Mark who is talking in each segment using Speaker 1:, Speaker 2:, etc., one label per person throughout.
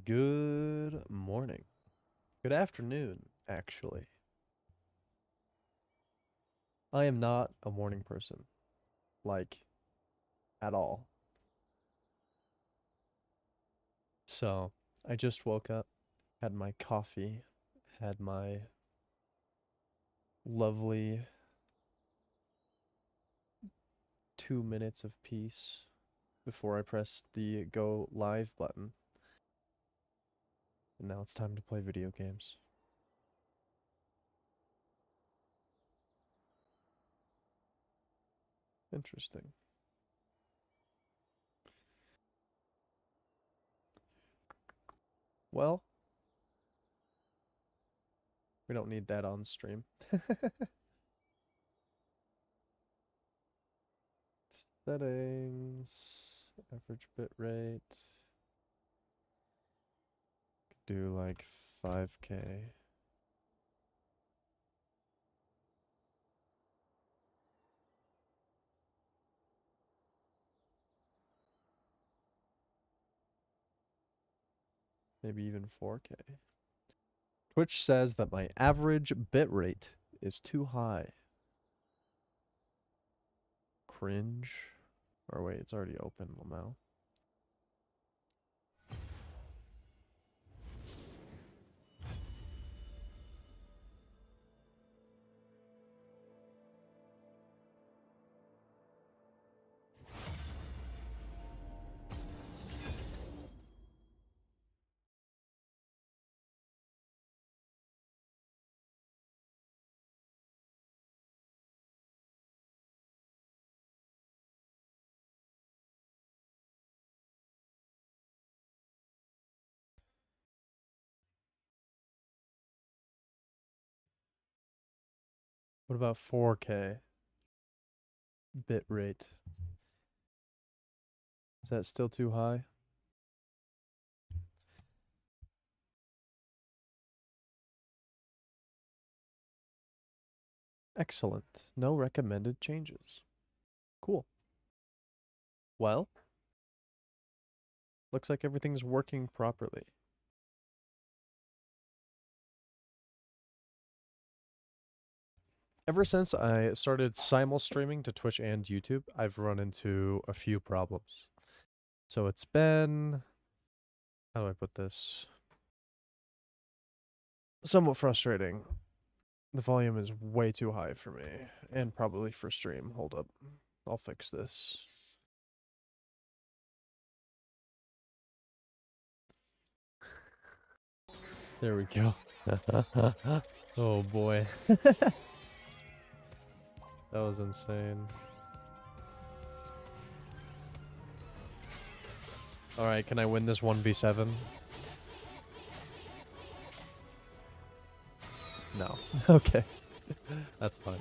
Speaker 1: Good morning. Good afternoon, actually. I am not a morning person, like, at all. So, I just woke up, had my coffee, had my lovely 2 minutes of peace before I pressed the go live button. And now it's time to play video games. Interesting. Well, we don't need that on stream. Settings, average bit rate. Could do like 5K. Maybe even 4K. Twitch says that my average bitrate is too high. Cringe. Or wait, it's already open now. What about 4K bitrate? Is that still too high? Excellent. No recommended changes. Cool. Well, looks like everything's working properly. Ever since I started simul streaming to Twitch and YouTube, I've run into a few problems. So it's been, how do I put this? Somewhat frustrating. The volume is way too high for me, and probably for stream. Hold up. I'll fix this. There we go. Oh boy. That was insane. Alright, can I win this 1v7? No. Okay. That's fine.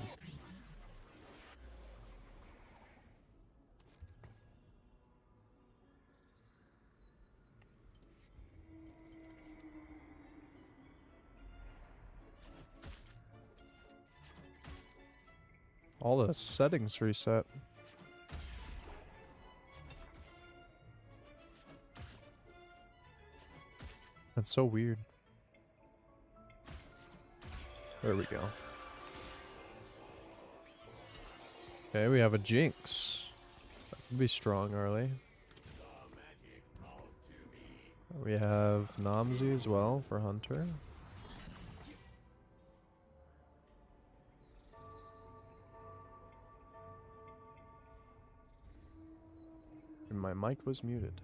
Speaker 1: All the settings reset. That's so weird. There we go. Okay, we have a Jinx. That could be strong early. We have Namzi as well for Hunter. And my mic was muted.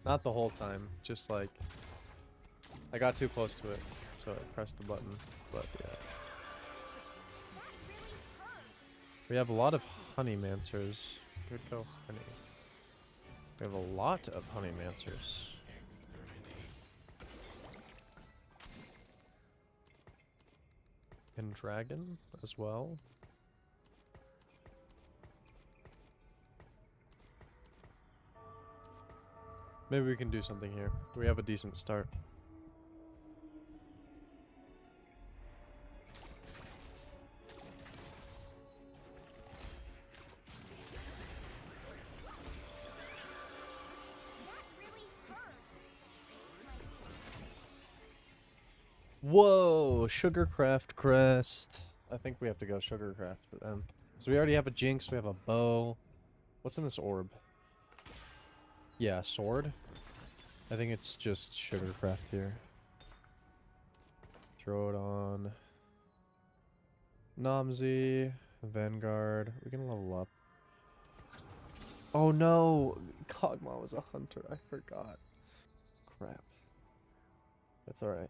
Speaker 1: Not the whole time, just like I got too close to it, so I pressed the button, but yeah. We have a lot of Honeymancers. Good go, Honey. We have a lot of Honeymancers. And Dragon as well. Maybe we can do something here. We have a decent start. Whoa, Sugarcraft crest. I think we have to go Sugarcraft then. So we already have a Jinx, we have a bow. What's in this orb? Yeah, sword. I think it's just Sugarcraft here. Throw it on Namzi, Vanguard. We can level up. Oh no! Kog'Maw was a hunter. I forgot. Crap. That's alright.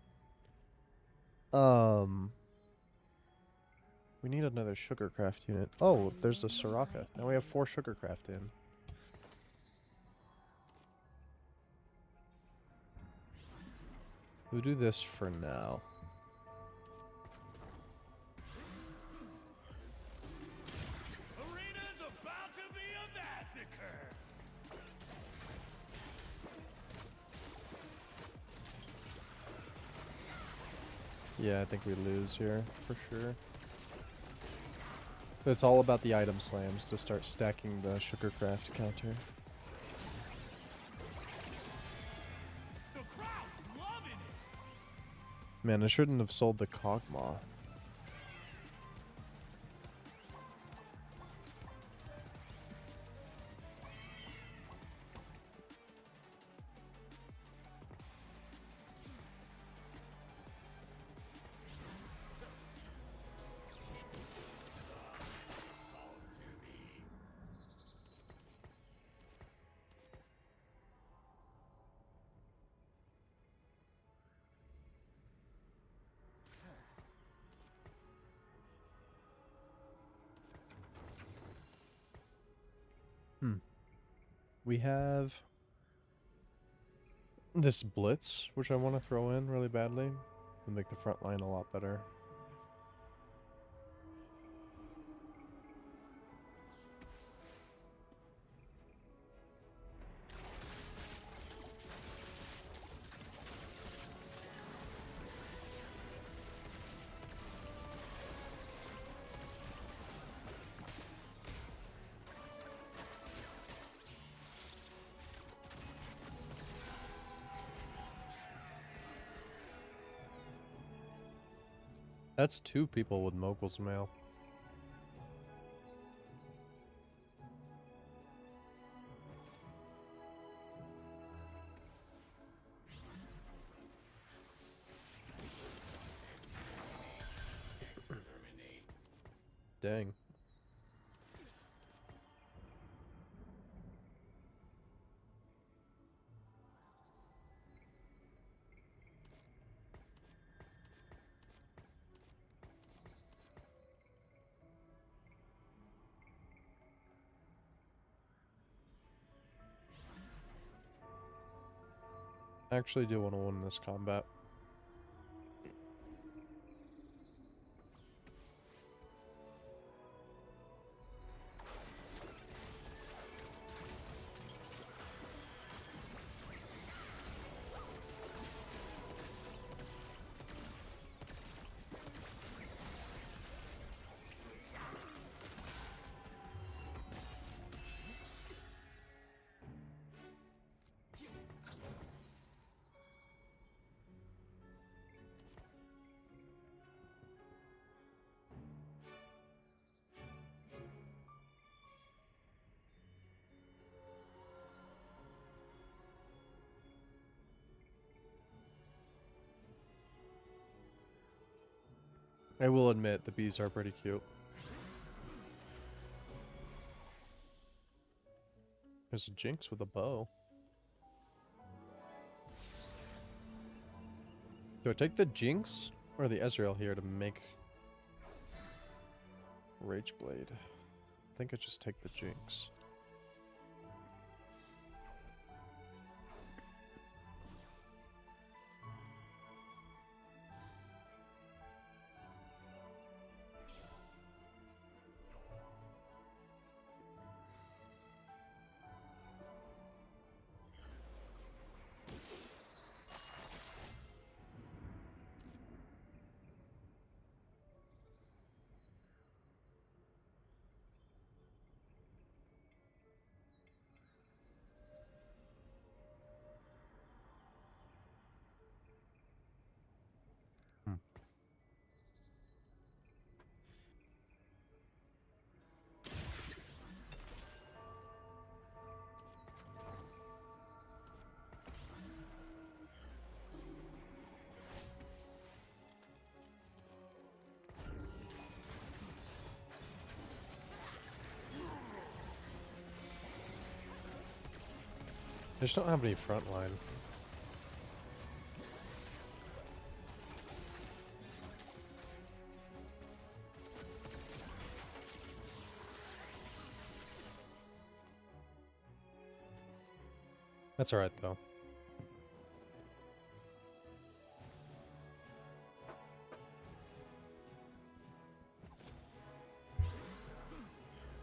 Speaker 1: We need another Sugarcraft unit. Oh, there's a Soraka. Now we have 4 Sugarcraft in. We'll do this for now.
Speaker 2: Arena's about to be a massacre.
Speaker 1: Yeah, I think we lose here, for sure. But it's all about the item slams to start stacking the Sugarcraft counter.
Speaker 2: The crowd's loving it.
Speaker 1: Man, I shouldn't have sold the Kog'Maw. We have this Blitz, which I want to throw in really badly and make the front line a lot better. That's 2 people with Mogul's Mail. Dang. I actually do want to win this combat. I will admit, the bees are pretty cute. There's a Jinx with a bow. Do I take the Jinx or the Ezreal here to make Rage Blade? I think I just take the Jinx. They just don't have any front line. That's alright though.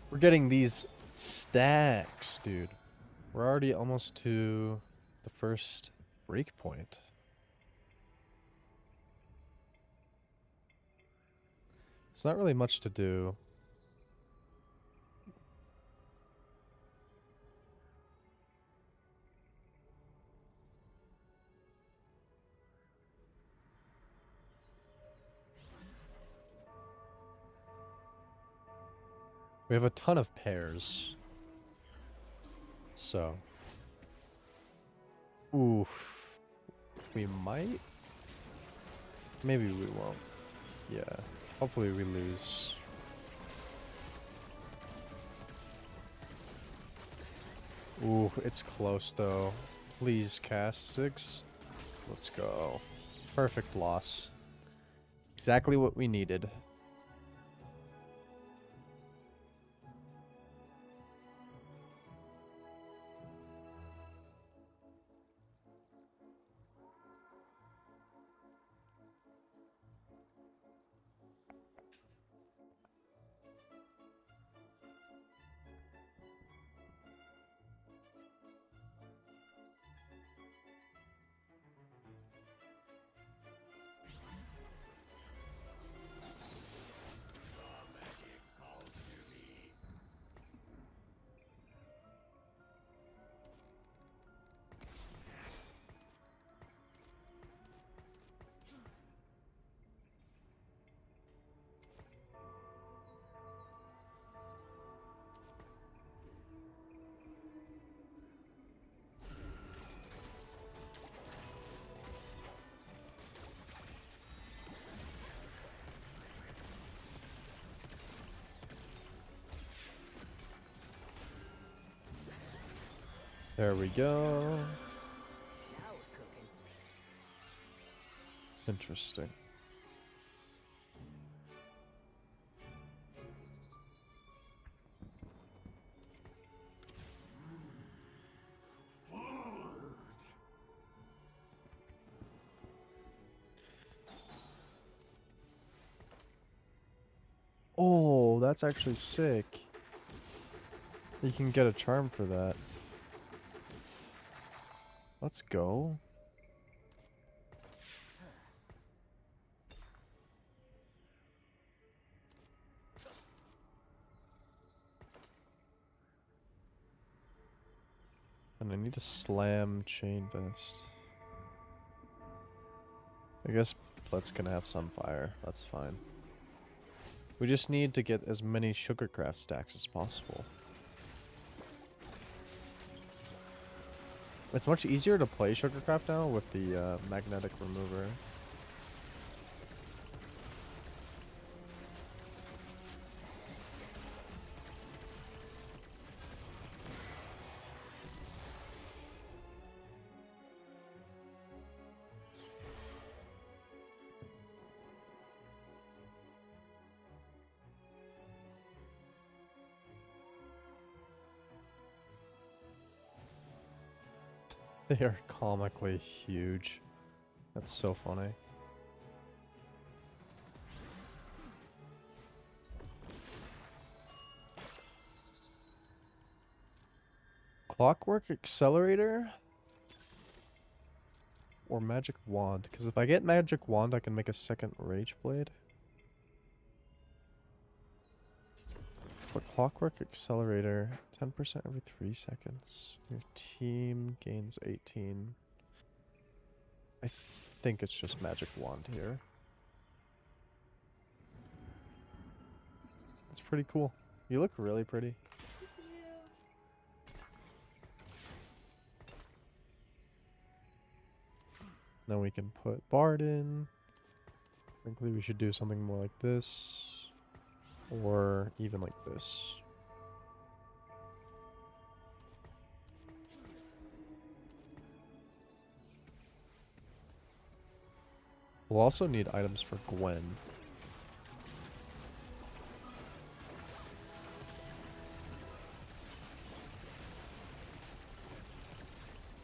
Speaker 1: We're getting these stacks, dude. We're already almost to the first break point. There's not really much to do. We have a ton of pairs. So. Oof. We might? Maybe we won't. Yeah. Hopefully we lose. Ooh, it's close though. Please cast 6. Let's go. Perfect loss. Exactly what we needed. There we go. Interesting. Oh, that's actually sick. You can get a charm for that. Let's go. And I need to slam Chain Vest. I guess Blood's gonna have some fire. That's fine. We just need to get as many Sugarcraft stacks as possible. It's much easier to play Sugarcraft now with the magnetic remover. They are comically huge. That's so funny. Clockwork Accelerator? Or Magic Wand? Because if I get Magic Wand, I can make a second Rage Blade. But Clockwork Accelerator, 10% every 3 seconds. Your team gains 18. I think it's just Magic Wand here. It's pretty cool. You look really pretty. Then we can put Bard in. Frankly, we should do something more like this. Or even like this. We'll also need items for Gwen.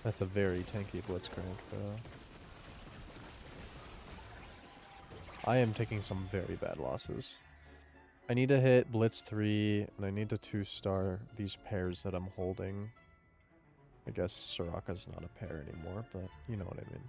Speaker 1: That's a very tanky Blitzcrank, though. I am taking some very bad losses. I need to hit Blitz 3, and I need to 2-star these pairs that I'm holding. I guess Soraka's not a pair anymore, but you know what I mean.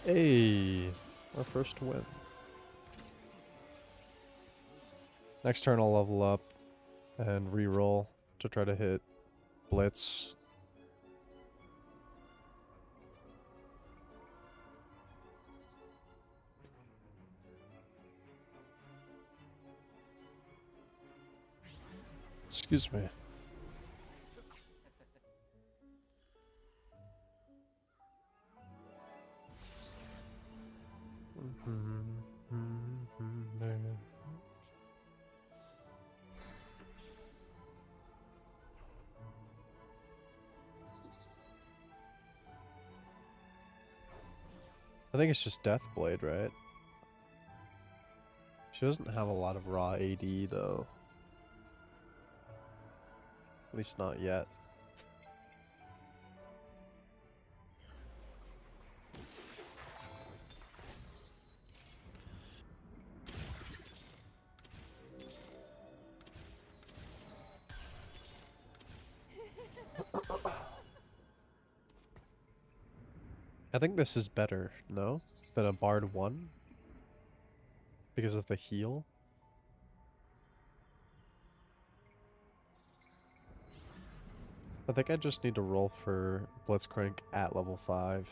Speaker 1: Hey, our first win. Next turn I'll level up and re-roll to try to hit Blitz. Excuse me. I think it's just Deathblade, right? She doesn't have a lot of raw AD, though. At least not yet. I think this is better, no? Than a Bard 1? Because of the heal? I think I just need to roll for Blitzcrank at level 5.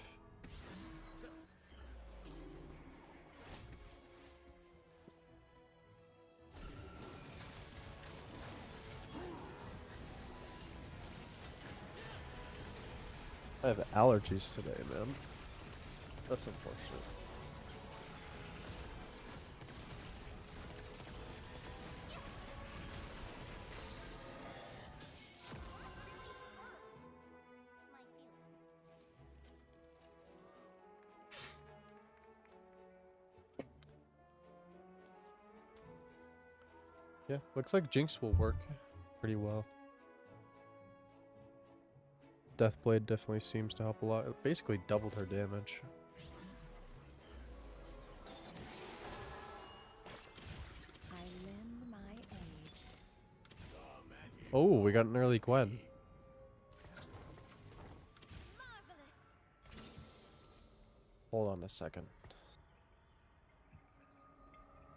Speaker 1: I have allergies today, man. That's unfortunate. Yeah, looks like Jinx will work pretty well. Deathblade definitely seems to help a lot. It basically doubled her damage.
Speaker 3: I lend my aid.
Speaker 1: Oh, we got an early Gwen. Hold on a second.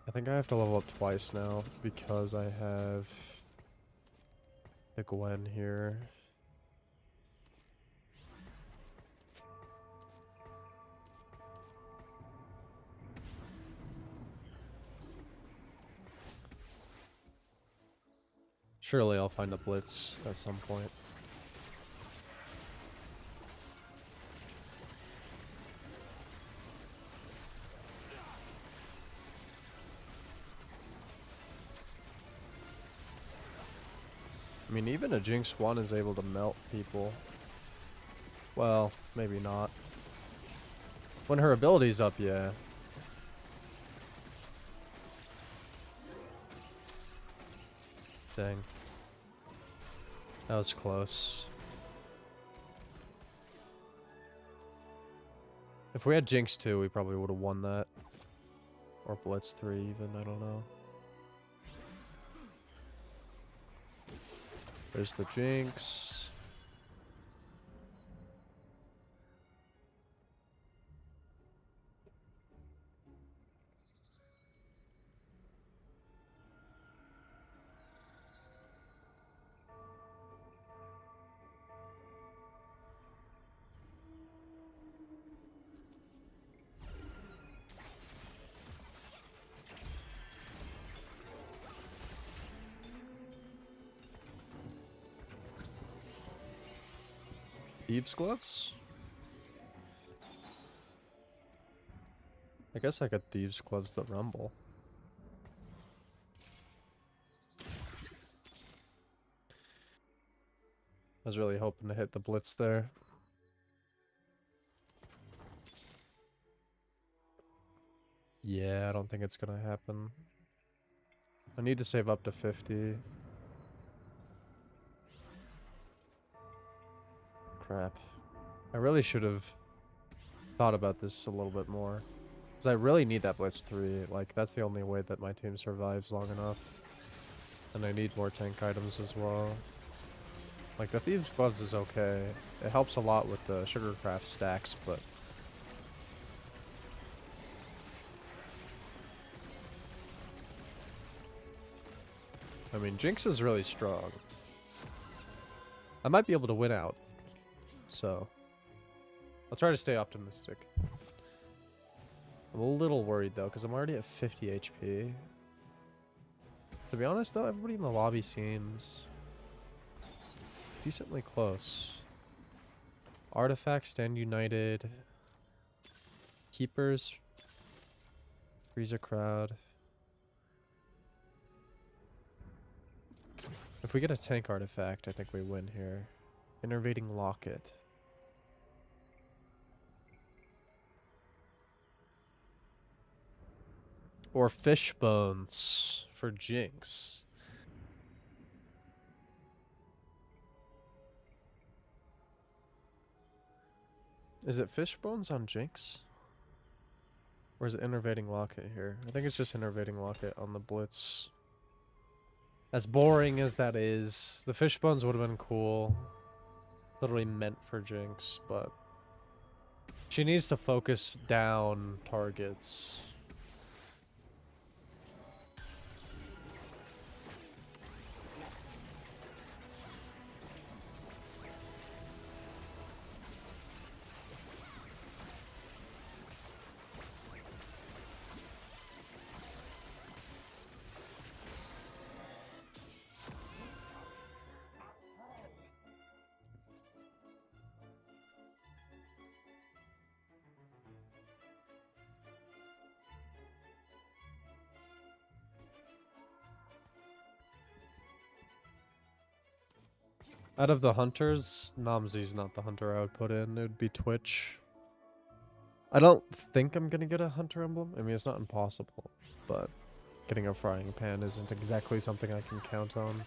Speaker 1: I think I have to level up twice now because I have the Gwen here. Surely I'll find a Blitz at some point. I mean, even a Jinx 1 is able to melt people. Well, maybe not. When her ability's up, yeah. Dang. That was close. If we had Jinx 2, we probably would have won that. Or Blitz 3 even, I don't know. There's the Jinx. Thieves' gloves? I guess I could Thieves' gloves the Rumble. I was really hoping to hit the Blitz there. Yeah, I don't think it's gonna happen. I need to save up to 50. Crap. I really should have thought about this a little bit more. Because I really need that Blitz 3. Like, that's the only way that my team survives long enough. And I need more tank items as well. Like, the Thieves' Gloves is okay. It helps a lot with the Sugarcraft stacks, but... I mean, Jinx is really strong. I might be able to win out. So... I'll try to stay optimistic. I'm a little worried though, because I'm already at 50 HP. To be honest though, everybody in the lobby seems decently close. Artifact, Stand United. Keepers. Freeze crowd. If we get a tank artifact, I think we win here. Innervating Locket. Or fish bones for Jinx. Is it fish bones on Jinx? Or is it innervating Locket here? I think it's just innervating Locket on the Blitz. As boring as that is, the fish bones would have been cool. Literally meant for Jinx, but she needs to focus down targets. Out of the hunters, Namzi's not the hunter I would put in. It would be Twitch. I don't think I'm going to get a hunter emblem. I mean, it's not impossible, but getting a frying pan isn't exactly something I can count on.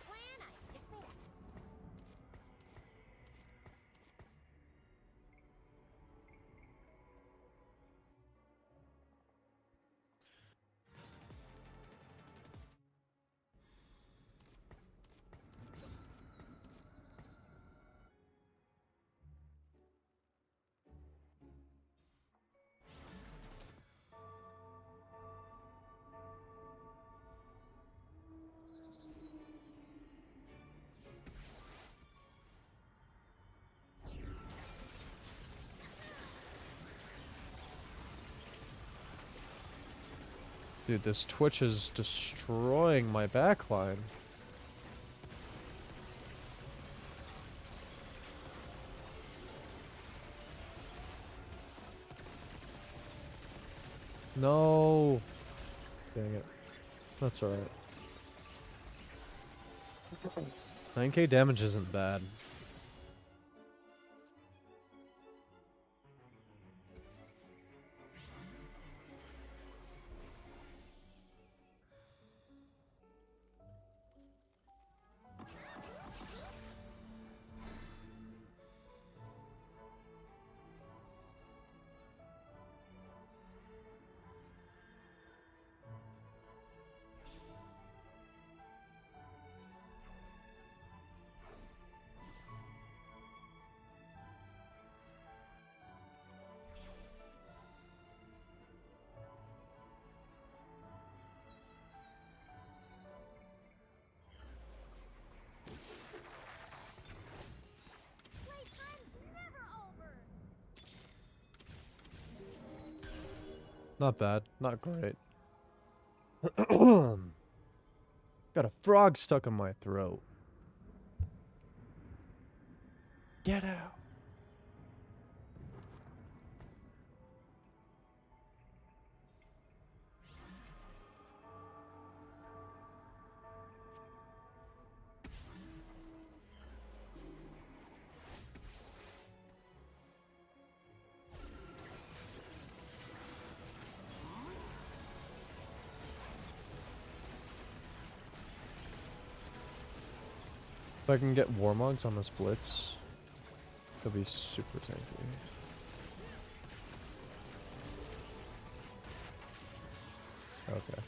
Speaker 1: Dude, this Twitch is destroying my backline. No. Dang it. That's alright. 9k damage isn't bad. Not bad. Not great. Got a frog stuck in my throat. Get out. If I can get Warmogs on this Blitz, it'll be super tanky. Okay.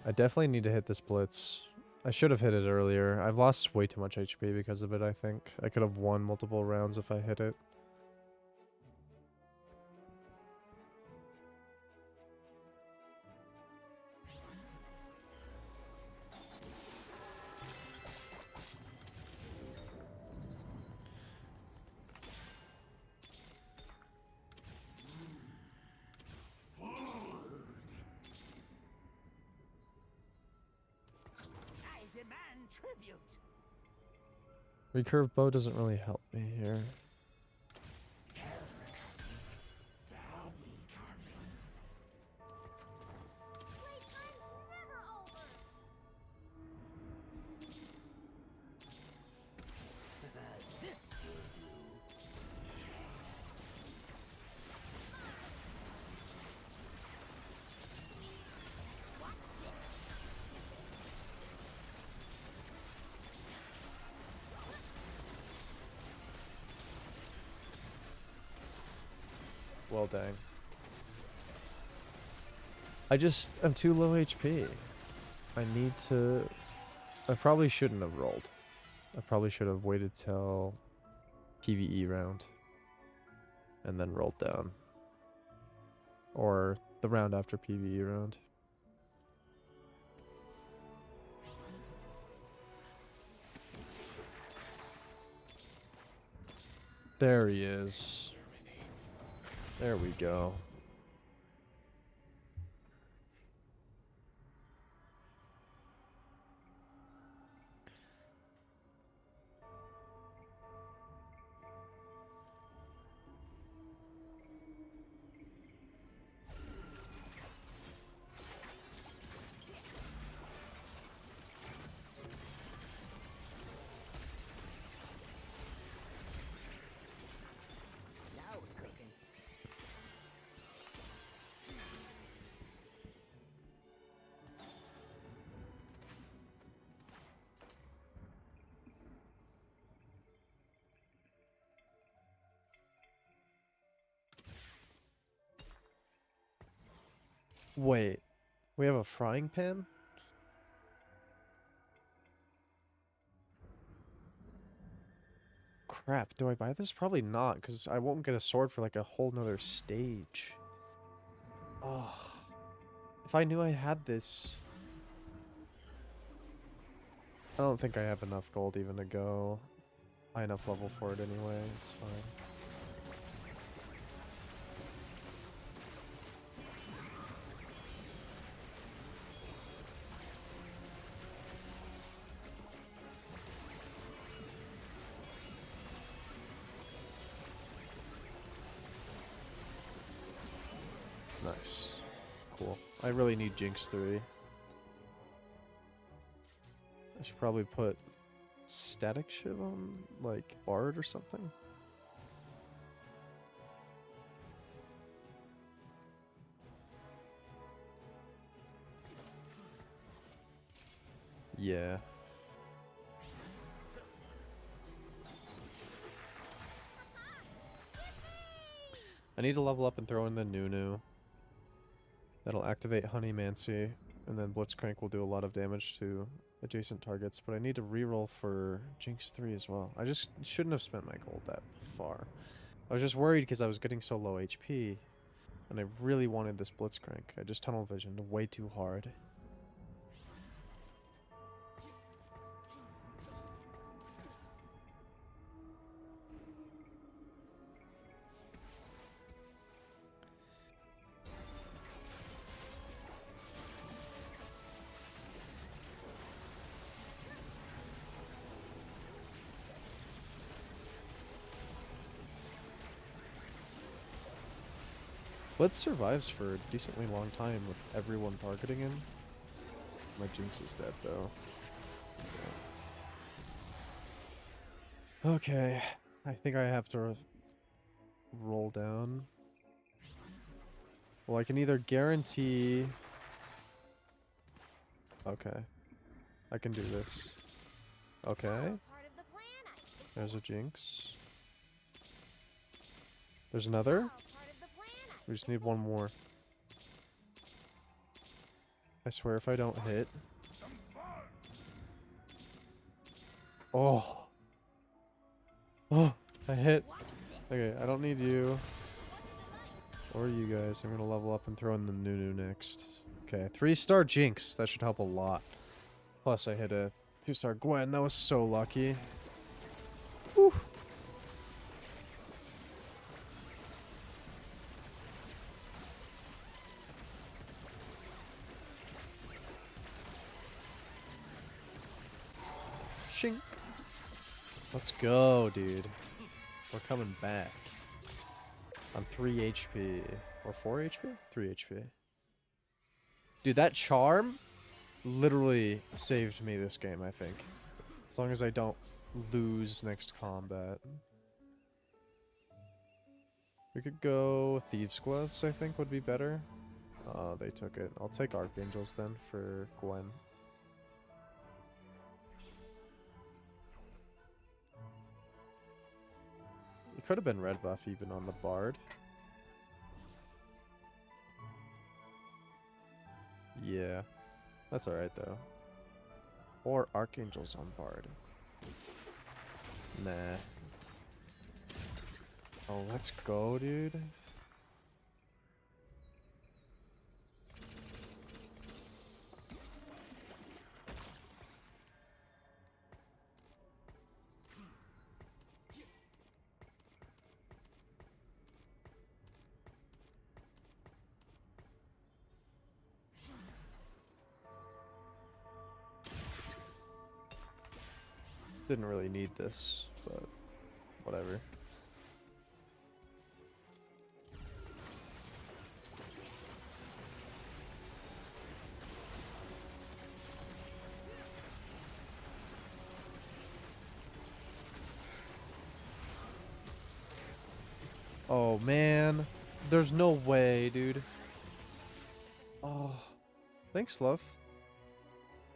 Speaker 1: I definitely need to hit this Blitz. I should have hit it earlier. I've lost way too much HP because of it, I think. I could have won multiple rounds if I hit it.
Speaker 2: I demand tribute.
Speaker 1: Recurve bow doesn't really help me here. Well, dang. I'm too low HP. I need to... I probably shouldn't have rolled. I probably should have waited till PvE round. And then rolled down. Or the round after PvE round. There he is. There we go.
Speaker 2: Now we're cooking.
Speaker 1: Wait. We have a frying pan? Crap, do I buy this? Probably not, because I won't get a sword for like a whole nother stage. Oh, if I knew I had this... I don't think I have enough gold even to go high enough level for it anyway. It's fine. Nice. Cool. I really need Jinx 3. I should probably put Static Shiv on, like, Bard or something. Yeah. I need to level up and throw in the Nunu. That'll activate Honeymancy, and then Blitzcrank will do a lot of damage to adjacent targets, but I need to reroll for Jinx 3 as well. I just shouldn't have spent my gold that far. I was just worried because I was getting so low HP, and I really wanted this Blitzcrank. I just tunnel visioned way too hard. Blitz survives for a decently long time with everyone targeting him. My Jinx is dead though. Yeah. Okay, I think I have to roll down. Well, I can either guarantee... Okay. I can do this. Okay.
Speaker 3: Part of the plan, I think.
Speaker 1: There's a Jinx. There's another?
Speaker 3: Part of the plan, I
Speaker 1: We just
Speaker 3: think.
Speaker 1: need one more. I swear if I don't hit... Oh! Oh! I hit! Okay, I don't need you. Or you guys. I'm gonna level up and throw in the Nunu next. Okay, 3-star Jinx. That should help a lot. Plus I hit a 2-star Gwen. That was so lucky. Whew. Shink. Let's go, dude. We're coming back. I'm 3 HP. Or 4 HP? 3 HP. Dude, that charm literally saved me this game, I think. As long as I don't lose next combat. We could go Thieves' Gloves, I think would be better. Oh, they took it. I'll take Archangels then for Gwen. It could have been red buff even on the Bard. Yeah. That's alright though. Or Archangels on Bard. Nah. Oh, let's go, dude. Didn't really need this, but whatever. Oh man, there's no way, dude. Oh, thanks, love.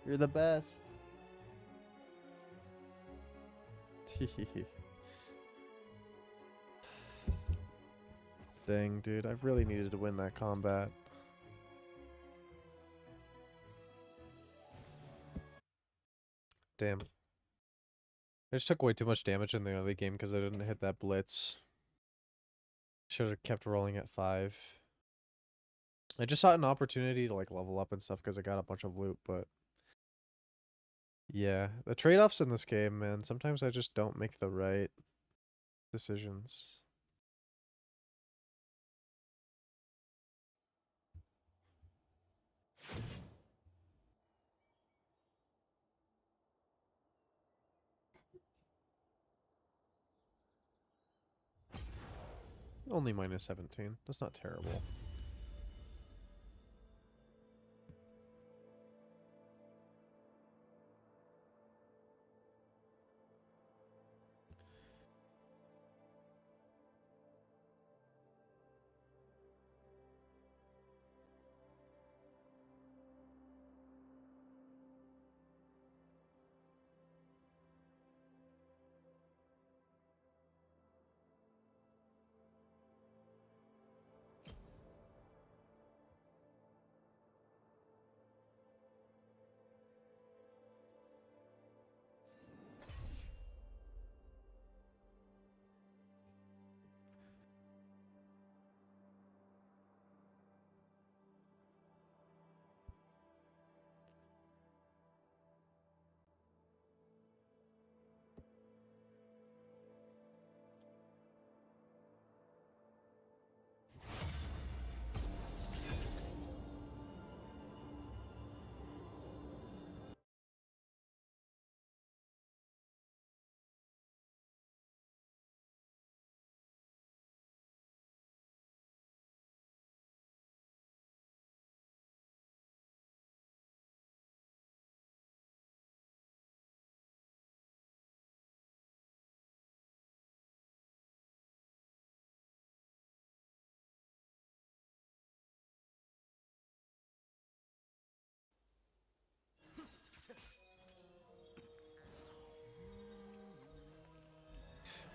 Speaker 1: You're the best. Dang, dude, I really needed to win that combat. Damn. I just took way too much damage in the early game because I didn't hit that blitz. Should have kept rolling at 5. I just saw an opportunity to like level up and stuff because I got a bunch of loot, but yeah, the trade-offs in this game, man, sometimes I just don't make the right decisions. Only minus 17. That's not terrible.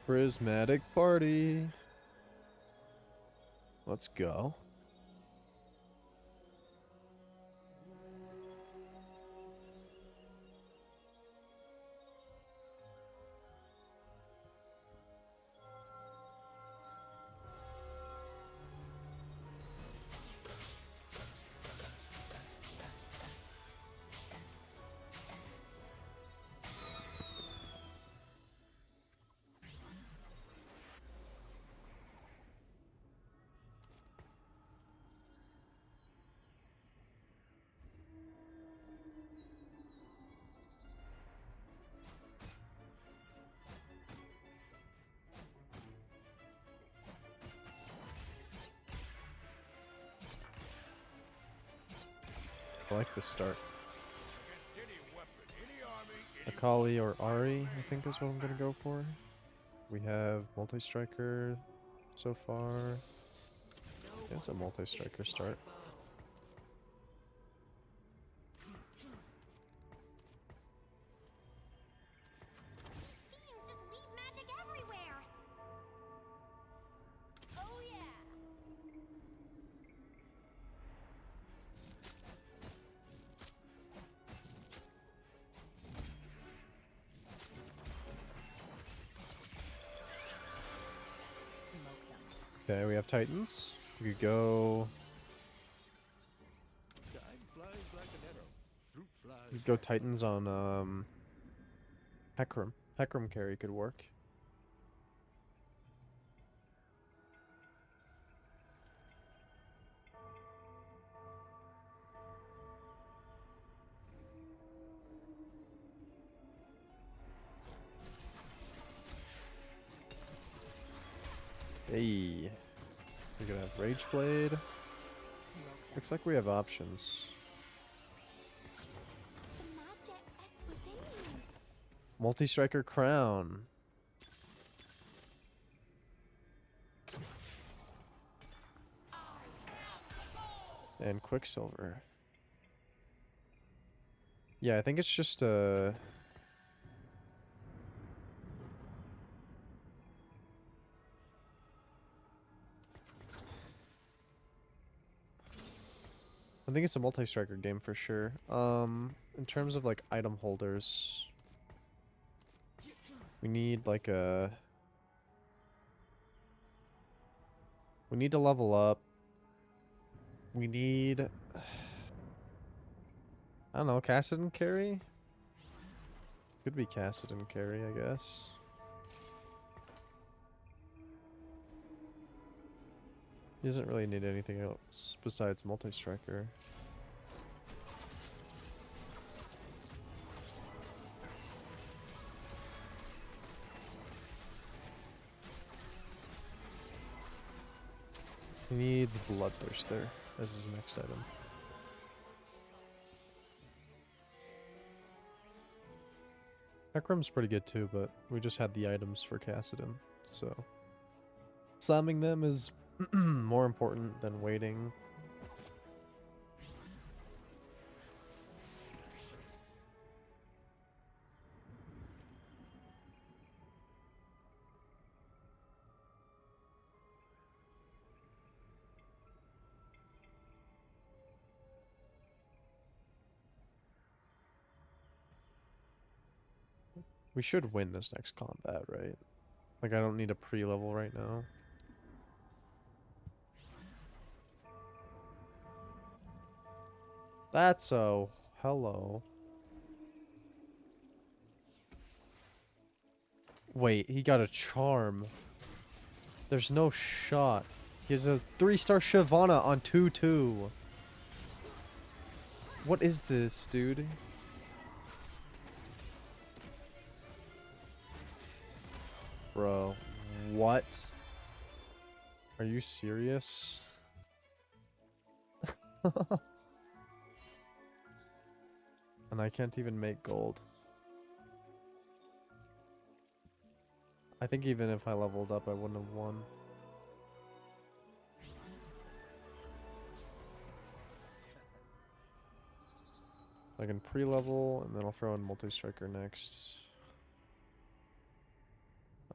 Speaker 1: Prismatic party. Let's go. I like this start. Akali or Ari, I think is what I'm gonna go for. We have multi-striker so far. Yeah, it's a multi-striker start.
Speaker 3: Fiends just leave magic everywhere. Oh yeah.
Speaker 2: Smoked 'em.
Speaker 1: Okay, we have Titans. We could go. We could go Titans on Hecarim. Hecarim carry could work. Hey, we're gonna have Rage Blade.
Speaker 2: Smoked 'em.
Speaker 1: Looks like we have options.
Speaker 3: The magic is within you.
Speaker 1: Multi-striker crown. And Quicksilver. Yeah, I think it's just I think it's a multi-striker game for sure. In terms of like item holders, we need like a. We need to level up. We need. I don't know, Cassidon carry? Could be Cassidon carry, I guess. He doesn't really need anything else besides multi-striker. He needs Bloodthirster as his next item. Hecarim's pretty good too, but we just had the items for Cassidon, so slamming them is more important than waiting. We should win this next combat, right? Like, I don't need a pre-level right now. That's a hello. Wait, he got a charm. There's no shot. He has a 3-star Shyvana on 2-2. What is this, dude? Bro, what? Are you serious? And I can't even make gold. I think even if I leveled up, I wouldn't have won. I can pre-level, and then I'll throw in multi-striker next.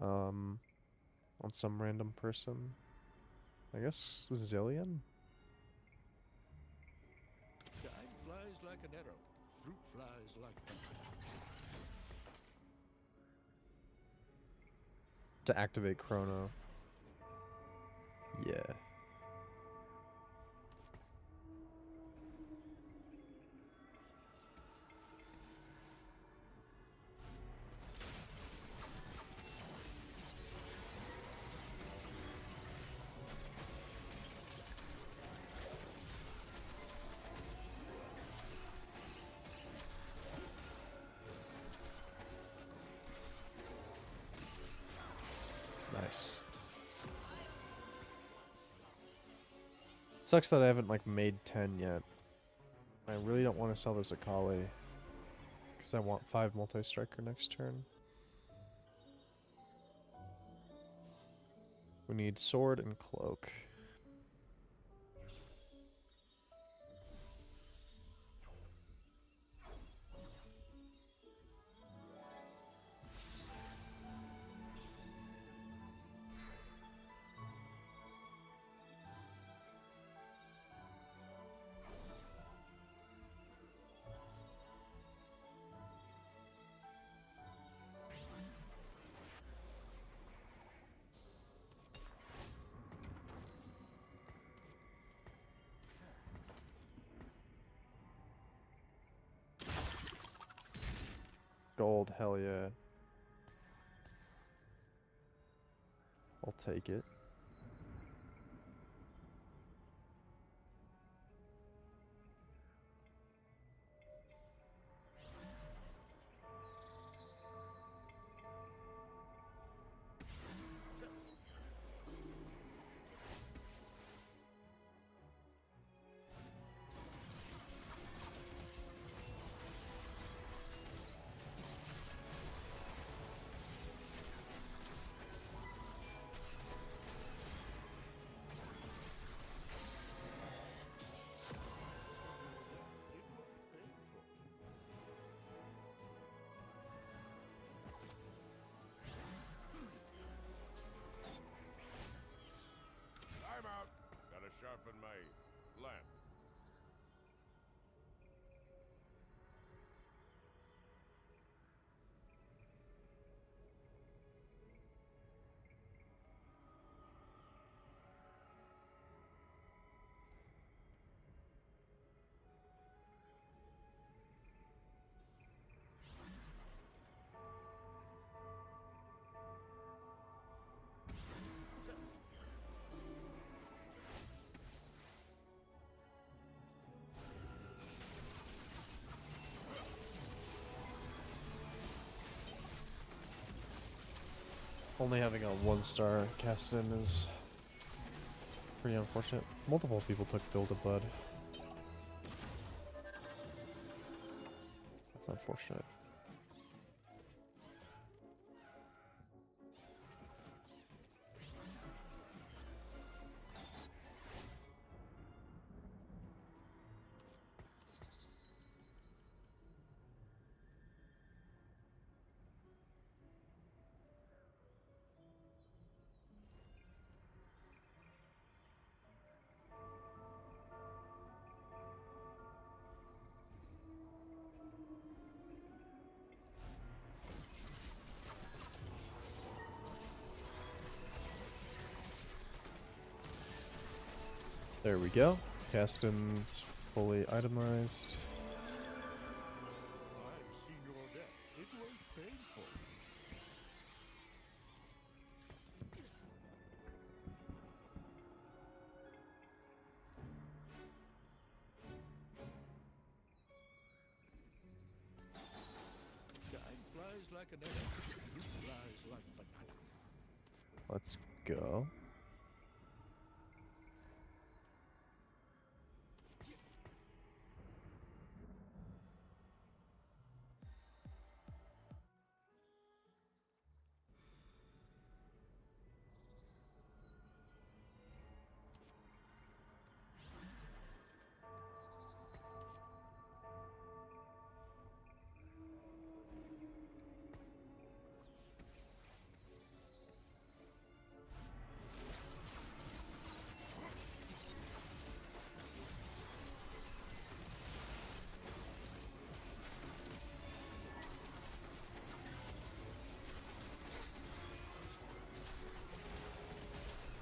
Speaker 1: On some random person. I guess Zillion?
Speaker 4: Time flies like an arrow. Fruit flies like
Speaker 1: To activate Chrono. Yeah. Nice. Sucks that I haven't like made 10 yet. I really don't want to sell this Akali. Because I want 5 multi-striker next turn. We need sword and cloak. Gold, hell yeah. I'll take it.
Speaker 4: I'm out. Gotta sharpen my lamp.
Speaker 1: Only having a 1-star cast in is pretty unfortunate. Multiple people took Build-A-Bud. That's unfortunate. There we go. Caston's fully itemized.
Speaker 4: I've seen your death. It was painful. Time flies like an arrow. Fruit flies like banana.
Speaker 1: Let's go.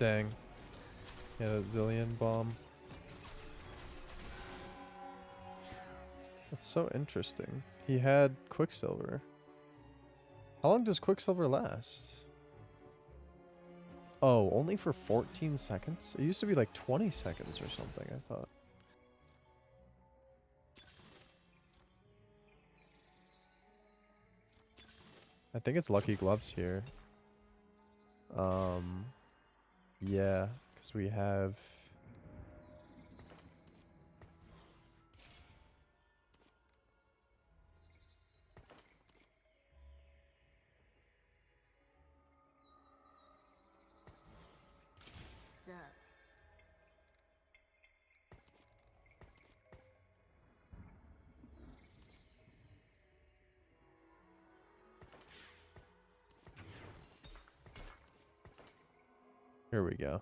Speaker 1: Dang. Yeah, that zillion bomb. That's so interesting. He had Quicksilver. How long does Quicksilver last? Oh, only for 14 seconds? It used to be like 20 seconds or something, I thought. I think it's Lucky Gloves here. Yeah, because we have...
Speaker 2: Sup.
Speaker 1: Here we go.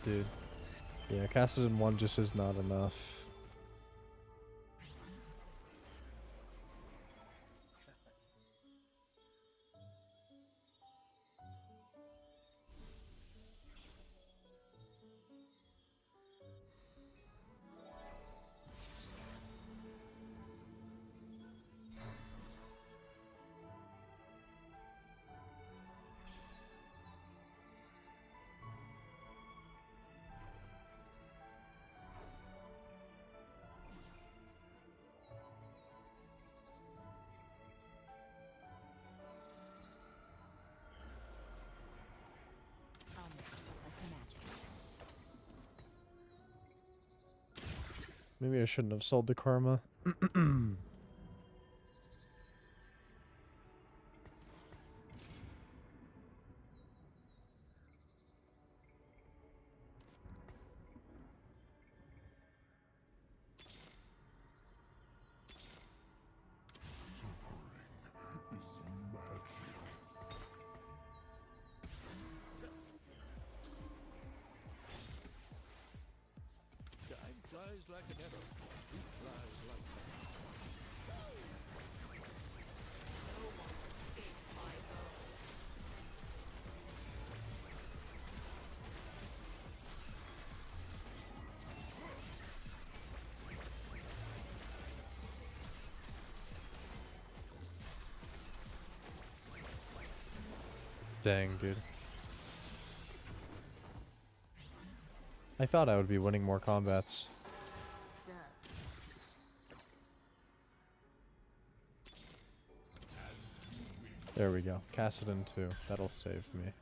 Speaker 1: Dude. Yeah, Cassidon 1 just is not enough.
Speaker 2: I'll mix it like magic.
Speaker 1: Maybe I shouldn't have sold the Karma.
Speaker 4: Time flies like an arrow. Fruit flies like
Speaker 1: Dang, dude. I thought I would be winning more combats.
Speaker 2: Sup.
Speaker 1: There we go. Cassidon 2. That'll save me.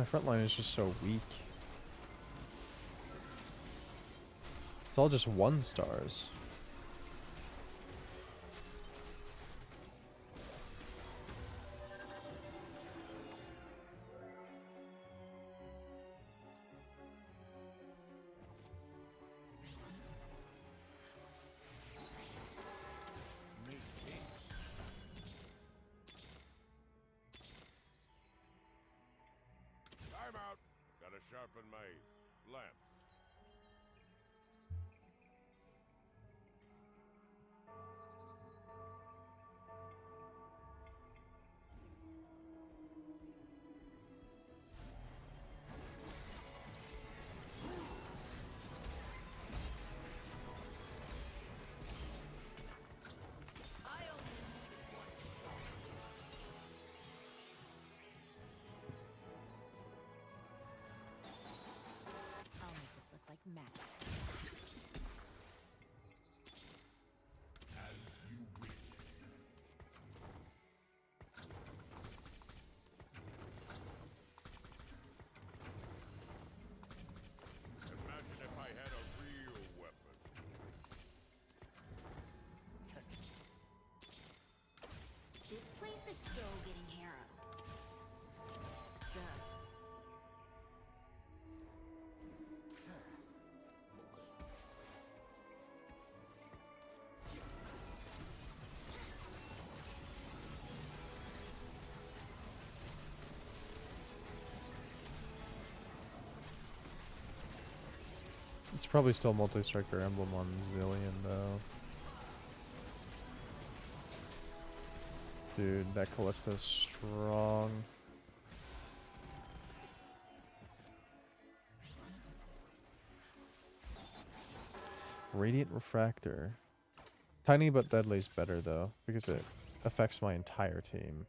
Speaker 1: My front line is just so weak. It's all just 1 stars.
Speaker 4: Make haste. Time out. Gotta sharpen my lamp.
Speaker 2: I'll make this look like magic.
Speaker 4: Imagine if I had a real weapon.
Speaker 3: This place is so getting harrowed.
Speaker 1: It's probably still multi-striker emblem on Zillion though. Dude, that Callista's strong. Radiant Refractor. Tiny but deadly's better though, because it affects my entire team.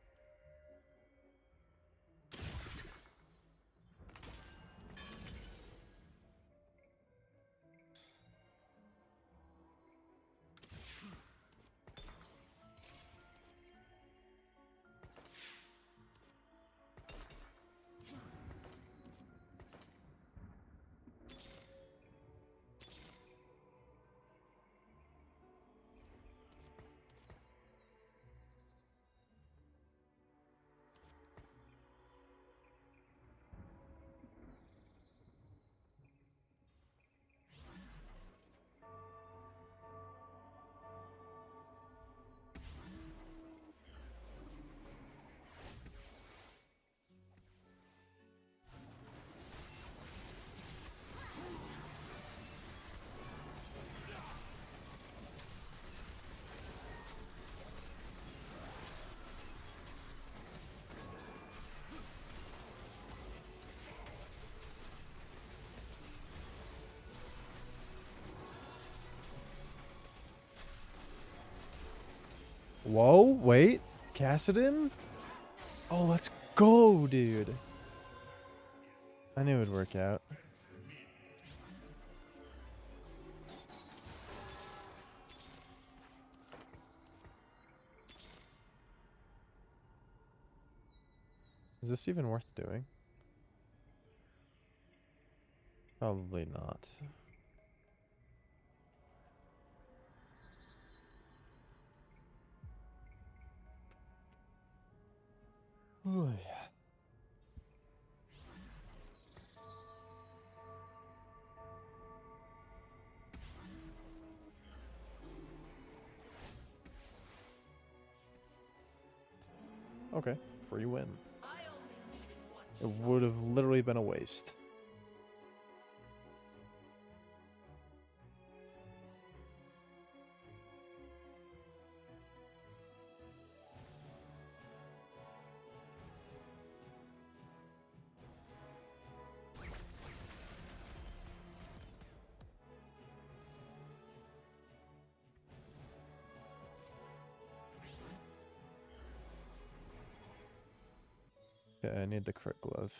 Speaker 1: Whoa, wait. Cassidon? Oh, let's go, dude. I knew it'd work out. Is this even worth doing? Probably not. Oh, yeah. Okay, free win. It would have literally been a waste. Yeah, I need the crit glove.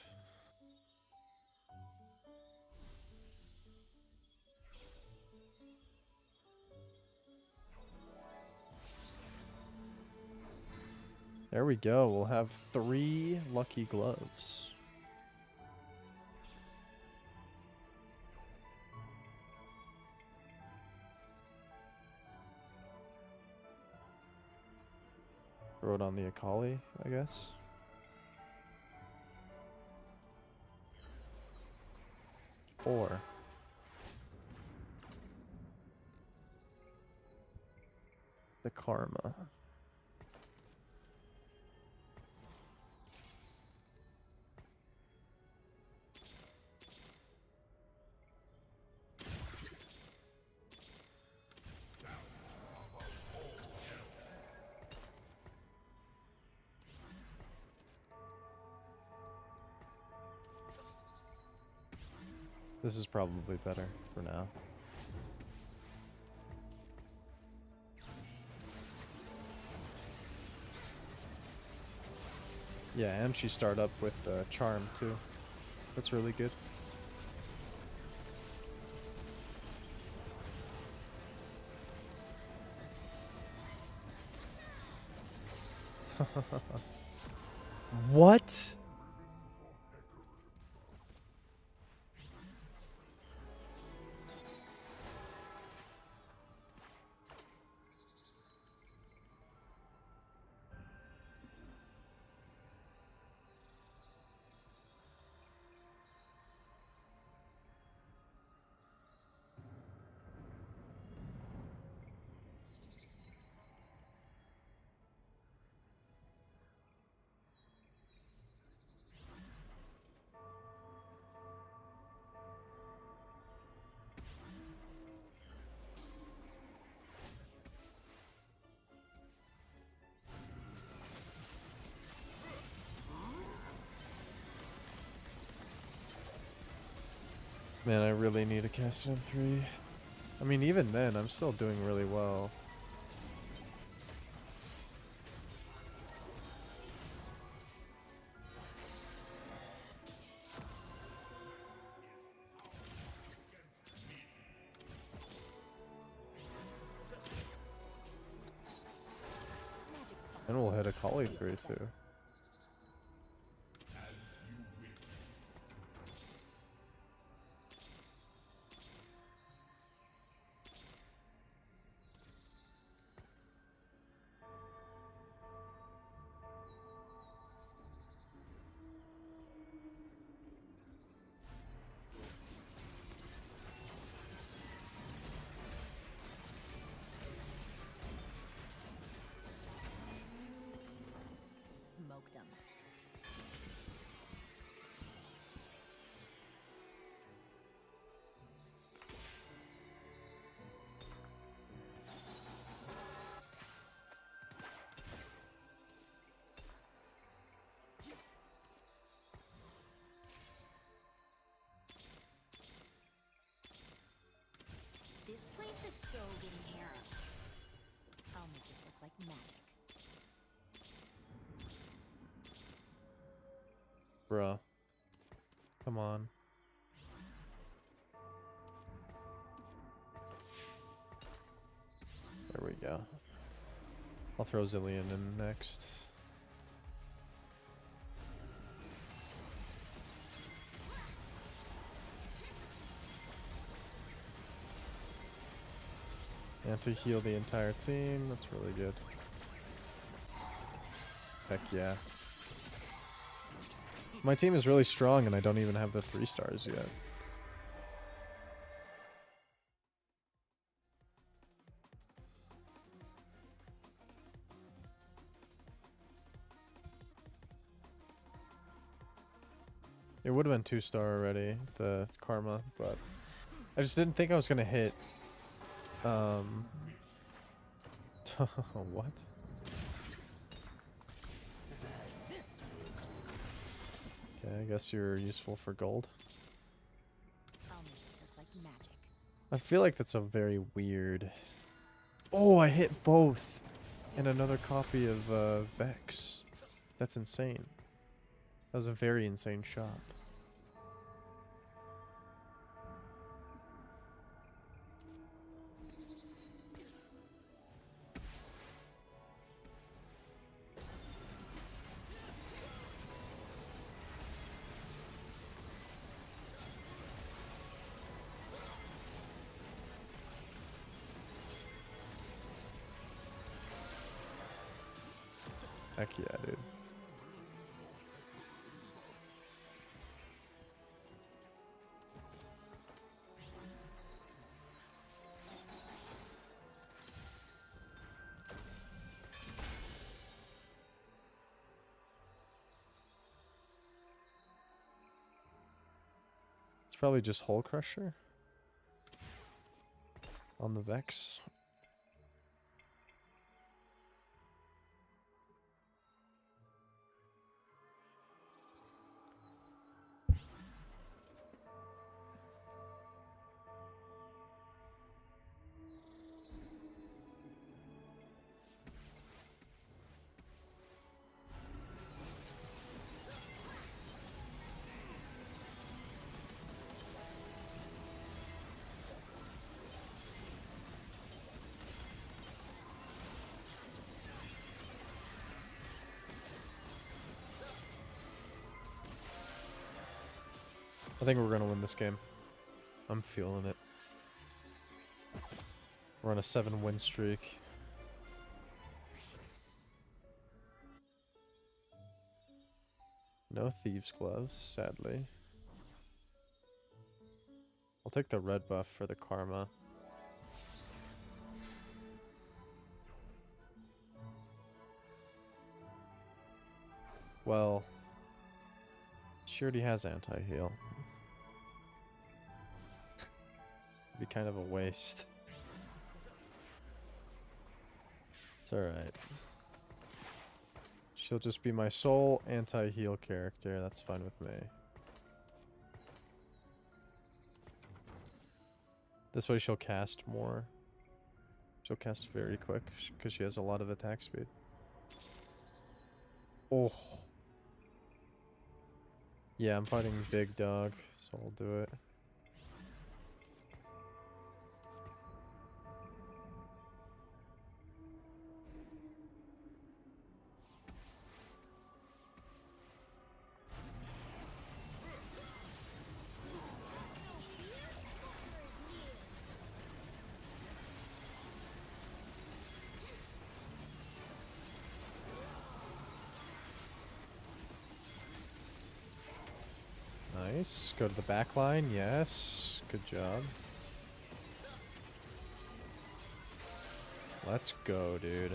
Speaker 1: There we go. We'll have 3 lucky gloves. Throw it on the Akali, I guess. Or the Karma. This is probably better for now. Yeah, and she started up with Charm too. That's really good. What? Man, I really need to cast it on 3. I mean, even then, I'm still doing really well. And we'll hit a Kali 3 too.
Speaker 2: Smoked 'em.
Speaker 3: This place is so getting hair up.
Speaker 2: I'll make this look like magic.
Speaker 1: Bruh. Come on. There we go. I'll throw Zillion in next. And to heal the entire team, that's really good. Heck yeah. My team is really strong and I don't even have the 3 stars yet. It would have been 2-star already, the Karma, but I just didn't think I was gonna hit. What? Okay, I guess you're useful for gold.
Speaker 2: I'll make this look like magic.
Speaker 1: I feel like that's a very weird... Oh, I hit both! And another copy of Vex. That's insane. That was a very insane shot. Heck yeah, dude. It's probably just Hull Crusher on the Vex. I think we're gonna win this game. I'm feeling it. We're on a 7-win streak. No Thieves' Gloves, sadly. I'll take the red buff for the Karma. Well, she already has anti-heal. Be kind of a waste. It's alright. She'll just be my sole anti-heal character. That's fine with me. This way she'll cast more. She'll cast very quick because she has a lot of attack speed. Oh. Yeah, I'm fighting Big Dog, so I'll do it. Nice. Go to the back line. Yes. Good job. Let's go, dude.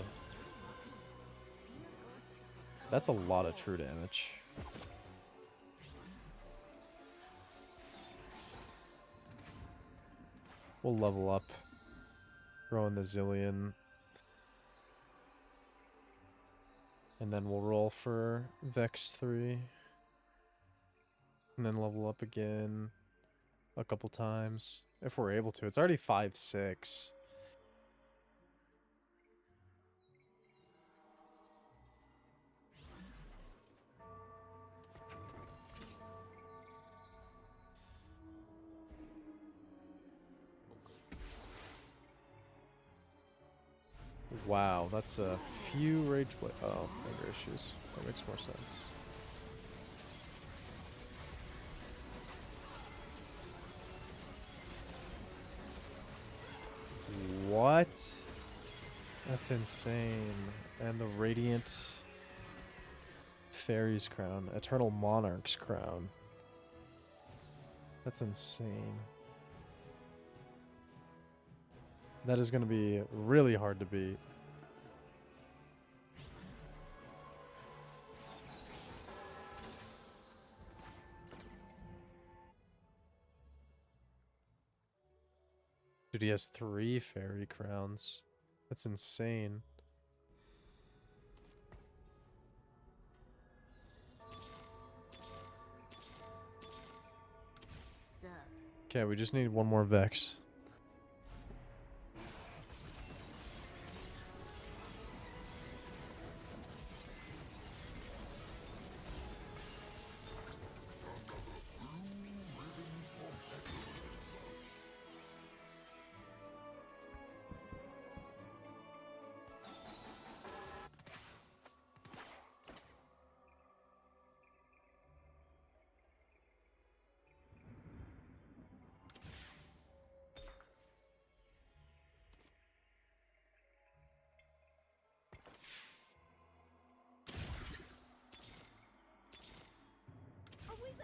Speaker 1: That's a lot of true damage. We'll level up. Throw in the Zillion. And then we'll roll for Vex 3. And then level up again a couple times. If we're able to. It's already 5-6. Wow, that's a few rage blade. Oh, anger issues. That makes more sense. What? That's insane. And the Radiant Fairy's Crown. Eternal Monarch's Crown. That's insane. That is going to be really hard to beat. Dude, he has 3 fairy crowns. That's insane. Okay, we just need one more Vex.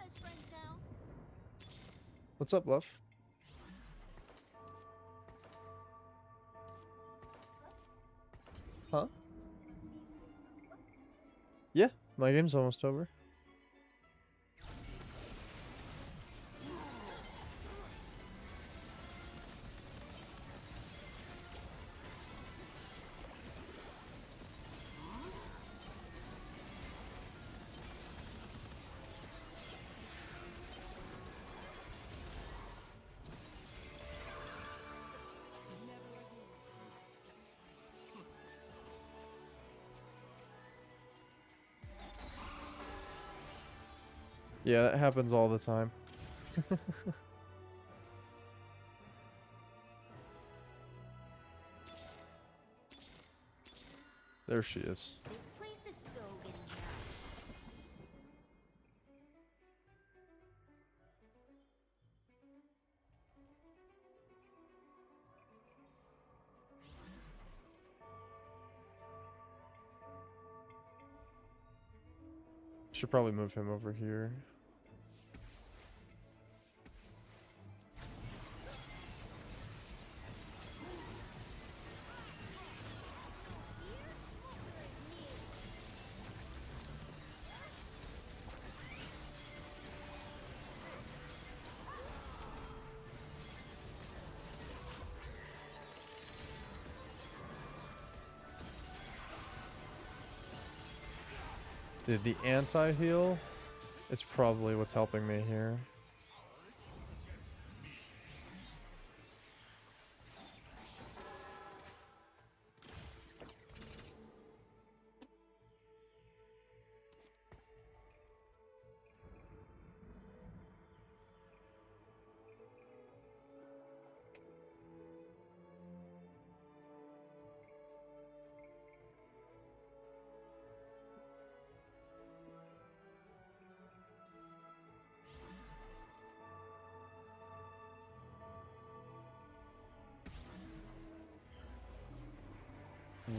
Speaker 3: best friends now.
Speaker 1: What's up, love? Huh? Yeah, my game's almost over. Yeah, that happens all the time. There she is.
Speaker 3: This place is so getting hair up.
Speaker 1: Should probably move him over here. Dude, the anti-heal is probably what's helping me here.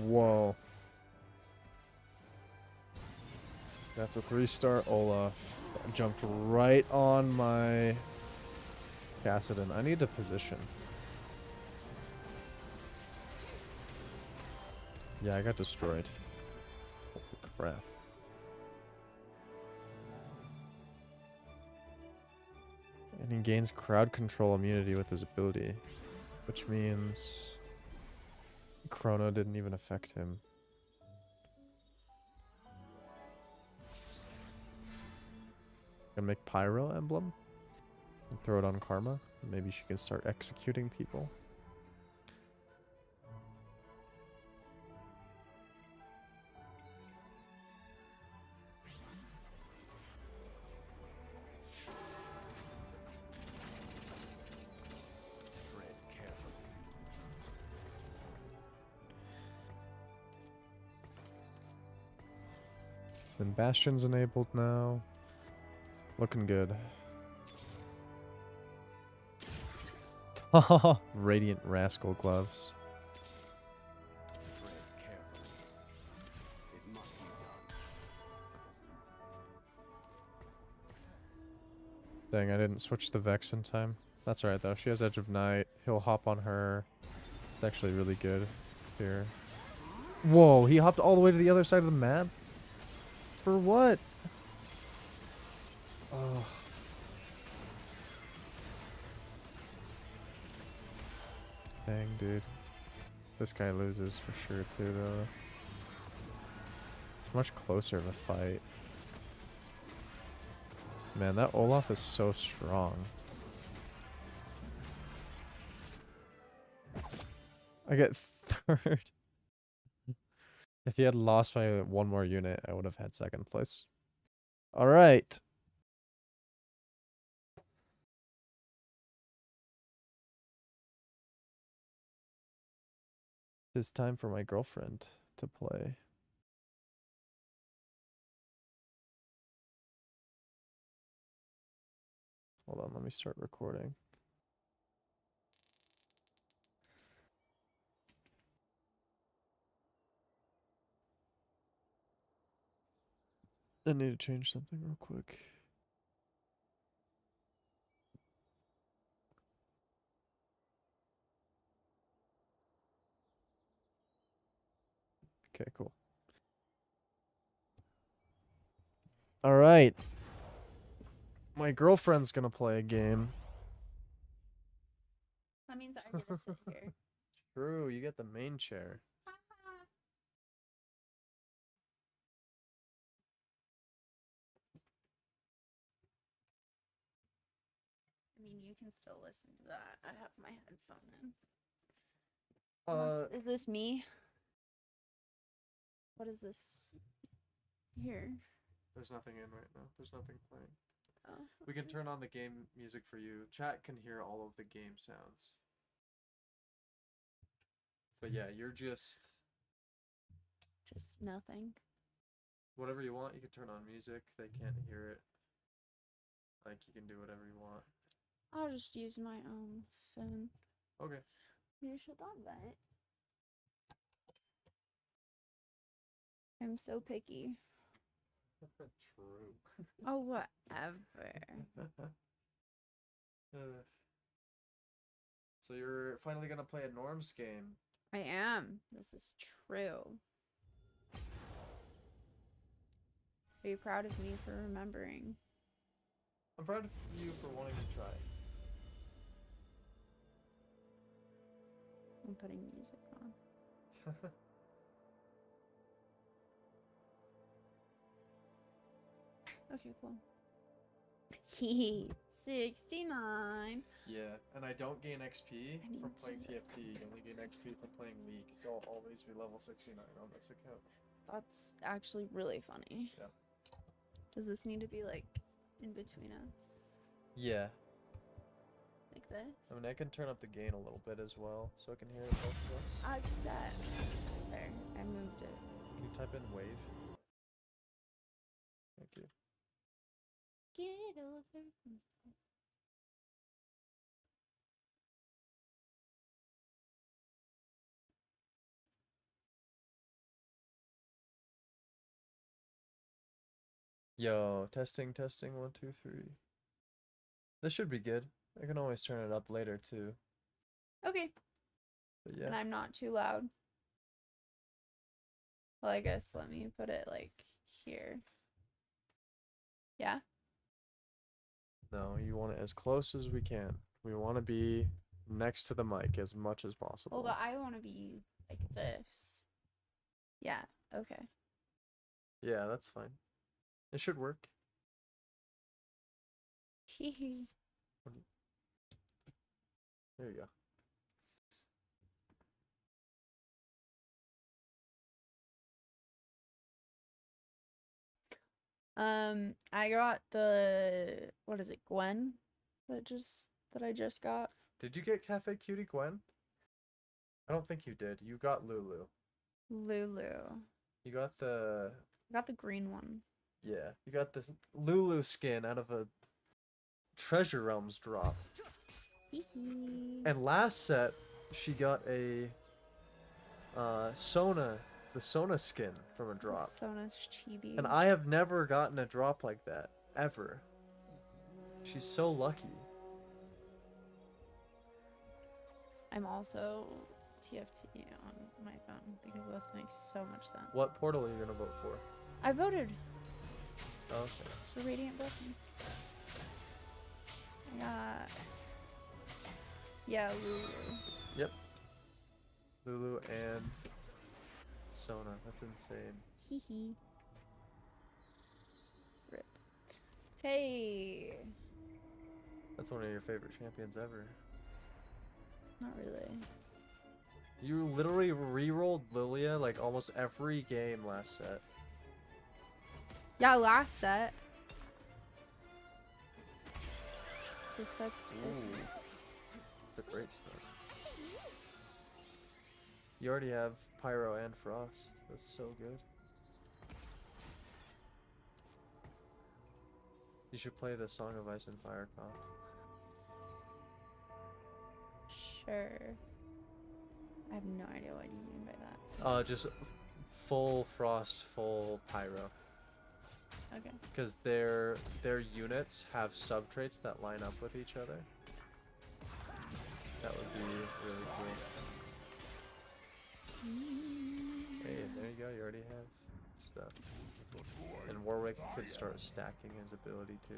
Speaker 1: Whoa. That's a 3-star Olaf. That jumped right on my Cassidon. I need to position. Yeah, I got destroyed. Holy crap. And he gains crowd control immunity with his ability, which means Chrono didn't even affect him. Gonna make Pyro Emblem and throw it on Karma. Maybe she can start executing people.
Speaker 4: Tread carefully.
Speaker 1: Then Bastion's enabled now. Looking good. Radiant Rascal Gloves.
Speaker 4: Tread carefully. It must be done.
Speaker 1: Dang, I didn't switch the Vex in time. That's alright though. She has Edge of Night. He'll hop on her. It's actually really good here. Whoa, he hopped all the way to the other side of the map? For what? Ugh. Dang, dude. This guy loses for sure too though. It's much closer of a fight. Man, that Olaf is so strong. I get third. If he had lost by one more unit, I would have had second place. All right. It's time for my girlfriend to play. Hold on, let me start recording. I need to change something real quick. Okay, cool. All right. My girlfriend's gonna play a game.
Speaker 5: That means I get to sit here.
Speaker 1: True, you get the main chair.
Speaker 5: I mean, you can still listen to that. I have my headphone in. Is this me? What is this? Here.
Speaker 1: There's nothing in right now. There's nothing playing.
Speaker 5: Oh,
Speaker 1: We can
Speaker 5: okay.
Speaker 1: turn on the game music for you. Chat can hear all of the game sounds. But yeah, you're just
Speaker 5: Just nothing.
Speaker 1: whatever you want. You can turn on music. They can't hear it. Like you can do whatever you want.
Speaker 5: I'll just use my phone.
Speaker 1: Okay.
Speaker 5: You should love that. I'm so picky.
Speaker 1: True.
Speaker 5: Oh, whatever.
Speaker 1: So you're finally gonna play a Norms game.
Speaker 5: I am. This is true. Are you proud of me for remembering?
Speaker 1: I'm proud of you for wanting to try.
Speaker 5: I'm putting music on. Okay, cool. Hee 69.
Speaker 1: Yeah, and I don't gain XP
Speaker 5: I need
Speaker 1: from playing
Speaker 5: to-
Speaker 1: TFT. You only gain XP from playing League, so I'll always be level 69 on this account.
Speaker 5: That's actually really funny.
Speaker 1: Yeah.
Speaker 5: Does this need to be like in between us?
Speaker 1: Yeah.
Speaker 5: Like this?
Speaker 1: I mean, I can turn up the gain a little bit as well, so I can hear both of us.
Speaker 5: I accept. There, I moved it.
Speaker 1: Can you type in wave? Thank you.
Speaker 5: Get over.
Speaker 1: Yo, testing, 1, 2, 3. This should be good. I can always turn it up later too.
Speaker 5: Okay.
Speaker 1: But yeah.
Speaker 5: And I'm not too loud. Well, I guess let me put it like here. Yeah?
Speaker 1: No, you want it as close as we can. We want to be next to the mic as much as possible.
Speaker 5: Well, but I want to be like this. Yeah, okay.
Speaker 1: Yeah, that's fine. It should work.
Speaker 5: Hehe.
Speaker 1: There you go.
Speaker 5: I got the, what is it, Gwen? That I just got.
Speaker 1: Did you get Cafe Cutie Gwen? I don't think you did. You got Lulu.
Speaker 5: Lulu.
Speaker 1: You got the...
Speaker 5: I got the green one.
Speaker 1: Yeah, you got this Lulu skin out of a Treasure Realms drop.
Speaker 5: Hehe.
Speaker 1: And last set, she got a the Sona skin from a drop.
Speaker 5: Sona's chibi.
Speaker 1: And I have never gotten a drop like that, ever. She's so lucky.
Speaker 5: I'm also TFT on my phone because this makes so much sense.
Speaker 1: What portal are you gonna vote for?
Speaker 5: I voted
Speaker 1: Oh, okay.
Speaker 5: for Radiant Blessing. I got... Yeah, Lulu.
Speaker 1: Yep. Lulu and Sona. That's insane.
Speaker 5: Hee hee. Rip. Hey.
Speaker 1: That's one of your favorite champions ever.
Speaker 5: Not really.
Speaker 1: You literally re-rolled Lilia like almost every game last set.
Speaker 5: Yeah, last set. This set's different.
Speaker 1: It's a great start. You already have Pyro and Frost. That's so good. You should play the Song of Ice and Fire comp.
Speaker 5: Sure. I have no idea what you mean by that.
Speaker 1: Just full Frost, full Pyro.
Speaker 5: Okay.
Speaker 1: Because their units have sub traits that line up with each other. That would be really cool. Hey, there you go. You already have stuff. And Warwick could start stacking his ability too.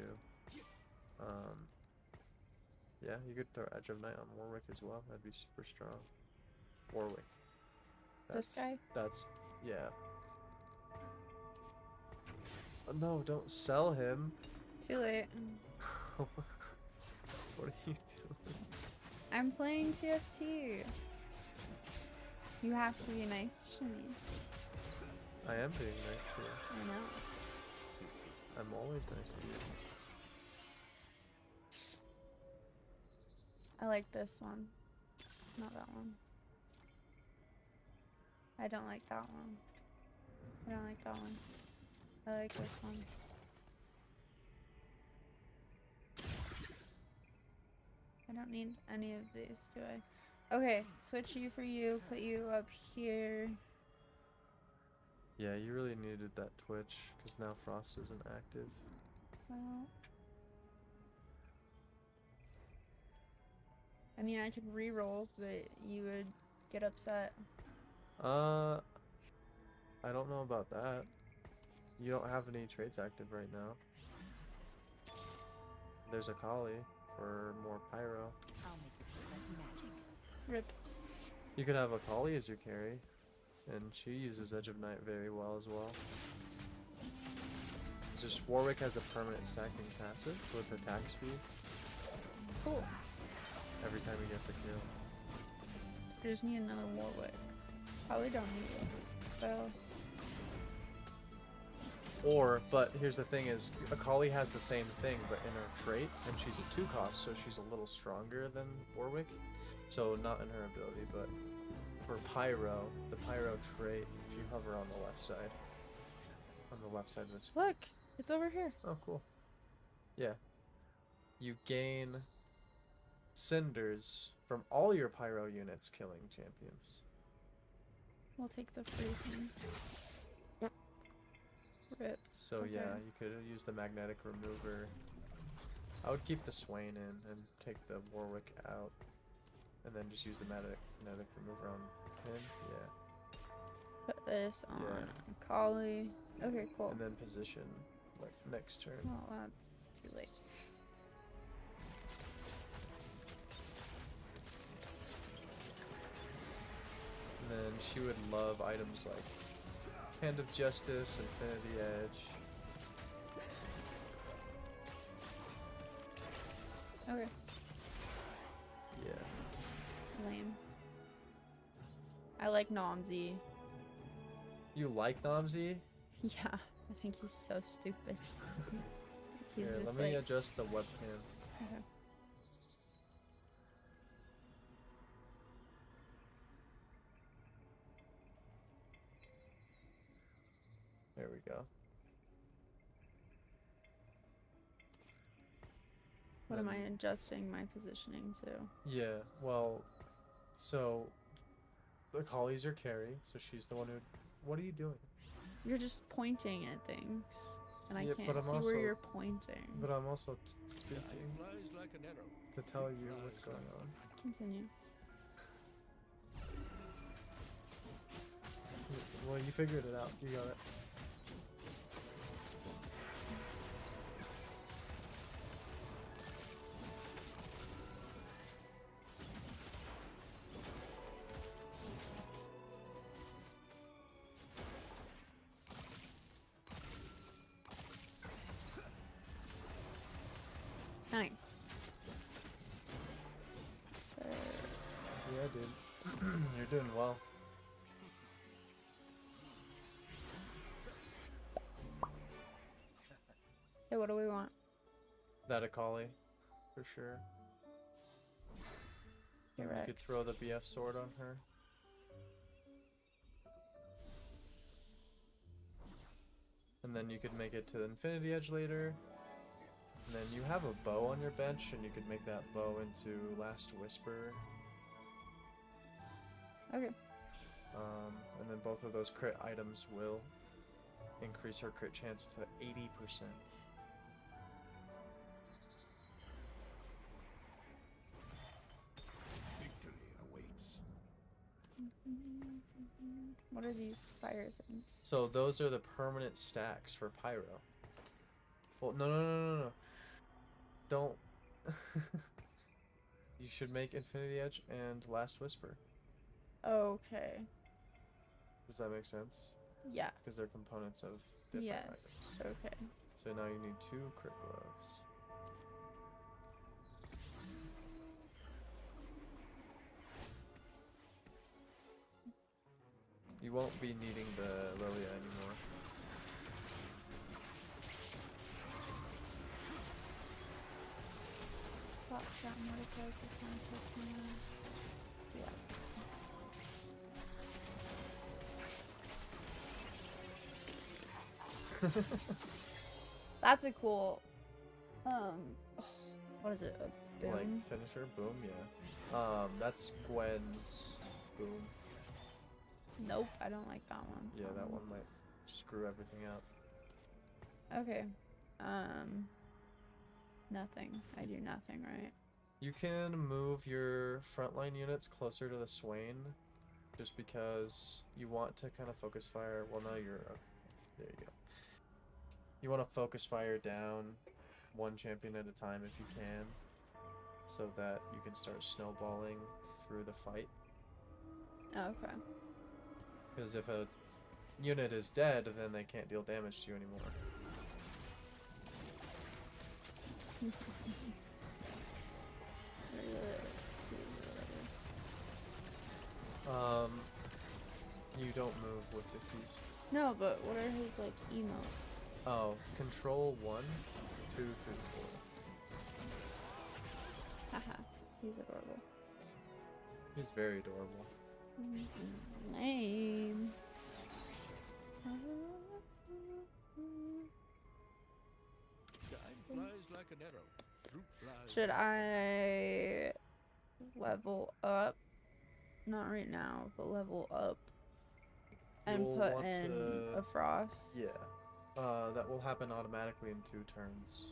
Speaker 1: Yeah, you could throw Edge of Night on Warwick as well. That'd be super strong. Warwick.
Speaker 5: This guy?
Speaker 1: That's yeah. No, don't sell him.
Speaker 5: Too late.
Speaker 1: What are you doing?
Speaker 5: I'm playing TFT. You have to be nice to me.
Speaker 1: I am being nice to you.
Speaker 5: I know.
Speaker 1: I'm always nice to you.
Speaker 5: I like this one. Not that one. I don't like that one. I don't like that one. I like this one. I don't need any of these, do I? Okay, switch you for you, put you up here.
Speaker 1: Yeah, you really needed that Twitch, because now Frost isn't active.
Speaker 5: Well, I mean, I could re-roll, but you would get upset.
Speaker 1: I don't know about that. You don't have any traits active right now. There's a Kali for more Pyro.
Speaker 2: I'll make this look like magic.
Speaker 5: Rip.
Speaker 1: You could have a Kali as your carry, and she uses Edge of Night very well as well. It's just Warwick has a permanent stacking passive with attack speed
Speaker 5: Cool.
Speaker 1: every time he gets a kill.
Speaker 5: I just need another Warwick. Probably don't need it. So,
Speaker 1: But here's the thing is, Akali has the same thing, but in her trait, and she's a 2 cost, so she's a little stronger than Warwick. So not in her ability, but for Pyro, the Pyro trait, if you hover on the left side of the screen.
Speaker 5: look! It's over here.
Speaker 1: Oh, cool. Yeah. You gain cinders from all your Pyro units killing champions.
Speaker 5: We'll take the free thing. Rip.
Speaker 1: So yeah,
Speaker 5: Okay.
Speaker 1: you could use the magnetic remover. I would keep the Swain in and take the Warwick out. And then just use the magnetic remover on him. Yeah.
Speaker 5: Put this on
Speaker 1: Yeah.
Speaker 5: Kali. Okay, cool.
Speaker 1: And then position like next turn.
Speaker 5: Oh, that's too late.
Speaker 1: And then she would love items like Hand of Justice, Infinity Edge.
Speaker 5: Okay,
Speaker 1: Yeah.
Speaker 5: lame. I like Nomsy.
Speaker 1: You like Nomsy?
Speaker 5: Yeah, I think he's so stupid. He's
Speaker 1: Here,
Speaker 5: just
Speaker 1: let me
Speaker 5: like-
Speaker 1: adjust the webcam.
Speaker 5: Okay.
Speaker 1: There we go.
Speaker 5: What am I
Speaker 1: Then-
Speaker 5: adjusting my positioning to?
Speaker 1: Yeah, well, so the Kali's your carry, so she's the one who. What are you doing?
Speaker 5: You're just pointing at things, and I
Speaker 1: Yeah, but
Speaker 5: can't
Speaker 1: I'm
Speaker 5: see
Speaker 1: also-
Speaker 5: where you're pointing.
Speaker 1: But I'm also
Speaker 4: Time
Speaker 1: speaking
Speaker 4: flies like an arrow.
Speaker 1: to tell
Speaker 4: It
Speaker 1: you what's
Speaker 4: flies
Speaker 1: going
Speaker 4: like-
Speaker 1: on.
Speaker 5: Continue.
Speaker 1: Well, you figured it out. You got it.
Speaker 5: Nice.
Speaker 1: Yeah, dude. You're doing well.
Speaker 5: Hey, what do we want?
Speaker 1: That Akali, for sure. And you could
Speaker 5: Correct.
Speaker 1: throw the BF sword on her. And then you could make it to the Infinity Edge later. And then you have a bow on your bench, and you could make that bow into Last Whisper.
Speaker 5: Okay.
Speaker 1: And then both of those crit items will increase her crit chance to 80%.
Speaker 4: Victory awaits.
Speaker 5: What What are these fire things?
Speaker 1: So those are the permanent stacks for pyro. Well, no. Don't. You should make Infinity Edge and Last Whisper.
Speaker 5: Okay.
Speaker 1: Does that make sense?
Speaker 5: Yeah.
Speaker 1: Because they're components of different
Speaker 5: Yes.
Speaker 1: items.
Speaker 5: Okay.
Speaker 1: So now you need 2 crit gloves. You won't be needing the Lilia anymore.
Speaker 5: Flop shot Mordecai for 10 minutes. Yeah. That's a cool. What is it? A boom?
Speaker 1: Like finisher, boom, yeah. That's Gwen's boom.
Speaker 5: Nope, I don't like that one.
Speaker 1: Yeah, that one might screw everything up.
Speaker 5: Okay. Nothing. I do nothing, right?
Speaker 1: You can move your frontline units closer to the Swain, just because you want to kind of focus fire. Well, now you're there. You go. You want to focus fire down one champion at a time if you can, so that you can start snowballing through the fight.
Speaker 5: Okay.
Speaker 1: Because if a unit is dead, then they can't deal damage to you anymore. You don't move with the keys.
Speaker 5: No, but what are his like emotes?
Speaker 1: Oh, control 1, 2, 3, 4.
Speaker 5: Haha, he's adorable.
Speaker 1: He's very adorable.
Speaker 5: Name.
Speaker 4: Time flies like an arrow. Fruit flies.
Speaker 5: Should I level up? Not right now, but level up and
Speaker 1: You'll
Speaker 5: put
Speaker 1: want
Speaker 5: in
Speaker 1: to-
Speaker 5: a frost.
Speaker 1: Yeah. That will happen automatically in 2 turns.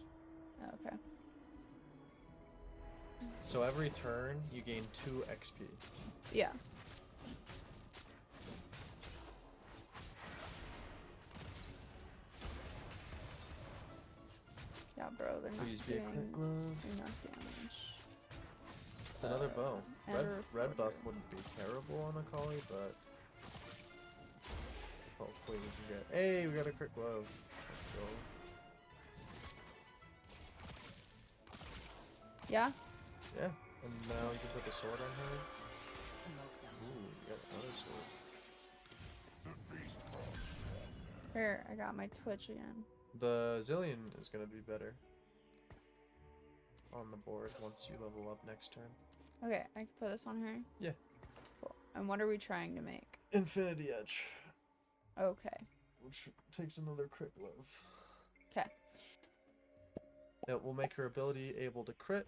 Speaker 5: Okay.
Speaker 1: So every turn, you gain 2 XP.
Speaker 5: Yeah. Yeah, bro, they're not
Speaker 1: Please be a
Speaker 5: doing
Speaker 1: crit glove.
Speaker 5: enough damage.
Speaker 1: It's another bow.
Speaker 5: and
Speaker 1: Red,
Speaker 5: a
Speaker 1: red buff
Speaker 5: recorder.
Speaker 1: wouldn't be terrible on a collie, but hopefully we can get. Hey, we got a crit glove. Let's go.
Speaker 5: Yeah?
Speaker 1: Yeah, and now you can put the sword on her.
Speaker 2: Smoked 'em.
Speaker 1: Ooh, you got another sword.
Speaker 5: Here, I got my Twitch again.
Speaker 1: The Zillion is gonna be better on the board once you level up next turn.
Speaker 5: Okay, I can put this on here?
Speaker 1: Yeah.
Speaker 5: Cool. And what are we trying to make?
Speaker 1: Infinity Edge,
Speaker 5: Okay.
Speaker 1: which takes another crit glove.
Speaker 5: Okay.
Speaker 1: It will make her ability able to crit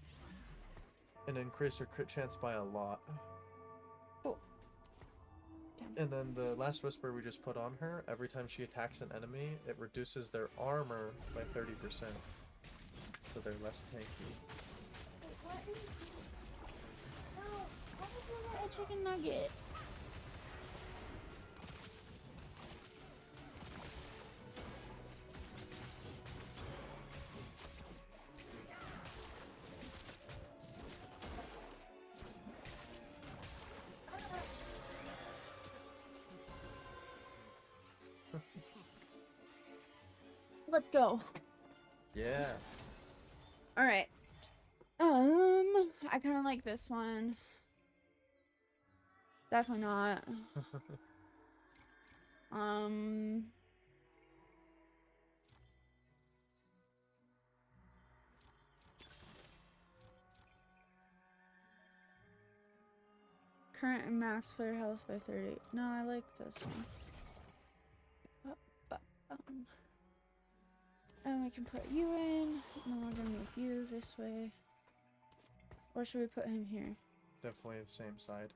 Speaker 1: and increase her crit chance by a lot.
Speaker 5: Cool. Damn.
Speaker 1: And then the last whisper we just put on her, every time she attacks an enemy, it reduces their armor by 30%. So they're less tanky.
Speaker 5: Wait, what is... No, why did you want a chicken nugget? Let's go.
Speaker 1: Yeah.
Speaker 5: All right. I kind of like this one. Definitely not. Current and max player health by 30. No, I like this one. And we can put you in, and then we're gonna move you this way. Or should we put him here?
Speaker 1: Definitely the same side.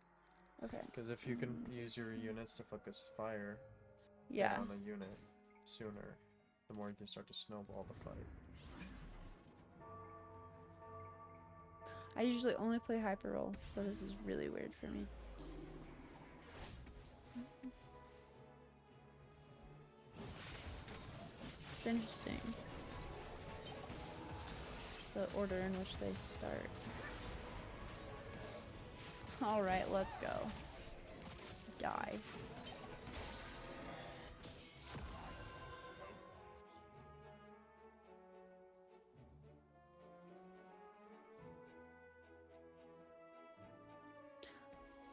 Speaker 5: Okay.
Speaker 1: Because if you can use your units to focus fire
Speaker 5: Yeah.
Speaker 1: on a unit sooner, the more you can start to snowball the fight.
Speaker 5: I usually only play hyper roll, so this is really weird for me. It's interesting. The order in which they start. Alright, let's go. Die.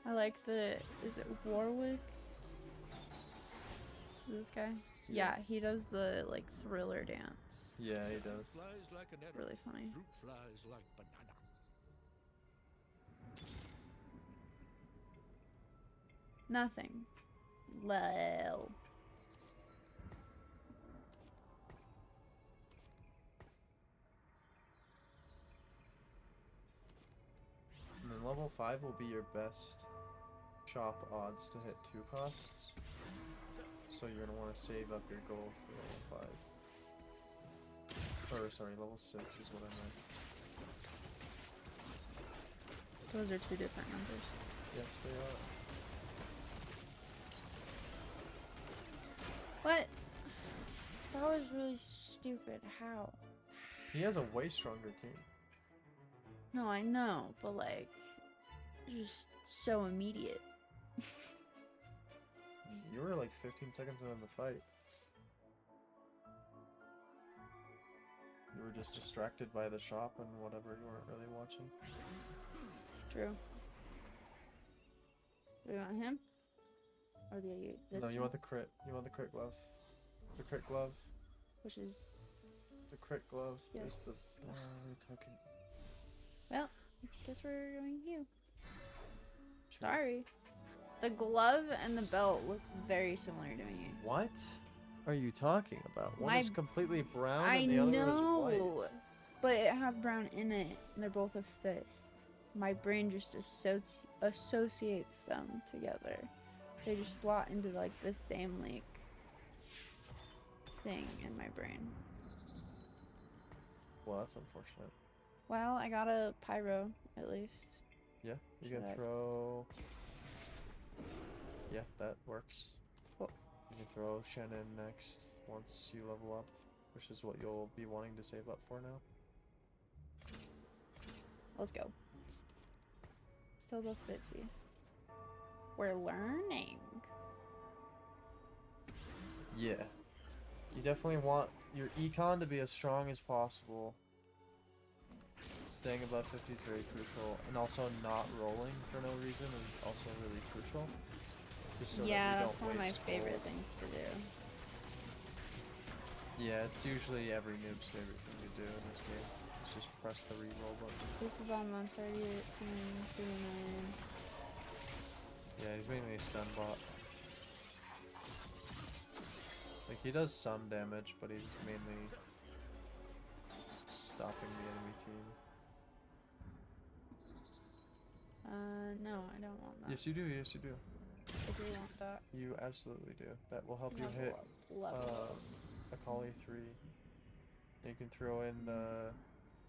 Speaker 5: I like the, is it Warwick? This guy? Yeah, he does the like thriller dance.
Speaker 1: Yeah, he does.
Speaker 4: Flies like an arrow.
Speaker 5: Really funny.
Speaker 4: Fruit flies like banana.
Speaker 5: Nothing. Well.
Speaker 1: And then level 5 will be your best shop odds to hit 2 costs. So you're gonna want to save up your gold for level 5. Or sorry, level 6 is what I meant.
Speaker 5: Those are two different numbers.
Speaker 1: Yes, they are.
Speaker 5: What? That was really stupid. How?
Speaker 1: He has a way stronger team.
Speaker 5: No, I know, but like, just so immediate.
Speaker 1: You were like 15 seconds into the fight. You were just distracted by the shop and whatever, you weren't really watching.
Speaker 5: True. Do you want him? Or do you this
Speaker 1: No, you
Speaker 5: one?
Speaker 1: want the crit. You want the crit glove. The crit glove.
Speaker 5: Which is...
Speaker 1: The crit glove is
Speaker 5: Yes.
Speaker 1: the token.
Speaker 5: Well, guess we're going you. Sorry. The glove and the belt look very similar to me.
Speaker 1: What are you talking about? One
Speaker 5: My-
Speaker 1: is completely brown
Speaker 5: I
Speaker 1: and the other
Speaker 5: know,
Speaker 1: is white.
Speaker 5: but it has brown in it, and they're both a fist. My brain just associates them together. They just slot into like the same like thing in my brain.
Speaker 1: Well, that's unfortunate.
Speaker 5: Well, I got a pyro at least.
Speaker 1: Yeah, you
Speaker 5: Should
Speaker 1: can
Speaker 5: I-
Speaker 1: throw. Yeah, that works.
Speaker 5: Cool.
Speaker 1: You can throw Shannon next once you level up, which is what you'll be wanting to save up for now.
Speaker 5: Let's go. Still above 50. We're learning.
Speaker 1: Yeah. You definitely want your econ to be as strong as possible. Staying above 50 is very crucial. And also not rolling for no reason is also really crucial. Just so
Speaker 5: Yeah,
Speaker 1: that you
Speaker 5: that's
Speaker 1: don't
Speaker 5: one of my
Speaker 1: waste
Speaker 5: favorite
Speaker 1: gold.
Speaker 5: things to do.
Speaker 1: Yeah, it's usually every noob's favorite thing to do in this game. It's just press the reroll button.
Speaker 5: This is on 138, 39.
Speaker 1: Yeah, he's mainly a stun bot. Like, he does some damage, but he's mainly stopping the enemy team.
Speaker 5: No, I don't want that.
Speaker 1: Yes, you do. Yes, you do.
Speaker 5: I do want that.
Speaker 1: You absolutely do. That will help you hit
Speaker 5: Level
Speaker 1: a Kali 3. You can throw in the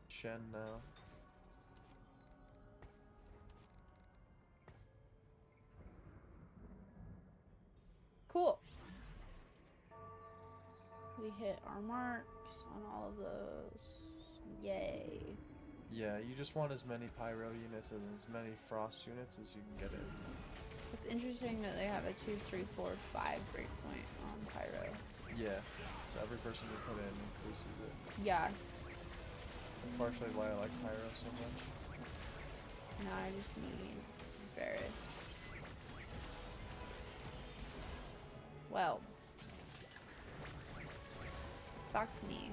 Speaker 1: Shen now.
Speaker 5: Cool. We hit our marks on all of those. Yay.
Speaker 1: Yeah, you just want as many Pyro units and as many Frost units as you can get in.
Speaker 5: It's interesting that they have a 2, 3, 4, 5 breakpoint on Pyro.
Speaker 1: Yeah, so every person you put in increases it.
Speaker 5: Yeah.
Speaker 1: That's partially why I like Pyro so much.
Speaker 5: Now I just need Varus. Well. Fuck me.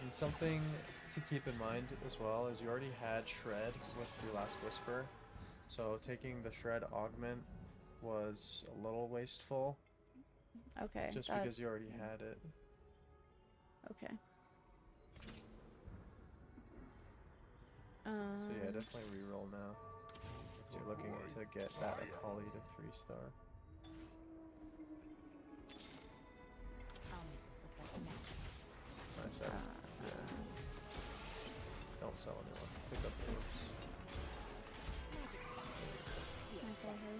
Speaker 1: And something to keep in mind as well is you already had Shred with your last Whisper. So taking the Shred augment was a little wasteful.
Speaker 5: Okay.
Speaker 1: Just
Speaker 5: that-
Speaker 1: because you already had it.
Speaker 5: Okay.
Speaker 1: So yeah, definitely reroll now. You're looking to get that Akali to 3-star.
Speaker 2: I'll make this look like magic.
Speaker 1: Nice. Yeah. Don't sell anyone. Pick up the orbs.
Speaker 5: I saw her.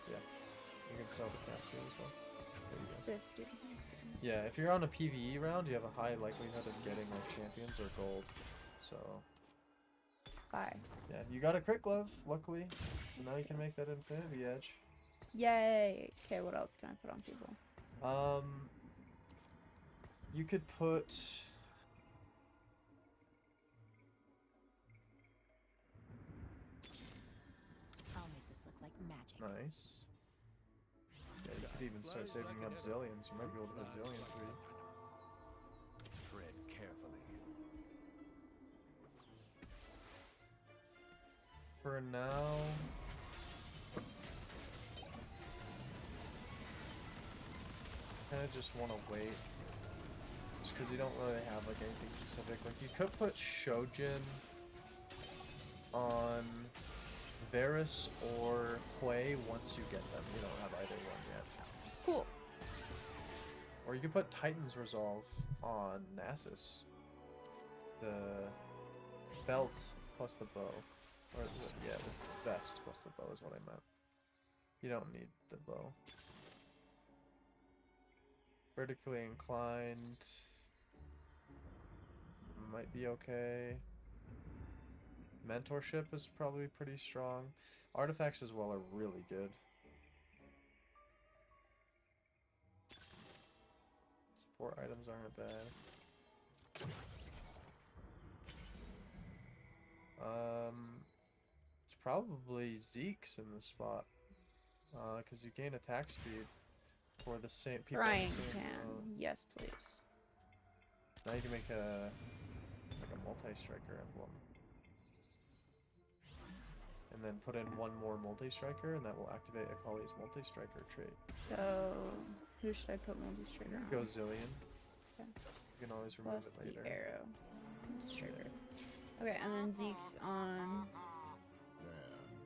Speaker 1: Yeah. You can sell the Cassia as well. There you go.
Speaker 5: 50. That's good.
Speaker 1: Yeah, if you're on a PvE round, you have a high likelihood of getting like champions or gold. So
Speaker 5: Bye.
Speaker 1: yeah, you got a crit glove, luckily. So now you can make that infinity edge.
Speaker 5: Yay! Okay, what else can I put on people?
Speaker 1: You could put.
Speaker 2: I'll make this look like magic.
Speaker 1: Nice. Yeah, you could even start saving up zillions. You might be able to put zillion 3.
Speaker 4: Tread carefully.
Speaker 1: For now. Kind of just want to wait. Just because you don't really have like anything specific. Like you could put Shojin on Varus or Hui once you get them. You don't have either one yet.
Speaker 5: Cool.
Speaker 1: Or you could put Titan's Resolve on Nasus. The belt plus the bow. Or, yeah, the vest plus the bow is what I meant. You don't need the bow. Vertically inclined. Might be okay. Mentorship is probably pretty strong. Artifacts as well are really good. Support items aren't bad. It's probably Zeke's in this spot. Because you gain attack speed for the same people.
Speaker 5: Frying
Speaker 1: the same,
Speaker 5: pan. Yes, please.
Speaker 1: now you can make a multi-striker emblem. And then put in one more multi-striker, and that will activate Akali's multi-striker trait.
Speaker 5: So, who should I put multi-striker on?
Speaker 1: Go Zillion.
Speaker 5: Okay.
Speaker 1: You can always remove
Speaker 5: Plus
Speaker 1: it later.
Speaker 5: the arrow. Multi-striker. Okay, and then Zeke's on...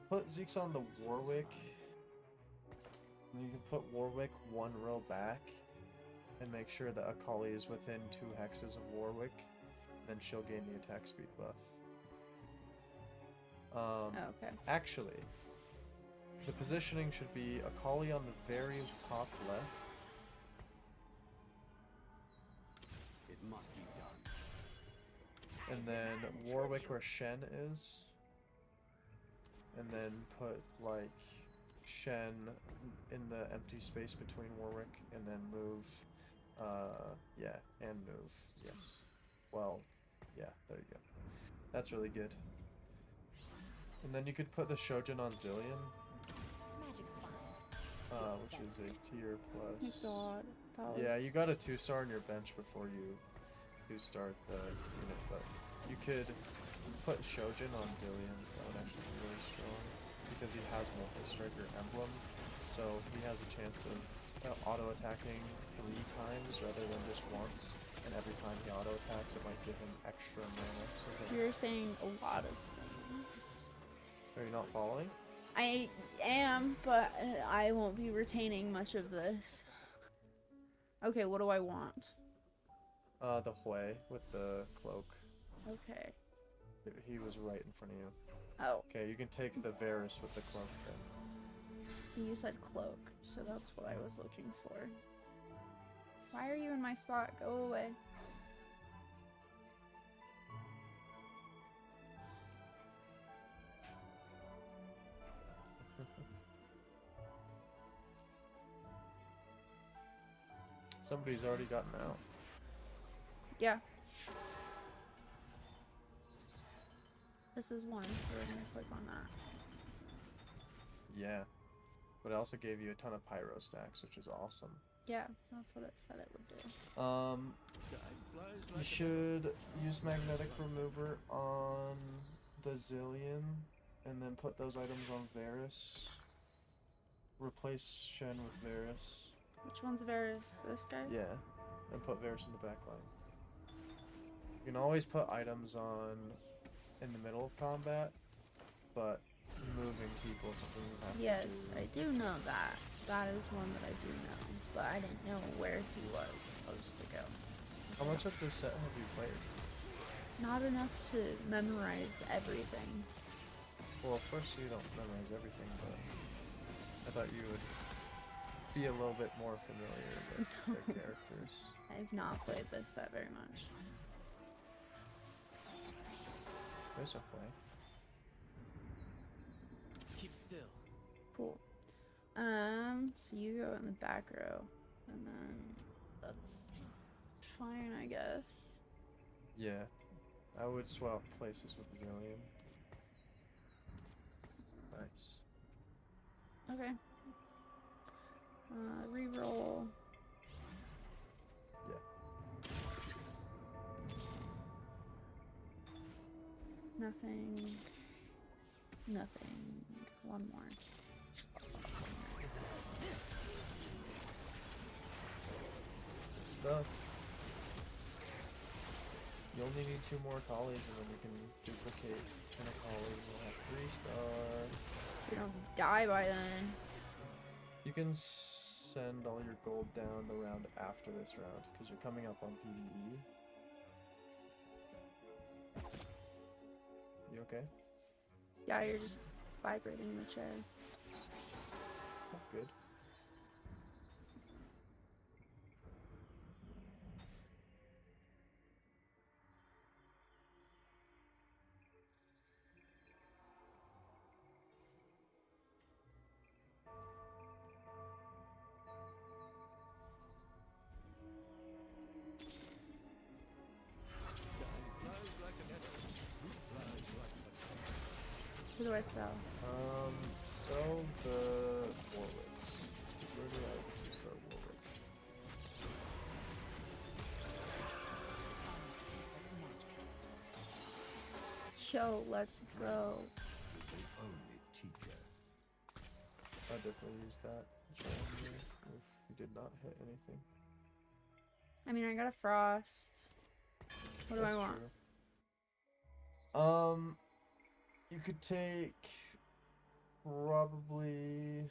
Speaker 1: Put Zeke's on the Warwick. And you can put Warwick one row back. And make sure that Akali is within 2 hexes of Warwick. Then she'll gain the attack speed buff.
Speaker 5: Oh, okay.
Speaker 1: Actually, the positioning should be Akali on the very top left.
Speaker 4: It must be done.
Speaker 1: And then Warwick where Shen is. And then put, like, Shen in the empty space between Warwick. And then move, yeah, and move, yes. Well, yeah, there you go. That's really good. And then you could put the Shojin on Zillion,
Speaker 2: Magic's fine.
Speaker 1: which is a tier
Speaker 5: Oh
Speaker 1: plus.
Speaker 5: god. That was...
Speaker 1: Yeah, you got a 2-star on your bench before you start the unit, but you could put Shojin on Zillion. That would actually be really strong because he has multi-striker emblem, so he has a chance of auto-attacking 3 times rather than just once. And every time he auto-attacks, it might give him extra mana. So
Speaker 5: You're saying a lot of things.
Speaker 1: are you not following?
Speaker 5: I am, but I won't be retaining much of this. Okay, what do I want?
Speaker 1: The Hui with the cloak.
Speaker 5: Okay.
Speaker 1: He was right in front of you.
Speaker 5: Oh,
Speaker 1: Okay, you can take the Varus with the cloak then.
Speaker 5: so you said cloak, so that's what I was looking for. Why are you in my spot? Go away.
Speaker 1: Somebody's already gotten out.
Speaker 5: Yeah. This is one, so we're gonna click on that.
Speaker 1: Yeah. But it also gave you a ton of pyro stacks, which is awesome.
Speaker 5: Yeah, that's what it said it would do.
Speaker 4: Time flies
Speaker 1: You
Speaker 4: like
Speaker 1: should use magnetic remover on the Zillion, and then put those items on Varus. Replace Shen with Varus.
Speaker 5: Which one's Varus? This guy?
Speaker 1: Yeah, and put Varus in the back line. You can always put items on in the middle of combat, but moving people is something you have to do.
Speaker 5: Yes, I do know that. That is one that I do know, but I didn't know where he was supposed to go.
Speaker 1: How much of this set have you played?
Speaker 5: Not enough to memorize everything.
Speaker 1: Well, of course you don't memorize everything, but I thought you would be a little bit more familiar with the characters.
Speaker 5: I've not played this set very much.
Speaker 1: There's a way.
Speaker 6: Keep still.
Speaker 5: Cool. So you go in the back row, and then that's fine, I guess.
Speaker 1: Yeah, I would swap places with Zillion. Nice.
Speaker 5: Okay. Reroll.
Speaker 1: Yeah.
Speaker 5: Nothing. Nothing. One more.
Speaker 1: Good stuff. You only need 2 more collies and then you can duplicate 10 collies and we'll have 3-star.
Speaker 5: We don't die by then.
Speaker 1: You can send all your gold down the round after this round because you're coming up on PvE. You okay?
Speaker 5: Yeah, you're just vibrating the chair.
Speaker 1: It's not good.
Speaker 4: Time flies like an arrow. Who flies like a kite?
Speaker 5: Who do I sell?
Speaker 1: Sell the Warwicks. Where do I sell Warwick?
Speaker 5: Yo, let's go.
Speaker 4: The only teacher.
Speaker 1: I definitely use that. If you did not hit anything.
Speaker 5: I mean, I got a frost. What do I
Speaker 1: That's
Speaker 5: want?
Speaker 1: true. You could take probably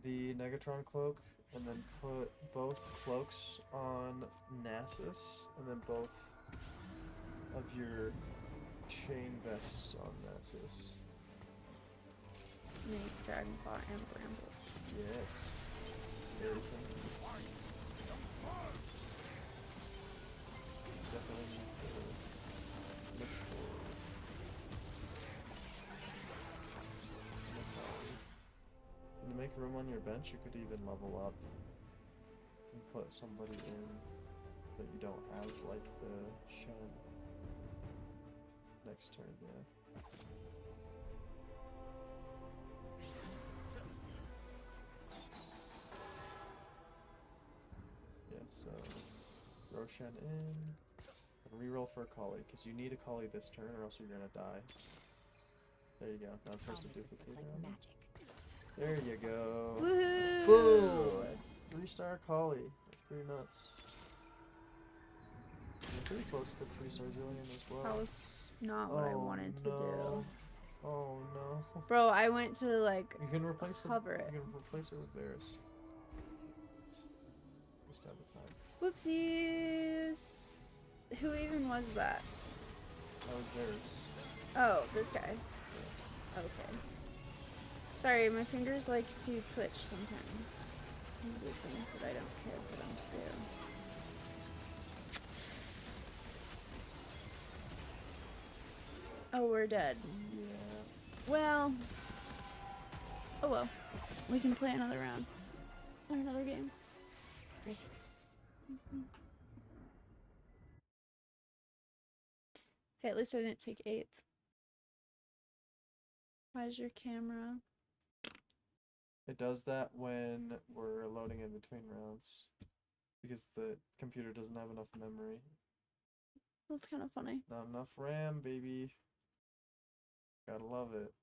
Speaker 1: the Negatron cloak and then put both cloaks on Nasus and then both of your chain vests on Nasus.
Speaker 5: Make Dragonbot and Bramble.
Speaker 1: Yes. Everything. Definitely need to look for and to make room on your bench, you could even level up and put somebody in that you don't have, like the Shen. Next turn, yeah. Yeah, so Roshan in. And reroll for a collie, because you need a collie this turn or else you're gonna die. There you go. Now
Speaker 2: I'll
Speaker 1: press the
Speaker 2: make this look
Speaker 1: duplicate
Speaker 2: like
Speaker 1: around.
Speaker 2: magic.
Speaker 1: There you go.
Speaker 5: Woohoo!
Speaker 1: Boom! 3-star collie. That's pretty nuts. You're pretty close to 3-star Zillion as well.
Speaker 5: That was not what I wanted to do.
Speaker 1: Oh no.
Speaker 5: Bro, I went to like
Speaker 1: You can replace
Speaker 5: cover it.
Speaker 1: You can replace it with Varus. Just have a time.
Speaker 5: Whoopsies. Who even was that?
Speaker 1: That was Varus.
Speaker 5: Oh, this guy.
Speaker 1: Yeah.
Speaker 5: Okay. Sorry, my fingers like to twitch sometimes. And do things that I don't care for them to do. Oh, we're dead.
Speaker 1: Yeah.
Speaker 5: Well. Oh well. We can play another round. Or another game. Okay, at least I didn't take 8th. Why is your camera?
Speaker 1: It does that when we're loading in between rounds. Because the computer doesn't have enough memory.
Speaker 5: That's kind of funny.
Speaker 1: Not enough RAM, baby. Gotta love it.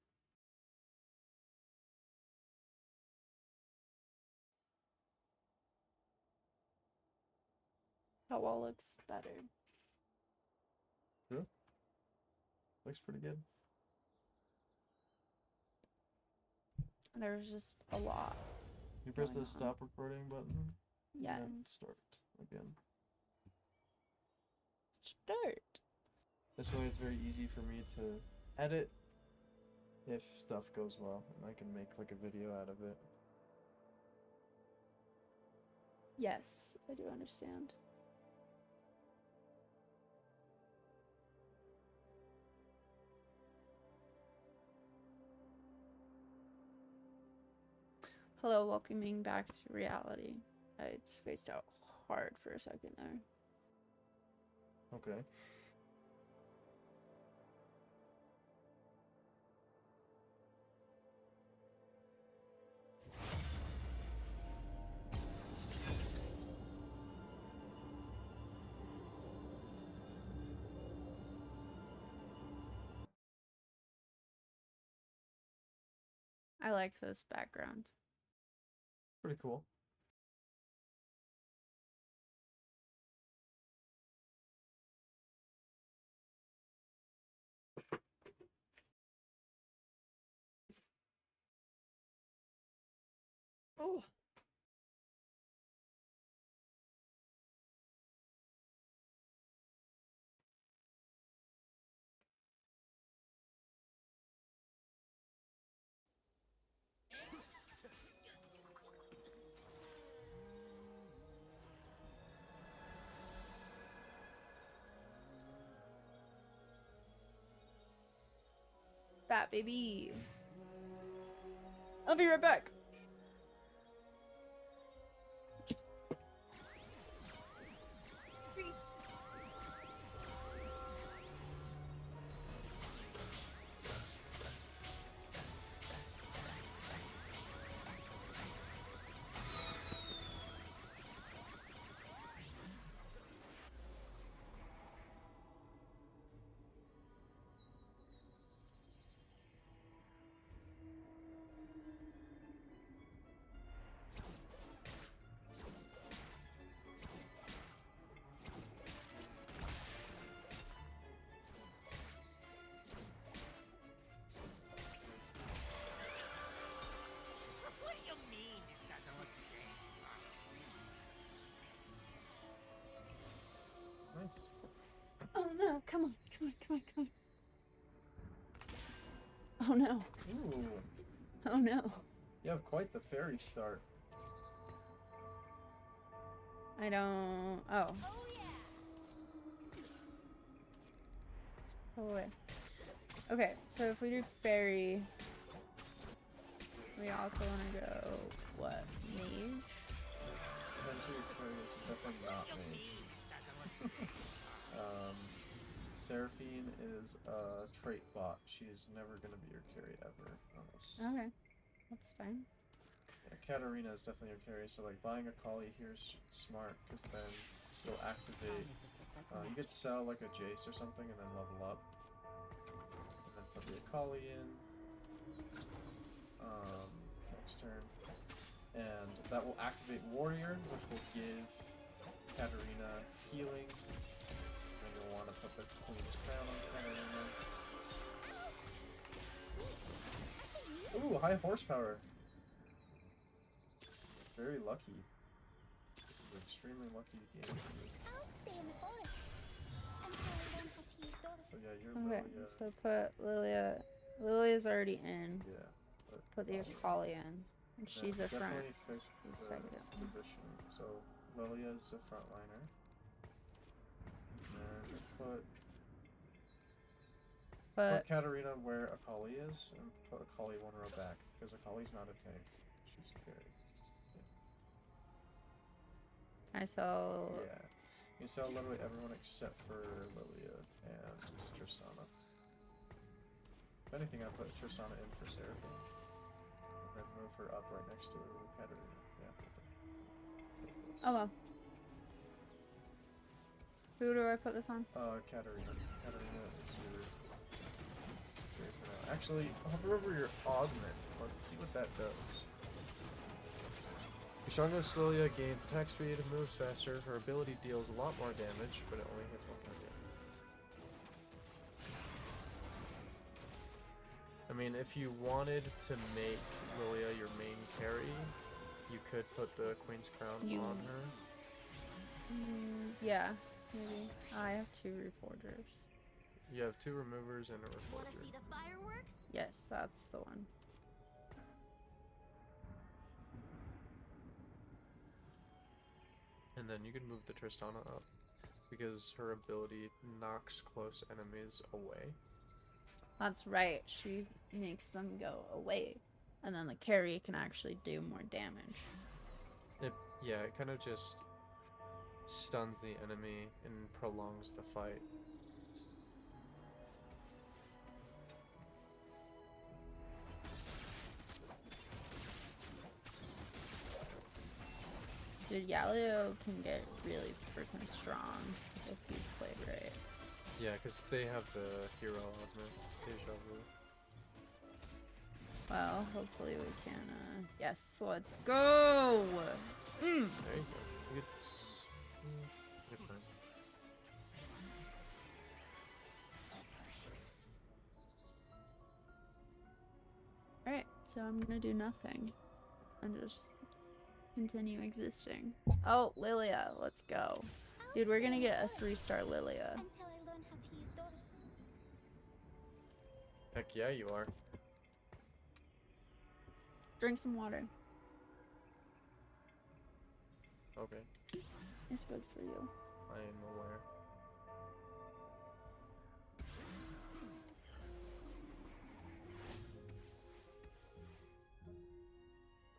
Speaker 5: That wall looks better.
Speaker 1: Looks pretty good.
Speaker 5: There's just a lot.
Speaker 1: You press
Speaker 5: Going
Speaker 1: the
Speaker 5: on.
Speaker 1: stop recording button.
Speaker 5: Yes.
Speaker 1: And then start again.
Speaker 5: Start.
Speaker 1: This way it's very easy for me to edit if stuff goes well. And I can make like a video out of it.
Speaker 5: Yes, I do understand. Hello, welcoming back to reality. I spaced out hard for a second there.
Speaker 1: Okay.
Speaker 5: I like this background.
Speaker 1: Pretty cool. Oh.
Speaker 5: Fat baby. I'll be right back.
Speaker 3: What do you mean it doesn't look safe?
Speaker 1: Nice.
Speaker 5: Oh no, come on, come on, come on, come on. Oh no,
Speaker 1: Ooh.
Speaker 5: oh no.
Speaker 1: You have quite the fairy start.
Speaker 5: I don't. Oh.
Speaker 3: Oh yeah.
Speaker 5: Oh wait. Okay, so if we do fairy, we also want to go what? Mage?
Speaker 1: Depends who your fairy is. Definitely not
Speaker 3: What do you
Speaker 1: mage.
Speaker 3: mean it doesn't look safe?
Speaker 1: Seraphine is a trait bot. She's never gonna be your carry ever. Unless...
Speaker 5: Okay, that's fine.
Speaker 1: Yeah, Katarina is definitely your carry. So like buying a collie here is smart because then you'll
Speaker 2: I'll
Speaker 1: activate.
Speaker 2: make this look like
Speaker 1: You could
Speaker 2: magic.
Speaker 1: sell like a Jace or something and then level up. And then put the Akali in. Next turn. And that will activate Warrior, which will give Katarina healing. And you'll want to put the Queen's Crown on Katarina. Ooh, high horsepower. Very lucky. This is an extremely lucky game.
Speaker 3: I'll stay in the forest until eventual tease does.
Speaker 1: So yeah, you're
Speaker 5: Okay,
Speaker 1: Lilia.
Speaker 5: so put Lilia. Lilia's already in.
Speaker 1: Yeah. But
Speaker 5: Put the Akali in. And
Speaker 1: then
Speaker 5: she's a front.
Speaker 1: definitely fix
Speaker 5: She's
Speaker 1: the
Speaker 5: second.
Speaker 1: positioning. So Lilia's a frontliner. And put Katarina where Akali is, and put Akali one row back, because Akali's not a tank. She's a carry.
Speaker 5: I sell.
Speaker 1: Yeah. You sell literally everyone except for Lilia and Tristana. If anything, I put Tristana in for Seraphine. And then move her up right next to Katarina. Yeah.
Speaker 5: Oh well. Who do I put this on?
Speaker 1: Katarina. Katarina is your carry for now. Actually, hover over your augment. Let's see what that does. Your strongest Lilia gains attack speed, moves faster. Her ability deals a lot more damage, but it only hits one target. I mean, if you wanted to make Lilia your main carry, you could put the Queen's Crown on her.
Speaker 5: Yeah, maybe. I have 2 reforgers.
Speaker 1: You have 2 removers and a
Speaker 3: Wanna
Speaker 1: reforger.
Speaker 3: see the fireworks?
Speaker 5: Yes, that's the one.
Speaker 1: And then you can move the Tristana up because her ability knocks close enemies away.
Speaker 5: That's right. She makes them go away. And then the carry can actually do more damage.
Speaker 1: Yeah, it kind of just stuns the enemy and prolongs the fight.
Speaker 5: Dude, Galio can get really freaking strong if he's played right.
Speaker 1: Yeah, because they have the hero augment, Deja Vu.
Speaker 5: Well, hopefully we can, yes, let's go!
Speaker 1: There you go. It's... good plan.
Speaker 5: Alright, so I'm gonna do nothing. And just continue existing. Oh, Lilia, let's go. Dude, we're gonna get a 3-star Lilia.
Speaker 3: Until I learn how to use those.
Speaker 1: Heck yeah, you are.
Speaker 5: Drink some water.
Speaker 1: Okay,
Speaker 5: It's good for you.
Speaker 1: I am aware.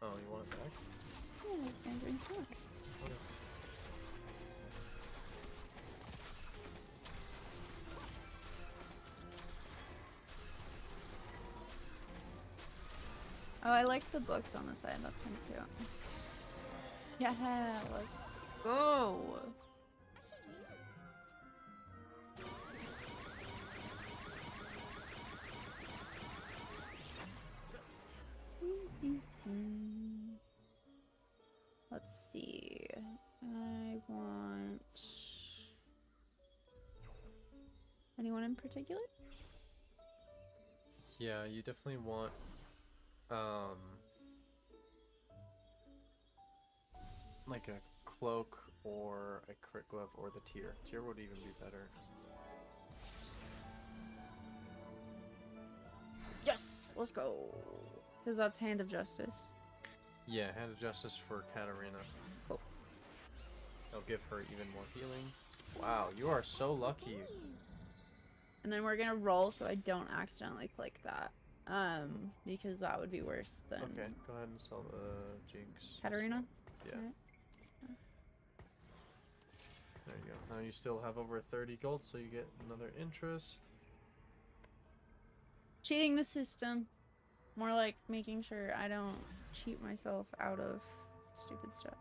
Speaker 1: Oh, you want it back?
Speaker 5: Yeah, I can drink more.
Speaker 1: Okay.
Speaker 5: Oh, I like the books on the side. That's kind of cute. Yeah, let's go. Let's see. I want anyone in particular?
Speaker 1: Yeah, you definitely want, like a cloak or a crit glove or the tier. Tier would even be better.
Speaker 5: Yes, let's go. Because that's Hand of Justice.
Speaker 1: Yeah, Hand of Justice for Katarina.
Speaker 5: Cool.
Speaker 1: They'll give her even more healing. Wow, you are so lucky.
Speaker 5: And then we're gonna roll so I don't accidentally click that. Because that would be worse than
Speaker 1: Okay, go ahead and sell the Jinx.
Speaker 5: Katarina.
Speaker 1: Yeah.
Speaker 5: Alright.
Speaker 1: There you go. Now you still have over 30 gold, so you get another interest.
Speaker 5: Cheating the system. More like making sure I don't cheat myself out of stupid stuff.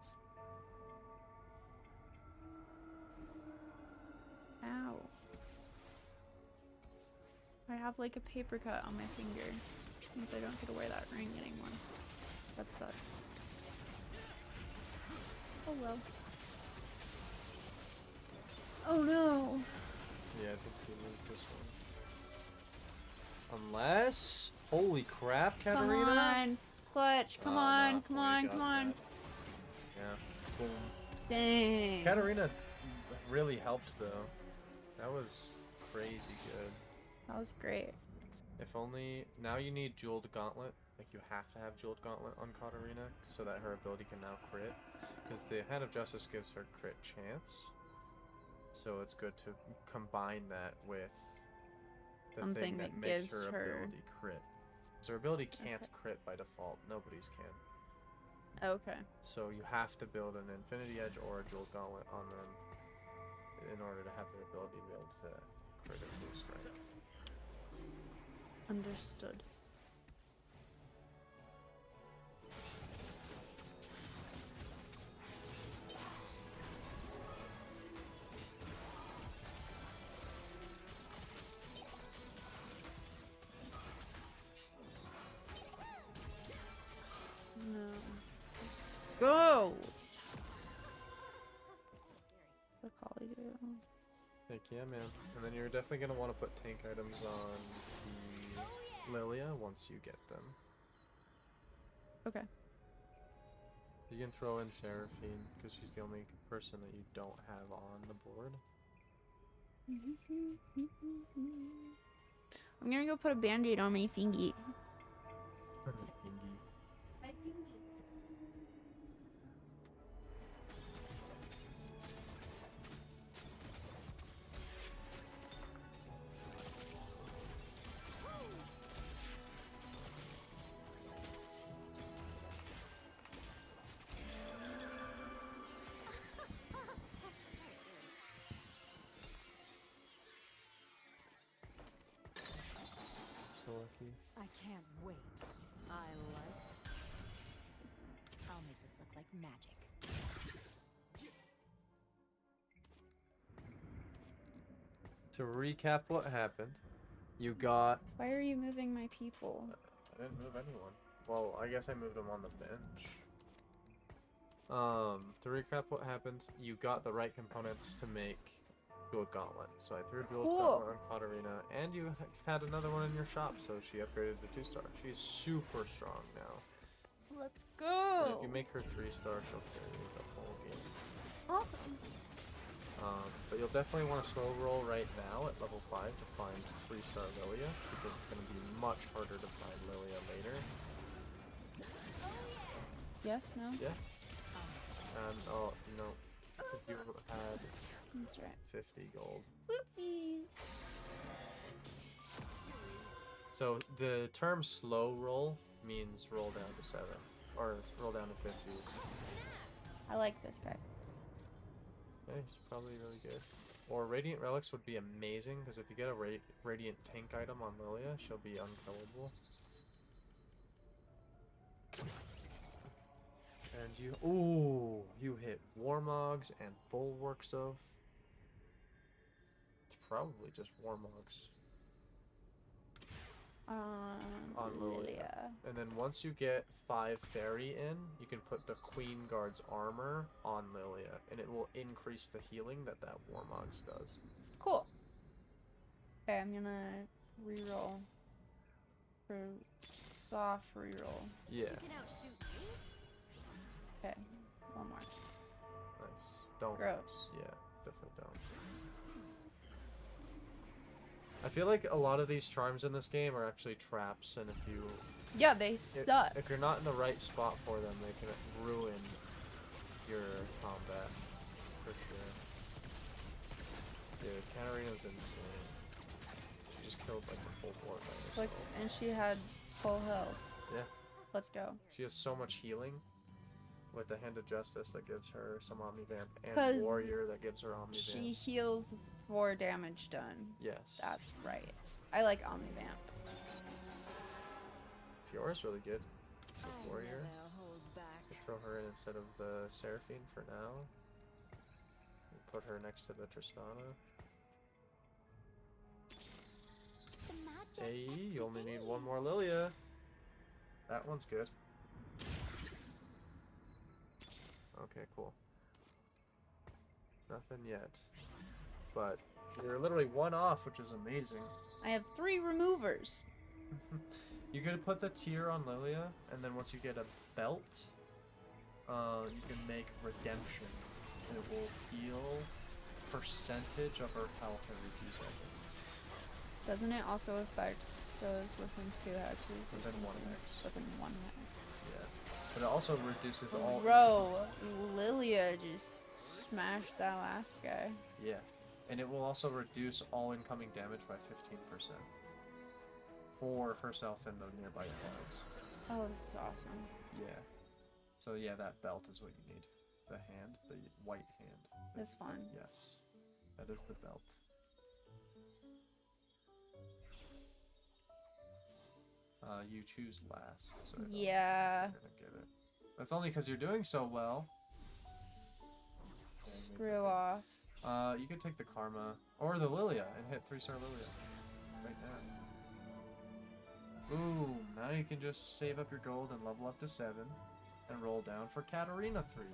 Speaker 5: Ow. I have like a paper cut on my finger, which means I don't get to wear that ring anymore. That sucks. Oh well. Oh no!
Speaker 1: Yeah, I think you lose this one. Unless... Holy crap, Katarina!
Speaker 5: Come on! Clutch! Come on!
Speaker 1: nah,
Speaker 5: Come
Speaker 1: well,
Speaker 5: on!
Speaker 1: you
Speaker 5: Come
Speaker 1: got
Speaker 5: on!
Speaker 1: that. Yeah. Boom.
Speaker 5: Dang!
Speaker 1: Katarina really helped, though. That was crazy good.
Speaker 5: That was great.
Speaker 1: If only... Now you need Jeweled Gauntlet. Like, you have to have Jeweled Gauntlet on Katarina so that her ability can now crit. Because the Hand of Justice gives her crit chance. So it's good to combine that with the
Speaker 5: Something
Speaker 1: thing that
Speaker 5: that
Speaker 1: makes
Speaker 5: gives
Speaker 1: her
Speaker 5: her-
Speaker 1: ability crit. So her ability can't
Speaker 5: Okay.
Speaker 1: crit by default. Nobody's can.
Speaker 5: Okay.
Speaker 1: So you have to build an Infinity Edge or a Jeweled Gauntlet on them in order to have their ability be able to critically strike.
Speaker 5: Understood. No. Let's go! What Collie do?
Speaker 1: Heck yeah, man. And then you're definitely going to want to put tank items on the Lilia once you get them.
Speaker 5: Okay.
Speaker 1: You can throw in Seraphine, because she's the only person that you don't have on the board.
Speaker 5: I'm gonna go put a band-aid on my fingy.
Speaker 1: Indy. lucky.
Speaker 2: I can't wait. I like. I'll make this look like magic.
Speaker 1: To recap what happened, you got...
Speaker 5: Why are you moving my people?
Speaker 1: I didn't move anyone. Well, I guess I moved them on the bench. To recap what happened, you got the right components to make Dual Gauntlet. So I threw Dual
Speaker 5: Cool.
Speaker 1: Gauntlet on Katarina, and you had another one in your shop, so she upgraded to 2-star. She's super strong now.
Speaker 5: Let's
Speaker 1: And
Speaker 5: go.
Speaker 1: if you make her 3-star, she'll carry the whole game.
Speaker 5: Awesome.
Speaker 1: But you'll definitely want to slow roll right now at level 5 to find 3-star Lilia, because it's going to be much harder to find Lilia later.
Speaker 5: Yes, no?
Speaker 1: Yeah. And, oh, no. If you had
Speaker 5: That's right.
Speaker 1: 50 gold.
Speaker 5: Whoopsies.
Speaker 1: So, the term slow roll means roll down to 7. Or roll down to 50.
Speaker 5: I like this guy.
Speaker 1: Yeah, he's probably really good. Or Radiant Relics would be amazing, because if you get a Radiant tank item on Lilia, she'll be unkillable. And you... Ooh! You hit Warmogs and Bulwarks of... It's probably just Warmogs. On Lilia. And then once you get 5 Fairy in, you can put the Queen Guard's armor on Lilia, and it will increase the healing that Warmogs does.
Speaker 5: Cool. Okay, I'm gonna reroll. For soft reroll.
Speaker 1: Yeah,
Speaker 3: You can outshoot me?
Speaker 5: Okay, one more.
Speaker 1: nice. Don't.
Speaker 5: Gross.
Speaker 1: Yeah, definitely don't. I feel like a lot of these charms in this game are actually traps, and if you...
Speaker 5: Yeah, they stuck.
Speaker 1: If you're not in the right spot for them, they can ruin your combat, for sure. Dude, Katarina's insane. She just killed like the full board by herself.
Speaker 5: Like, and she had full health.
Speaker 1: Yeah.
Speaker 5: Let's go.
Speaker 1: She has so much healing with the Hand of Justice that gives her some Omnivamp, and
Speaker 5: 'Cause
Speaker 1: Warrior that gives her Omnivamp.
Speaker 5: She heals 4 damage done.
Speaker 1: Yes.
Speaker 5: That's right. I like Omnivamp.
Speaker 1: Fiora's really good. So
Speaker 2: I
Speaker 1: Warrior.
Speaker 2: never hold back.
Speaker 1: You throw her in instead of the Seraphine for now. You put her next to the Tristana.
Speaker 3: The magic
Speaker 1: Hey,
Speaker 3: is
Speaker 1: you only
Speaker 3: within
Speaker 1: need
Speaker 3: you.
Speaker 1: one more Lilia. That one's good. Okay, cool. Nothing yet. But you're literally 1 off, which is amazing.
Speaker 5: I have 3 removers.
Speaker 1: You could put the tier on Lilia, and then once you get a belt, you can make Redemption. It will heal percentage of her health every few seconds.
Speaker 5: Doesn't it also affect those within 2 hexes? or
Speaker 1: Within 1
Speaker 5: something?
Speaker 1: hex.
Speaker 5: Within 1 hex.
Speaker 1: Yeah. But it also reduces all...
Speaker 5: Bro, Lilia just smashed that last guy.
Speaker 1: Yeah. And it will also reduce all incoming damage by 15%. For herself and the nearby allies.
Speaker 5: Oh, this is awesome.
Speaker 1: Yeah. So yeah, that belt is what you need. The hand, the white hand.
Speaker 5: This one.
Speaker 1: Yes. That is the belt. You choose last. So I don't think
Speaker 5: Yeah.
Speaker 1: you're gonna get it. That's only because you're doing so well.
Speaker 5: Screw off.
Speaker 1: You could take the Karma or the Lilia and hit 3-star Lilia right now. Boom! Now you can just save up your gold and level up to 7 and roll down for Katarina 3.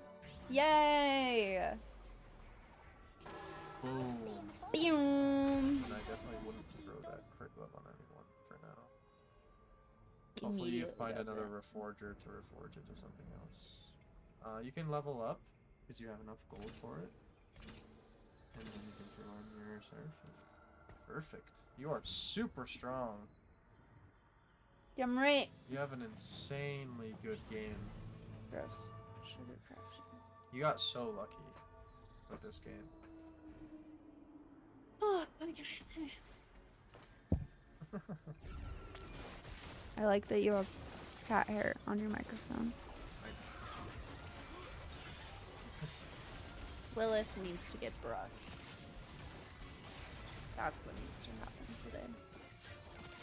Speaker 5: Yay!
Speaker 1: Boom!
Speaker 5: Boom!
Speaker 1: And I definitely wouldn't throw that crit web on anyone for now. Hopefully you
Speaker 5: Immediately
Speaker 1: find
Speaker 5: does
Speaker 1: another
Speaker 5: it.
Speaker 1: Reforger to reforge it to something else. You can level up because you have enough gold for it. And then you can throw on your Seraphim. Perfect. You are super strong.
Speaker 5: Damn right.
Speaker 1: You have an insanely good game.
Speaker 5: Gross. Sugar crafting.
Speaker 1: You got so lucky with this game.
Speaker 5: Oh, what can I say? I like that you have cat hair on your microphone. Lilith needs to get brushed. That's what needs to happen today.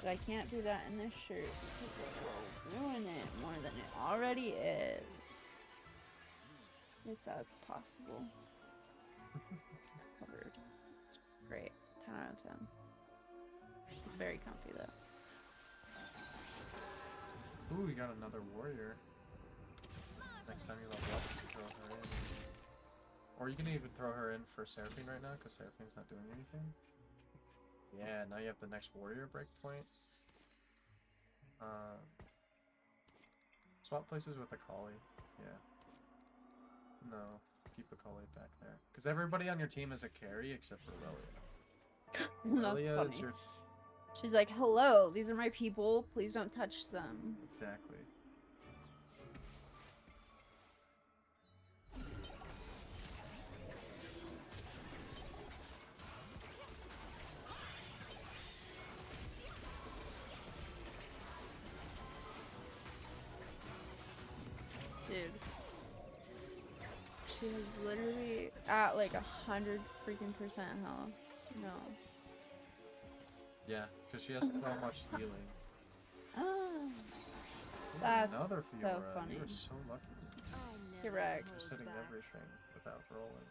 Speaker 5: But I can't do that in this shirt because it will ruin it more than it already is. If that's possible. Covered. It's great. 10 out of 10. It's very comfy though.
Speaker 1: Ooh, we got another warrior. Next time you level up, you can throw her in. Or you can even throw her in for Seraphine right now, because Seraphine's not doing anything. Yeah, now you have the next warrior breakpoint. Swap places with Akali. Yeah. No, keep Akali back there. Because everybody on your team is a carry except for Lilia.
Speaker 5: That's
Speaker 1: Lilia is
Speaker 5: funny.
Speaker 1: your...
Speaker 5: She's like, hello, these are my people. Please don't touch them.
Speaker 1: Exactly.
Speaker 5: Dude. She is literally at like 100 freaking percent health. No.
Speaker 1: Yeah, because she has so much healing.
Speaker 5: Ah,
Speaker 1: Ooh,
Speaker 5: that's
Speaker 1: another
Speaker 5: so
Speaker 1: Fiora.
Speaker 5: funny.
Speaker 1: You are so lucky.
Speaker 2: I
Speaker 5: Get
Speaker 2: never
Speaker 5: wrecked.
Speaker 2: hold
Speaker 1: Just hitting
Speaker 2: back.
Speaker 1: everything without rolling.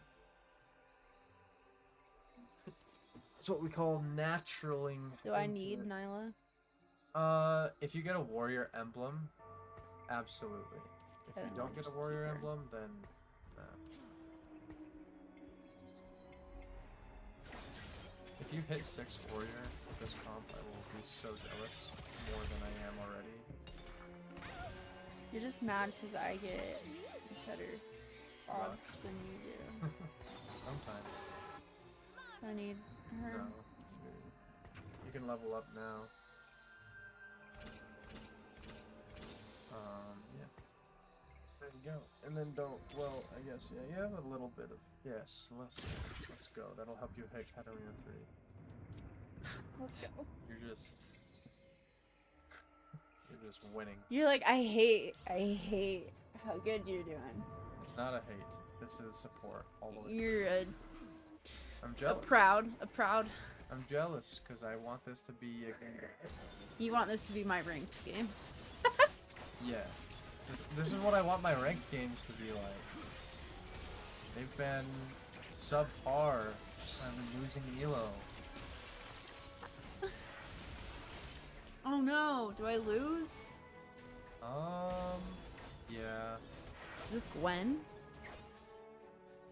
Speaker 1: It's what we call naturaling.
Speaker 5: Do I
Speaker 1: into
Speaker 5: need
Speaker 1: it.
Speaker 5: Nyla?
Speaker 1: If you get a warrior emblem, absolutely. If
Speaker 5: Then
Speaker 1: you
Speaker 5: we'll
Speaker 1: don't get a
Speaker 5: just
Speaker 1: warrior
Speaker 5: keep her.
Speaker 1: emblem, then nah. If you hit 6 warrior with this comp, I will be so jealous, more than I am already.
Speaker 5: You're just mad because I get better
Speaker 1: Luck.
Speaker 5: odds than you do.
Speaker 1: Sometimes.
Speaker 5: I need her.
Speaker 1: No. You can level up now. Yeah. There you go. And then don't, well, I guess, yeah, you have a little bit of, yes, let's go. That'll help you hit Katarina 3.
Speaker 5: Let's go.
Speaker 1: You're just winning.
Speaker 5: You're like, I hate how good you're doing.
Speaker 1: It's not a hate. This is support all the way.
Speaker 5: You're
Speaker 1: I'm
Speaker 5: a
Speaker 1: jealous.
Speaker 5: proud.
Speaker 1: I'm jealous because I want this to be a
Speaker 5: You want this to be my ranked game.
Speaker 1: yeah. This is what I want my ranked games to be like. They've been subpar. I've been losing Elo.
Speaker 5: Oh no, do I lose?
Speaker 1: Yeah.
Speaker 5: Is this Gwen?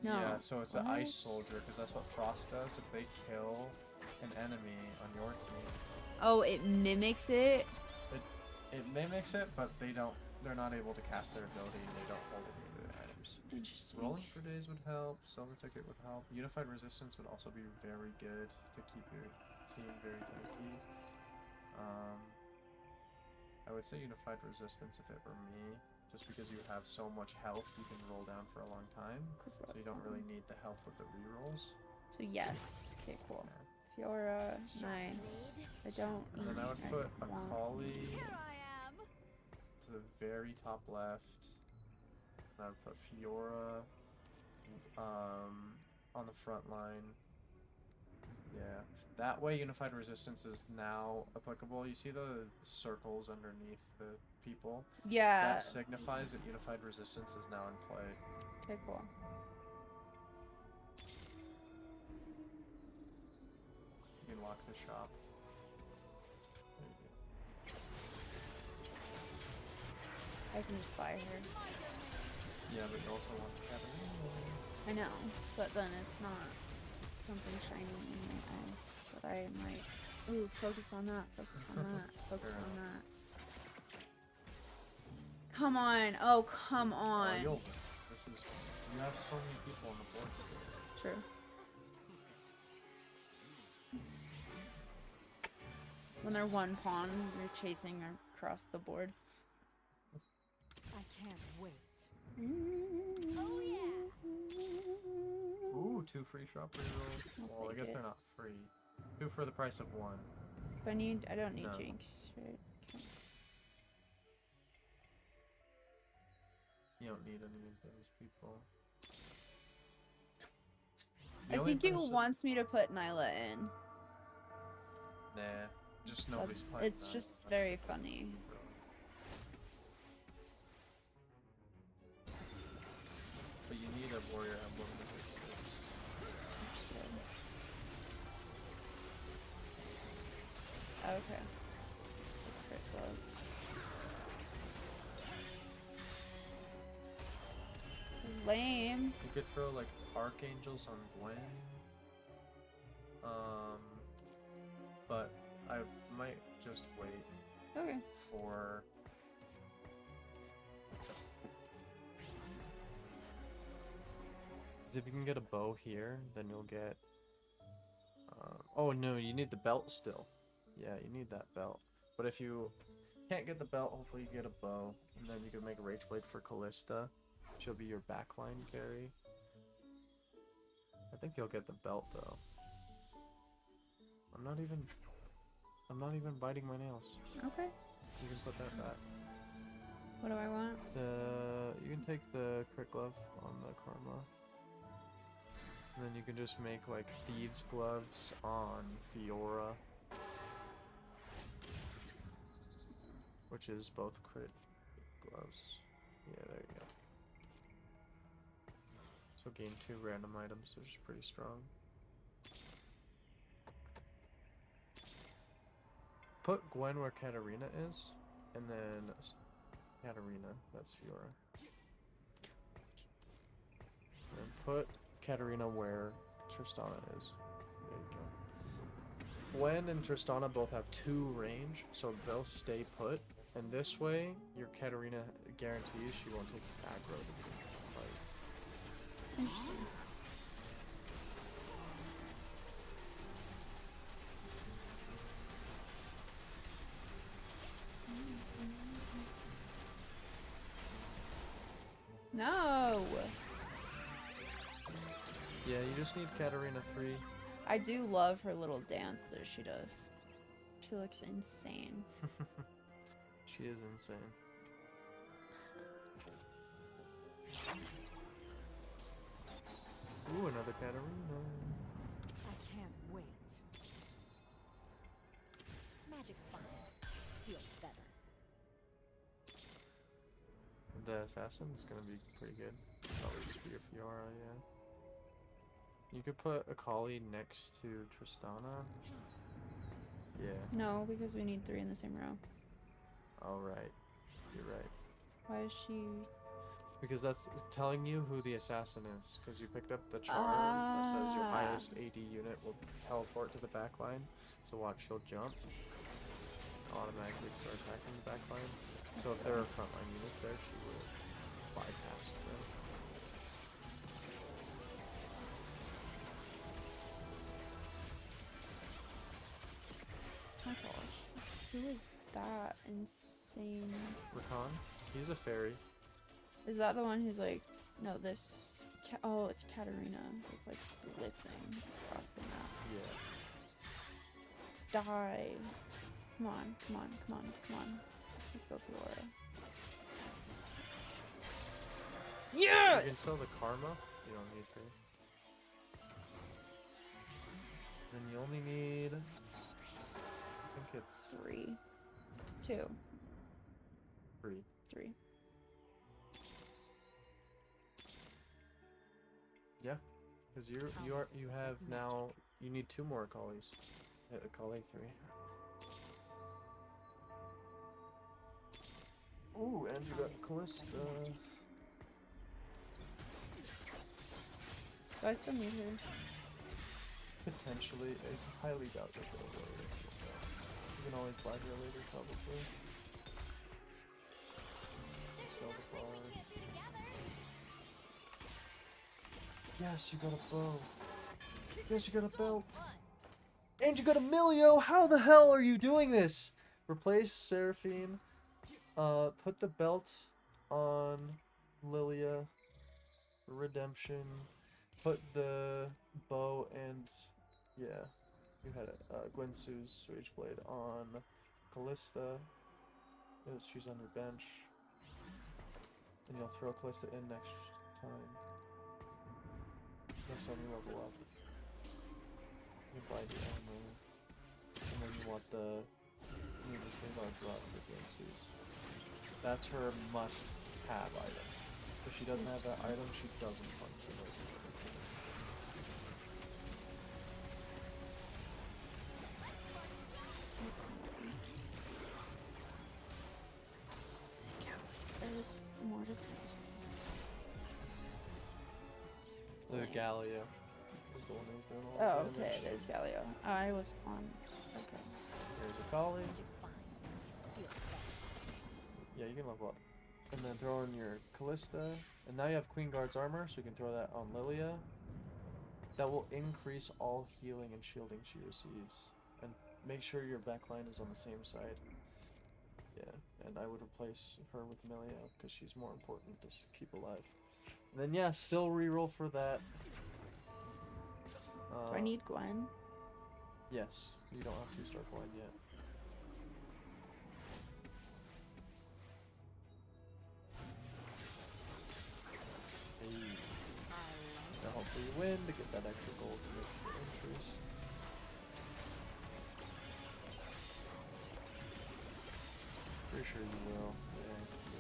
Speaker 5: No.
Speaker 1: Yeah, so it's an ice
Speaker 5: What?
Speaker 1: soldier, because that's what Frost does. If they kill an enemy on your team,
Speaker 5: Oh, it mimics it?
Speaker 1: it mimics it, but they're not able to cast their ability, and they don't hold any of their items.
Speaker 5: Interesting.
Speaker 1: Rolling for days would help, Silver Ticket would help, Unified Resistance would also be very good to keep your team very tanky. I would say Unified Resistance if it were me, just because you have so much health you can roll down for a long time, so you don't really need the help with the rerolls.
Speaker 5: So yes. Okay, cool. Fiora, nice. I don't
Speaker 1: And then I would
Speaker 5: need-
Speaker 1: put
Speaker 5: want-
Speaker 1: Akali
Speaker 2: Here I am.
Speaker 1: to the very top left. And I would put Fiora on the front line. Yeah. That way Unified Resistance is now applicable. You see the circles underneath the people?
Speaker 5: Yeah.
Speaker 1: That signifies that Unified Resistance is now in play.
Speaker 5: Okay, cool.
Speaker 1: You can lock the shop. There you go.
Speaker 5: I can just buy her.
Speaker 1: Yeah, but you also want Katarina.
Speaker 5: I know, but then it's not something shiny in my eyes. But I might. Ooh, focus on that. Focus on that. Focus
Speaker 1: Fair
Speaker 5: on
Speaker 1: enough.
Speaker 5: that. Come on. Oh, come on.
Speaker 1: You'll win. This is. You have so many people on the board today.
Speaker 5: True. When they're one pawn, you're chasing across the board.
Speaker 2: I can't wait.
Speaker 3: Oh yeah.
Speaker 1: Ooh, 2 free shop rerolls.
Speaker 5: I'll
Speaker 1: Well, I
Speaker 5: take
Speaker 1: guess
Speaker 5: it.
Speaker 1: they're not free. 2 for the price of 1.
Speaker 5: I don't need
Speaker 1: No.
Speaker 5: Jinx, right? Okay.
Speaker 1: You don't need any of those people. The
Speaker 5: I
Speaker 1: only
Speaker 5: think it
Speaker 1: person-
Speaker 5: wants me to put Nyla in.
Speaker 1: Nah. Just nobody's playing
Speaker 5: It's
Speaker 1: that.
Speaker 5: just very funny.
Speaker 1: But you need a warrior emblem to hit 6.
Speaker 5: Understood. Okay. Crit glove. Lame.
Speaker 1: You could throw like archangels on Gwen. But I might just wait
Speaker 5: Okay.
Speaker 1: for. Because if you can get a bow here, then you'll get. Oh no, you need the belt still. Yeah, you need that belt. But if you can't get the belt, hopefully you get a bow, and then you can make a rage blade for Callista. She'll be your backline carry. I think you'll get the belt though. I'm not even biting my nails.
Speaker 5: Okay.
Speaker 1: You can put that back.
Speaker 5: What do I want?
Speaker 1: You can take the crit glove on the karma. And then you can just make like thieves gloves on Fiora. Which is both crit gloves. Yeah, there you go. So gain 2 random items, which is pretty strong. Put Gwen where Katarina is, and then Katarina, that's Fiora. And put Katarina where Tristana is. There you go. Gwen and Tristana both have 2 range, so they'll stay put. And this way, your Katarina guarantees she won't take aggro to the fight.
Speaker 5: Interesting. No!
Speaker 1: Yeah, you just need Katarina 3.
Speaker 5: I do love her little dance that she does. She looks insane.
Speaker 1: She is insane. Ooh, another Katarina.
Speaker 2: I can't wait. Magic's fine. Steel's better.
Speaker 1: The assassin's gonna be pretty good. Probably just be your Fiora, yeah. You could put Akali next to Tristana. Yeah.
Speaker 5: No, because we need 3 in the same row.
Speaker 1: Alright. You're right.
Speaker 5: Why is she...
Speaker 1: Because that's telling you who the assassin is. Because you picked up the charm that says your highest AD unit will teleport to the back line. So watch, she'll jump. Automatically start attacking the back line. So if there are frontline units there, she will bypass them.
Speaker 5: Oh my gosh. Who is that insane?
Speaker 1: Rakan, he's a fairy.
Speaker 5: Is that the one who's like... No, this... Oh, it's Katarina. It's like blitzing across the map.
Speaker 1: Yeah.
Speaker 5: Die. Come on, come on, come on, come on. Let's go, Fiora. Yes.
Speaker 1: You can sell the karma. You don't need to. Then you only need... I think it's
Speaker 5: 3. 2.
Speaker 1: 3.
Speaker 5: 3.
Speaker 1: Yeah, because you have now, you need 2 more Akalis. Hit Akali 3. Ooh, and you got Callista.
Speaker 5: Do I still need her?
Speaker 1: Potentially, I highly doubt that they'll go there. You can always buy her later, probably. Sell the bar. Yes, you got a bow. Yes, you got a belt. And you got a Milio! How the hell are you doing this? Replace Seraphine. Put the belt on Lilia. Redemption. Put the bow and... Yeah. You had Gwensu's Rage Blade on Callista. Because she's on your bench. And you'll throw Callista in next time. Next time you level up. You buy the ammo. And then you want the Need to save our blood for DNCs. That's her must-have item. If she doesn't have that item, she doesn't function.
Speaker 5: There's more to
Speaker 1: The Galio is the one who's doing all
Speaker 5: Oh,
Speaker 1: the
Speaker 5: okay,
Speaker 1: damage.
Speaker 5: there's Galio. Oh, I was on. Okay.
Speaker 1: There's the Kali.
Speaker 2: Which is fine. Still fast.
Speaker 1: Yeah, you can level up. And then throw in your Callista. And now you have Queen Guard's armor, so you can throw that on Lilia. That will increase all healing and shielding she receives. And make sure your backline is on the same side. Yeah, and I would replace her with Melia, because she's more important to keep alive. And then yeah, still reroll for that.
Speaker 5: Do I need Gwen?
Speaker 1: Yes, you don't have 2-star Gwen yet. Hey. Now hopefully you win to get that extra gold to make the increase. Pretty sure you will. Yeah, you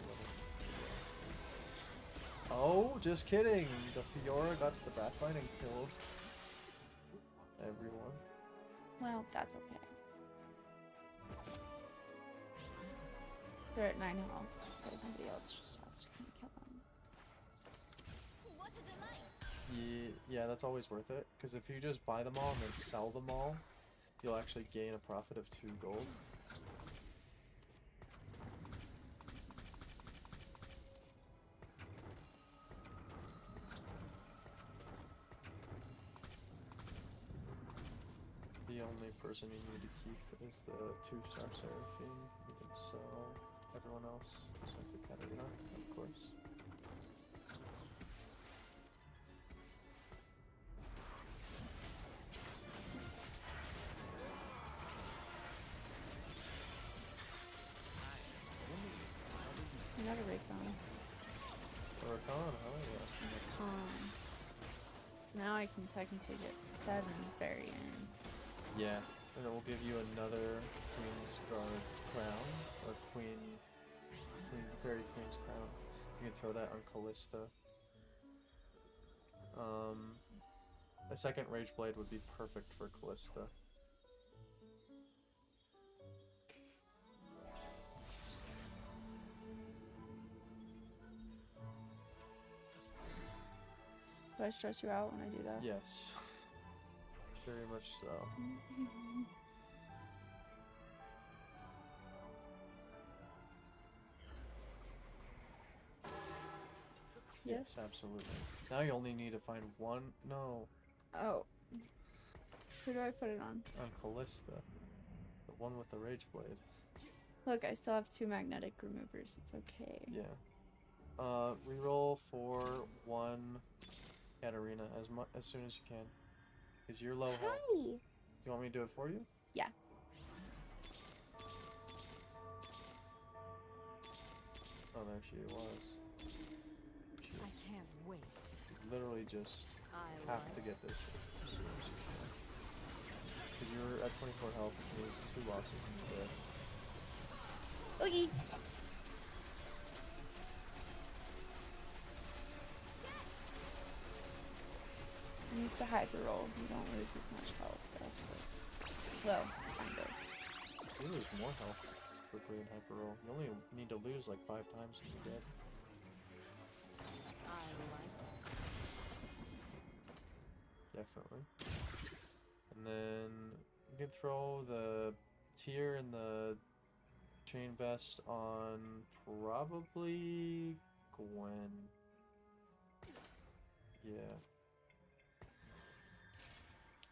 Speaker 1: will. Oh, just kidding! The Fiora got to the backline and killed everyone.
Speaker 5: Well, that's okay. They're at 9 health, so somebody else just has to come kill them.
Speaker 3: What a delight!
Speaker 1: Yeah, that's always worth it. Because if you just buy them all and then sell them all, you'll actually gain a profit of 2 gold. The only person you need to keep is the 2-star Seraphine. You can sell everyone else besides the Katarina, of course.
Speaker 5: I got a Raycon.
Speaker 1: Huracan, oh yeah.
Speaker 5: Raycon. So now I can technically get 7 variant.
Speaker 1: Yeah, and it will give you another Queen's Guard crown, or Fairy Queen's crown. You can throw that on Callista. A second Rage Blade would be perfect for Callista.
Speaker 5: Do I stress you out when I do that?
Speaker 1: Yes. Very much so.
Speaker 5: Yes.
Speaker 1: Absolutely. Now you only need to find one. No,
Speaker 5: Oh. Who do I put it on?
Speaker 1: on Callista. The one with the Rage Blade.
Speaker 5: Look, I still have 2 magnetic removers. It's okay.
Speaker 1: Yeah. Reroll for 1 Katarina as soon as you can. Because you're low health.
Speaker 5: Hi!
Speaker 1: Do you want me to do it for you?
Speaker 5: Yeah.
Speaker 1: Oh, there she was. She
Speaker 2: I can't wait.
Speaker 1: literally just
Speaker 2: I
Speaker 1: have
Speaker 2: like
Speaker 1: to get this as soon as you can. Because you're at 24 health, which means 2 losses and you're dead.
Speaker 5: Oogie! I'm used to hyper roll. You don't lose as much health. That's good. Well, kind of.
Speaker 1: You lose more health quickly in hyper roll. You only need to lose like 5 times and you're dead.
Speaker 2: I like
Speaker 1: Definitely. And then you can throw the tier and the chain vest on probably Gwen. Yeah.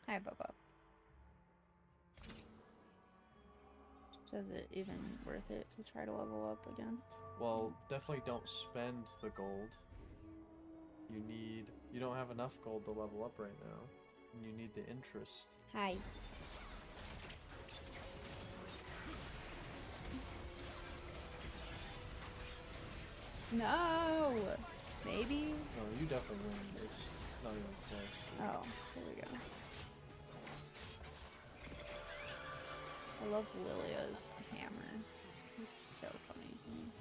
Speaker 5: Hi, Bubba. So is it even worth it to try to level up again?
Speaker 1: Well, definitely don't spend the gold. You don't have enough gold to level up right now. And you need the interest.
Speaker 5: Hi. No! Maybe?
Speaker 1: No, you definitely win. It's not even close.
Speaker 5: Oh, here we go. love Lilia's hammer. It's so funny to me.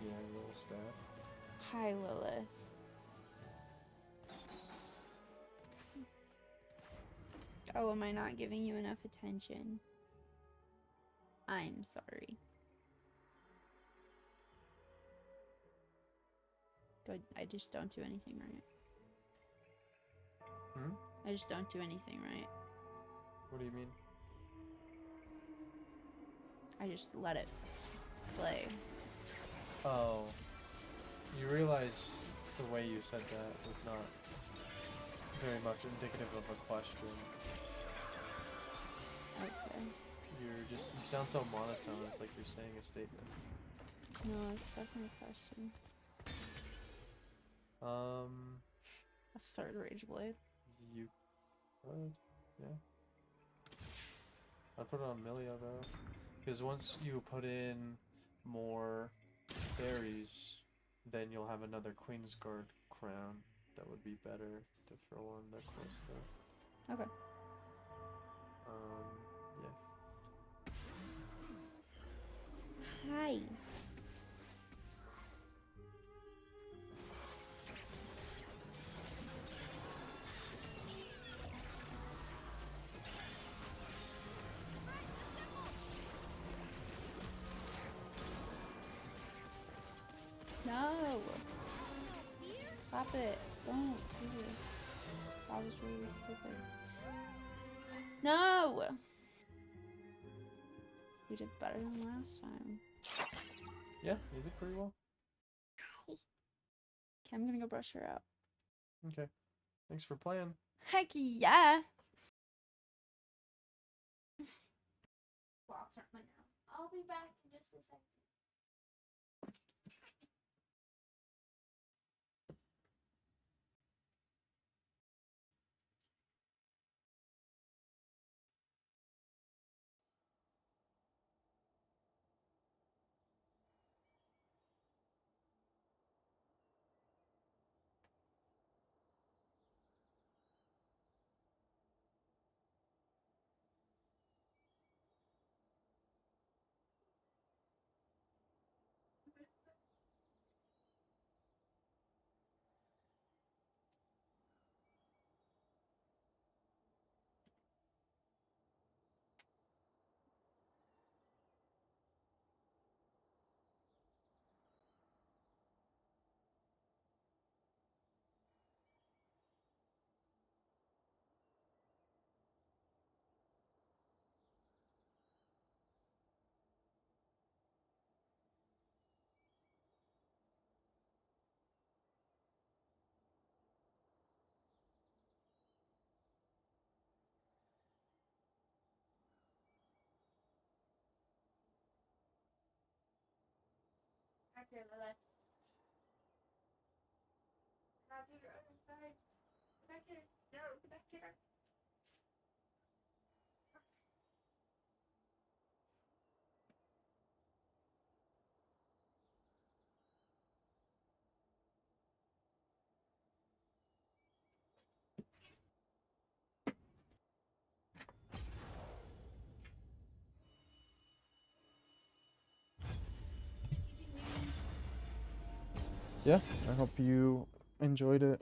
Speaker 1: Yeah, little staff.
Speaker 5: Hi, Lilith. Oh, am I not giving you enough attention? I'm sorry. I just don't do anything right.
Speaker 1: Hmm?
Speaker 5: I just don't do anything right.
Speaker 1: What do you mean?
Speaker 5: I just let it play.
Speaker 1: Oh. You realize the way you said that was not very much indicative of a question.
Speaker 5: Okay.
Speaker 1: You sound so monotone, it's like you're saying a statement.
Speaker 5: No, it's definitely a question. A third Rage Blade.
Speaker 1: You could, yeah. I'd put it on Milia though. Because once you put in more berries, then you'll have another Queensguard crown that would be better to throw on the Callisto.
Speaker 5: Okay.
Speaker 1: Yeah.
Speaker 5: Hi. No. Stop it. Don't do it. That was really stupid. No. We did better than last time.
Speaker 1: Yeah, you did pretty well.
Speaker 5: Okay, I'm gonna go brush her out.
Speaker 1: Okay. Thanks for playing.
Speaker 5: Heck yeah. Blocks aren't my now. I'll be back in just a second. Back here, Lilith. Now do your other side. Get back here. No, get back here.
Speaker 1: Yeah, I hope you enjoyed it.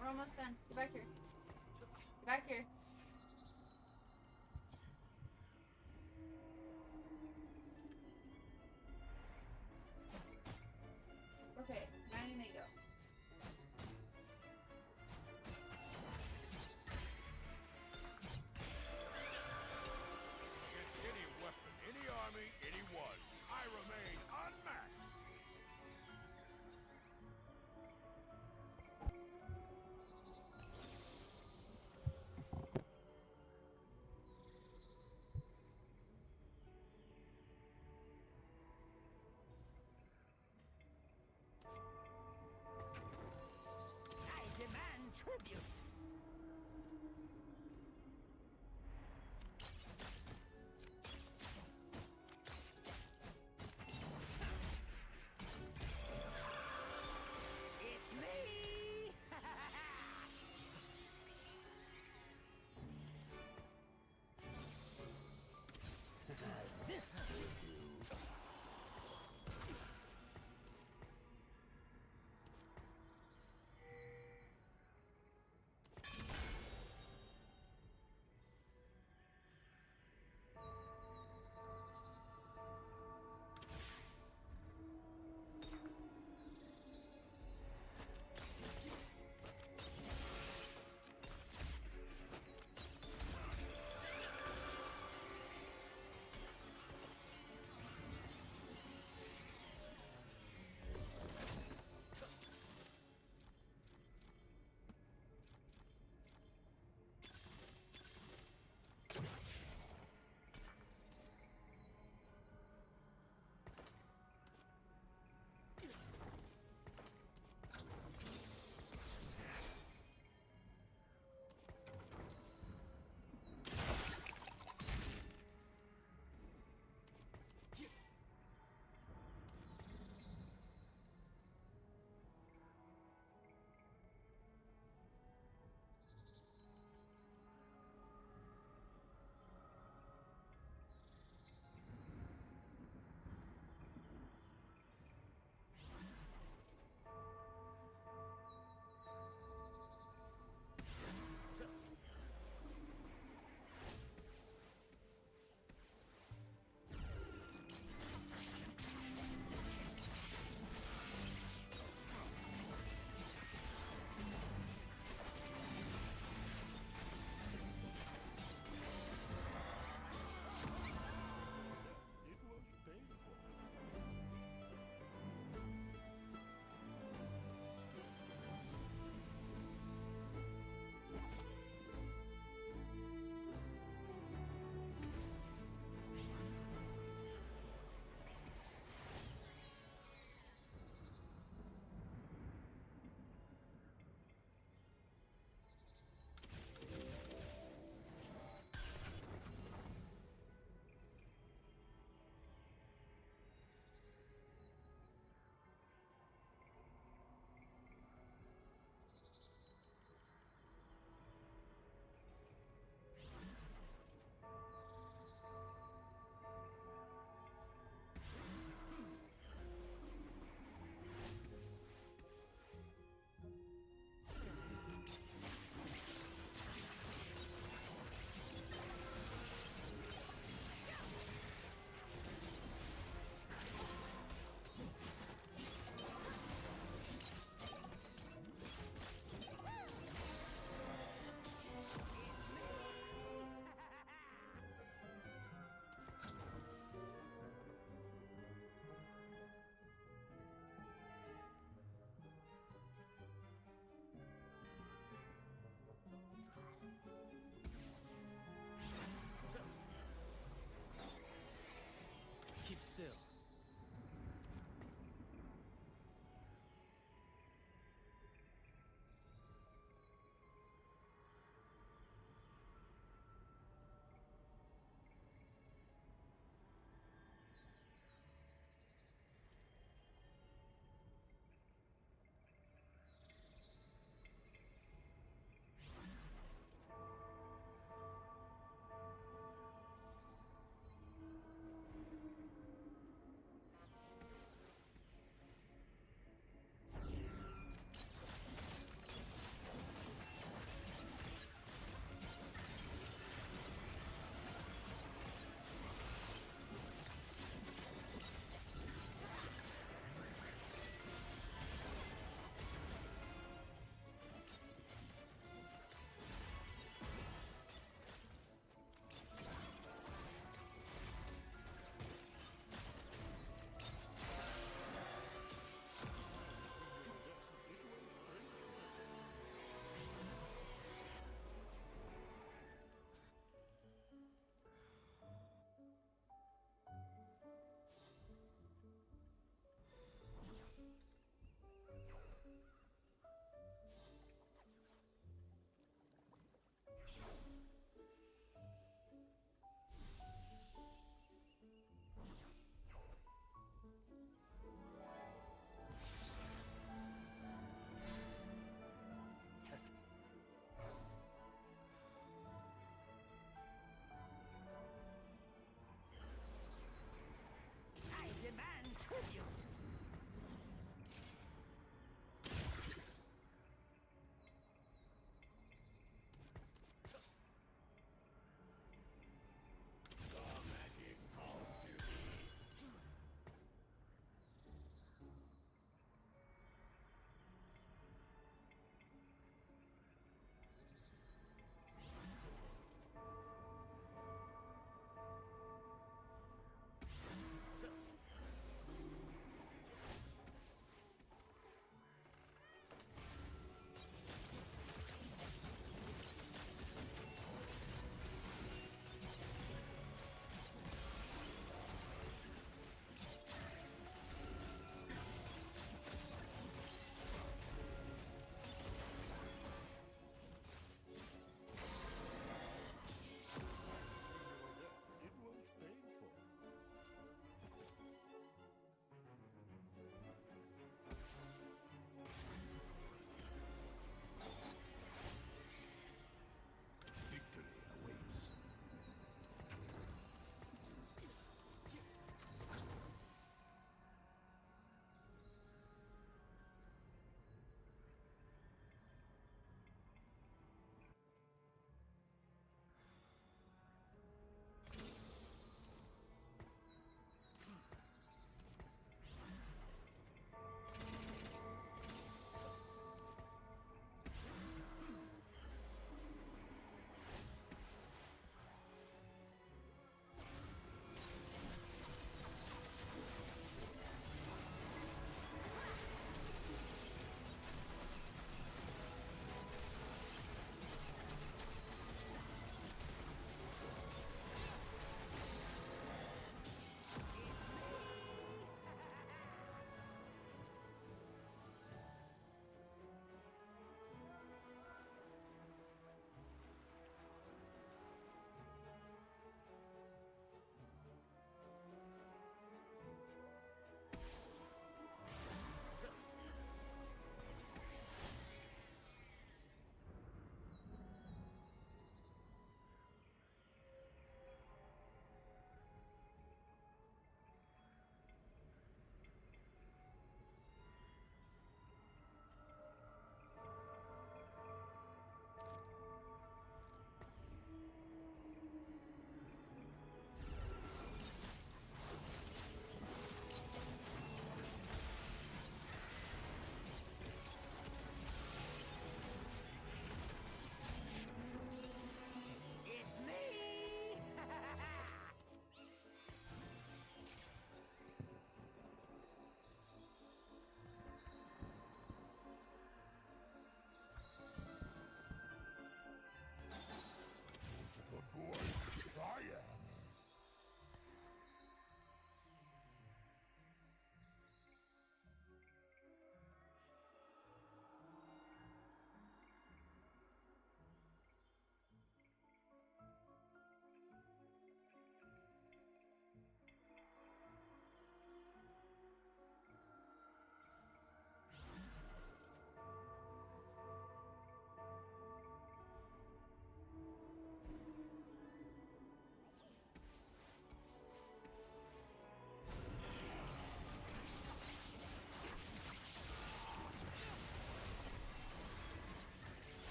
Speaker 5: We're almost done. Get back here. Get back here.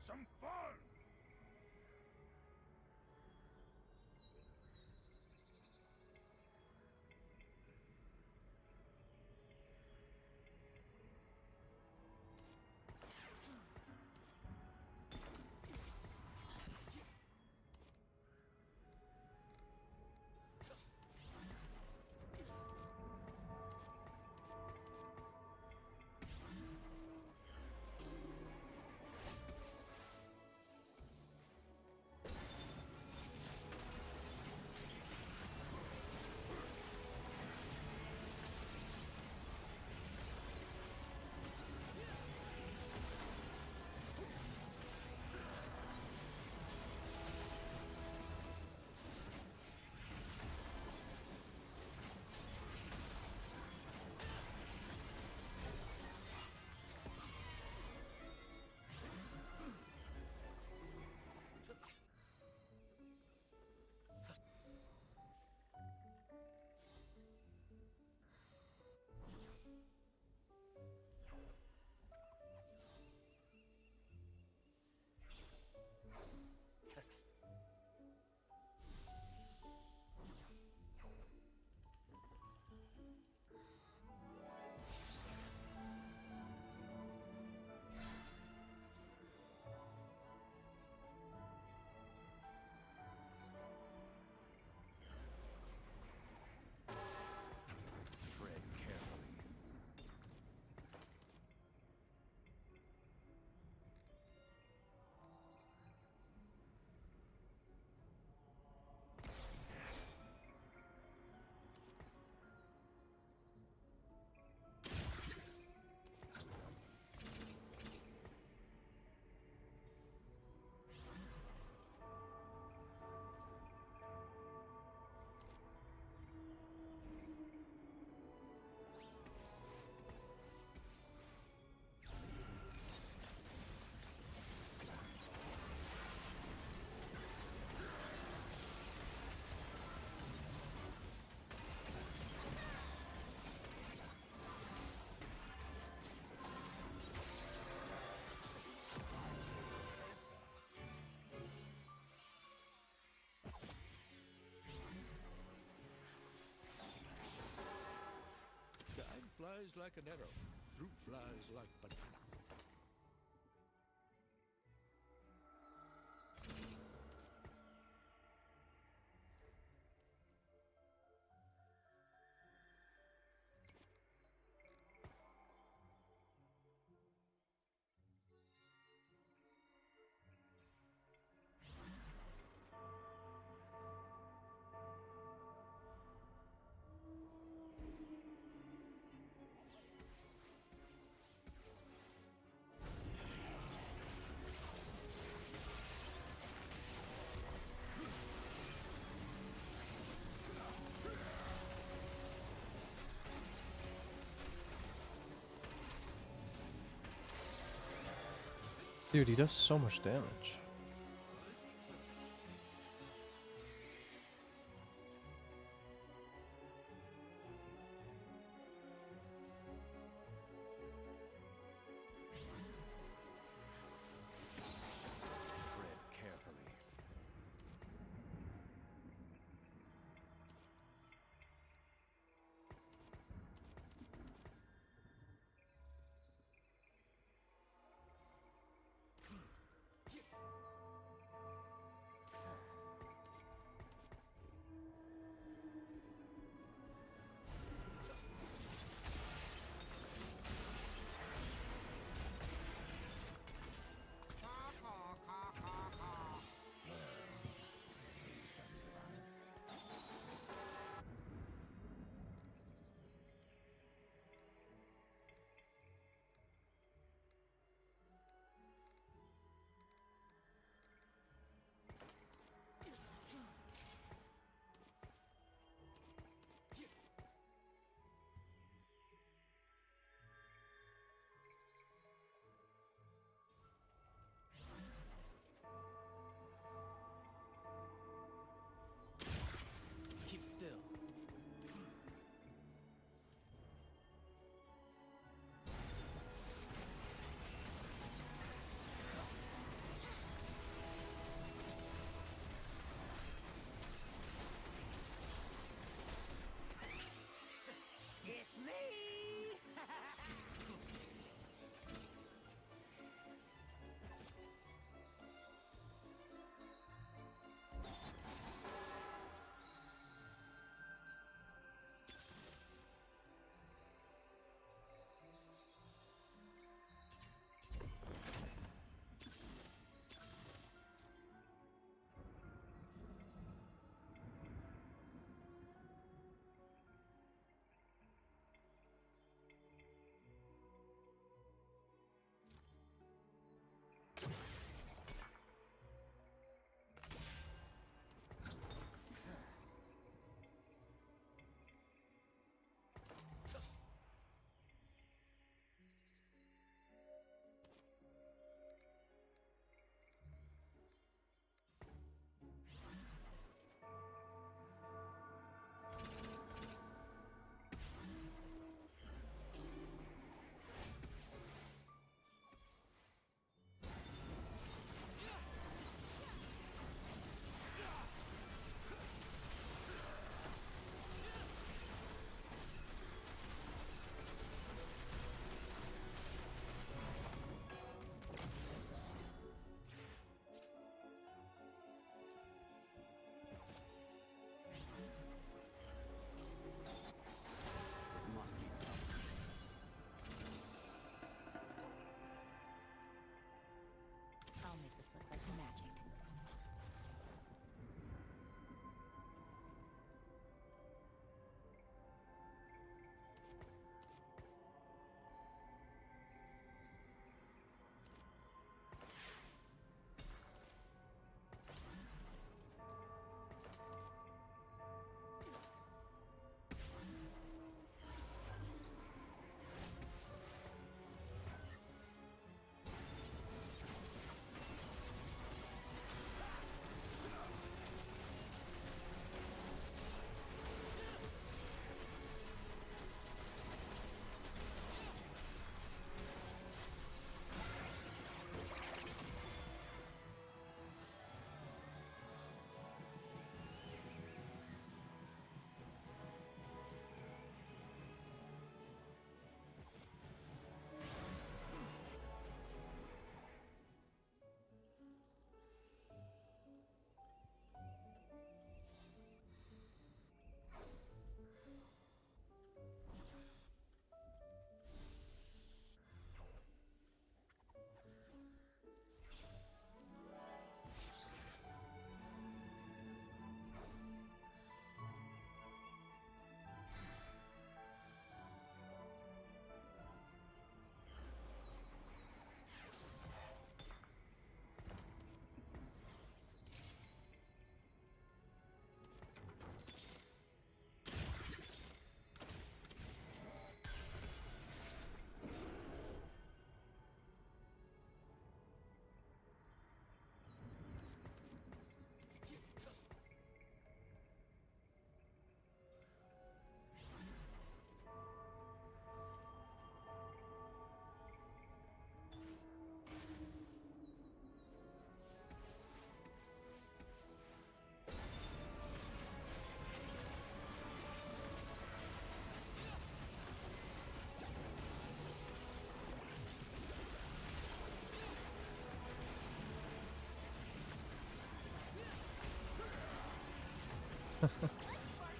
Speaker 4: some fun! Tread carefully. Time flies like an arrow. Fruit flies like banana.
Speaker 1: Dude, he does so much damage.
Speaker 4: Tread carefully.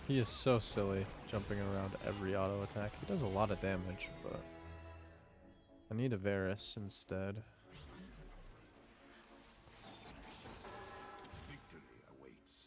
Speaker 1: He is so silly, jumping around every auto attack. He does a lot of damage, but I need a Varus instead.
Speaker 4: Victory awaits.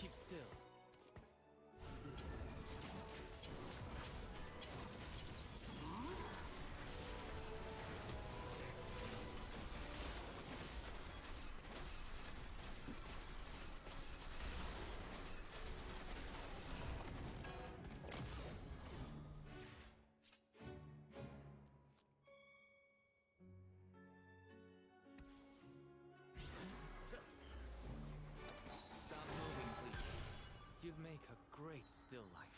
Speaker 6: Keep still. Stop moving, please. You'd make a great still life.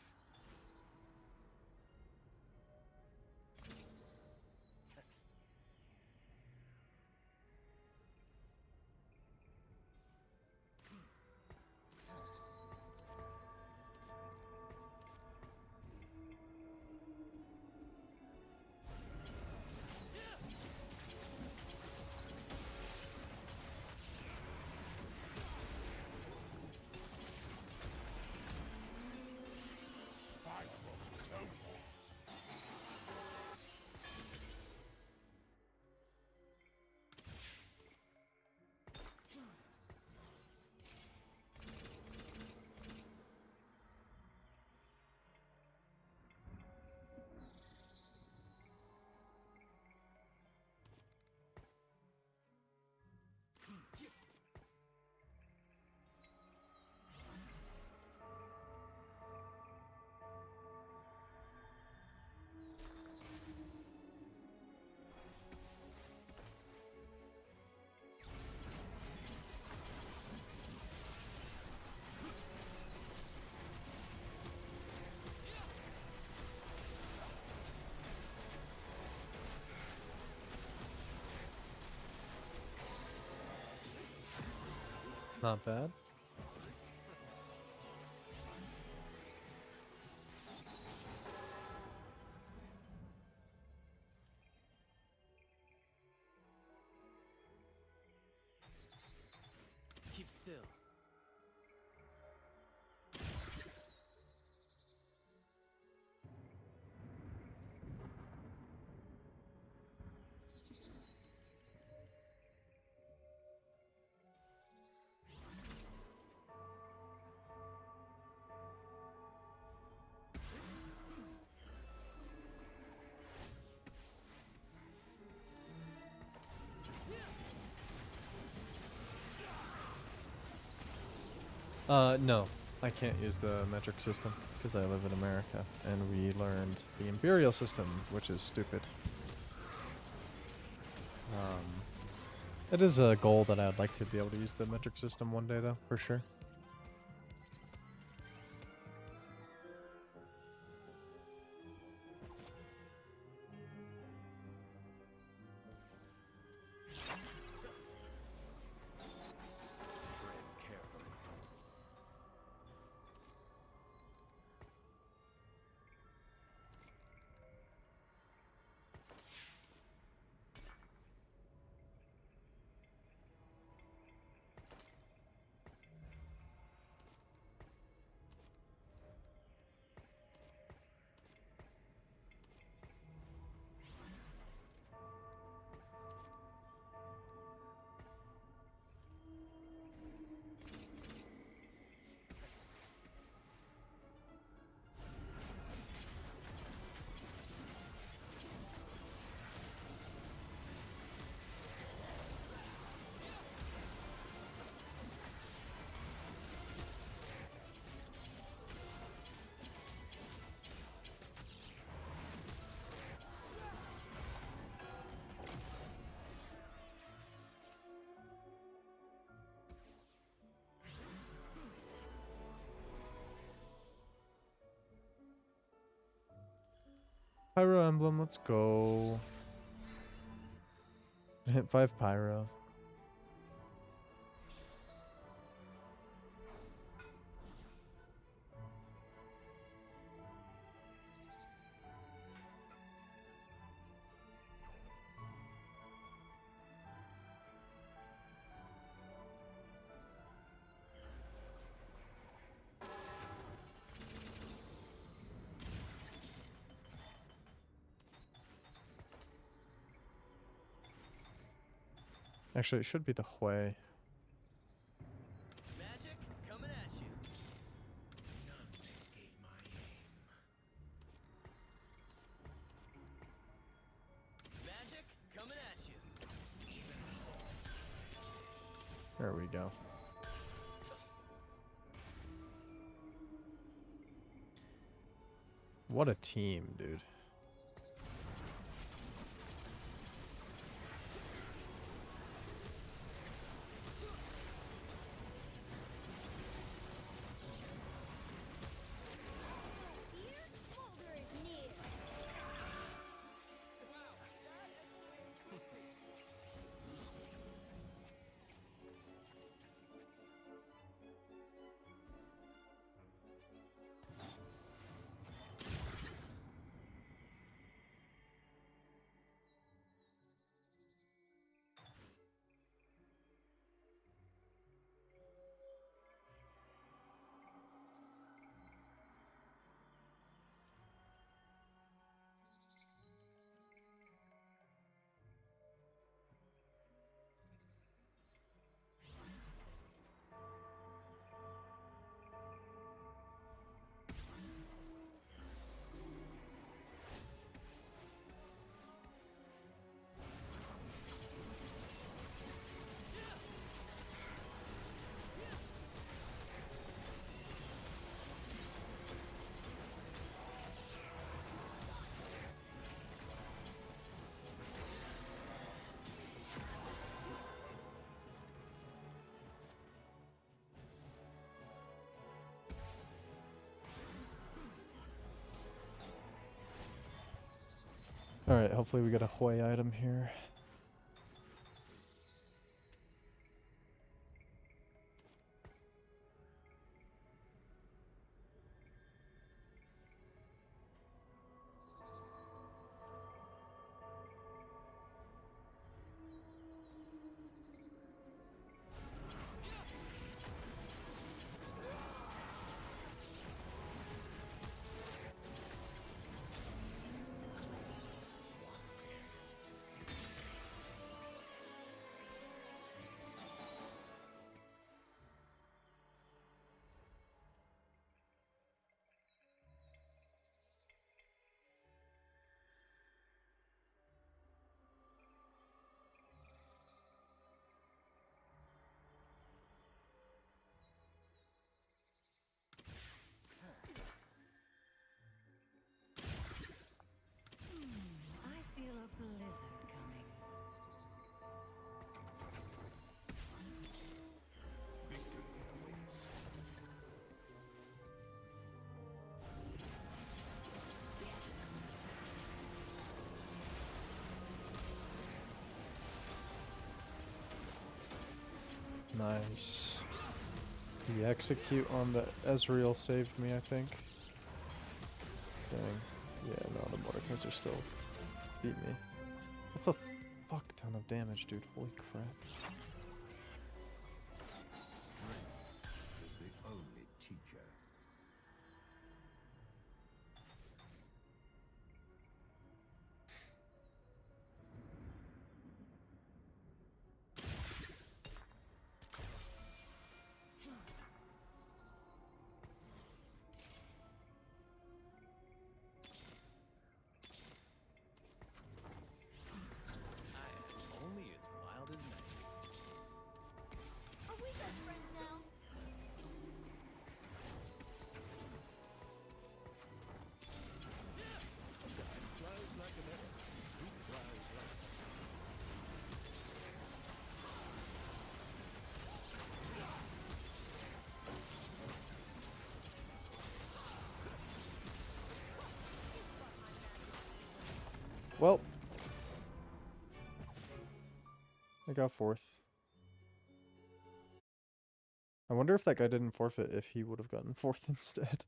Speaker 1: Not bad.
Speaker 6: Keep still.
Speaker 1: No. I can't use the metric system because I live in America and we learned the imperial system, which is stupid. It is a goal that I'd like to be able to use the metric system one day though, for sure.
Speaker 6: Tread carefully.
Speaker 1: Pyro emblem, let's go. Hit 5 pyro. Actually, it should be the Hui.
Speaker 6: Magic coming at you. None escape my aim. Magic coming at you.
Speaker 1: There we go. What a team, dude.
Speaker 3: Your smolder is near.
Speaker 1: Alright, hopefully we get a Hui item here.
Speaker 2: I feel a blizzard coming.
Speaker 1: Nice. The execute on the Ezreal saved me, I think. Dang. Yeah, no, the Mordekaiser still beat me. That's a fuck ton of damage, dude. Holy crap.
Speaker 4: Is the only teacher.
Speaker 6: I am only as wild as magic.
Speaker 1: Well, I got fourth. I wonder if that guy didn't forfeit if he would have gotten fourth instead.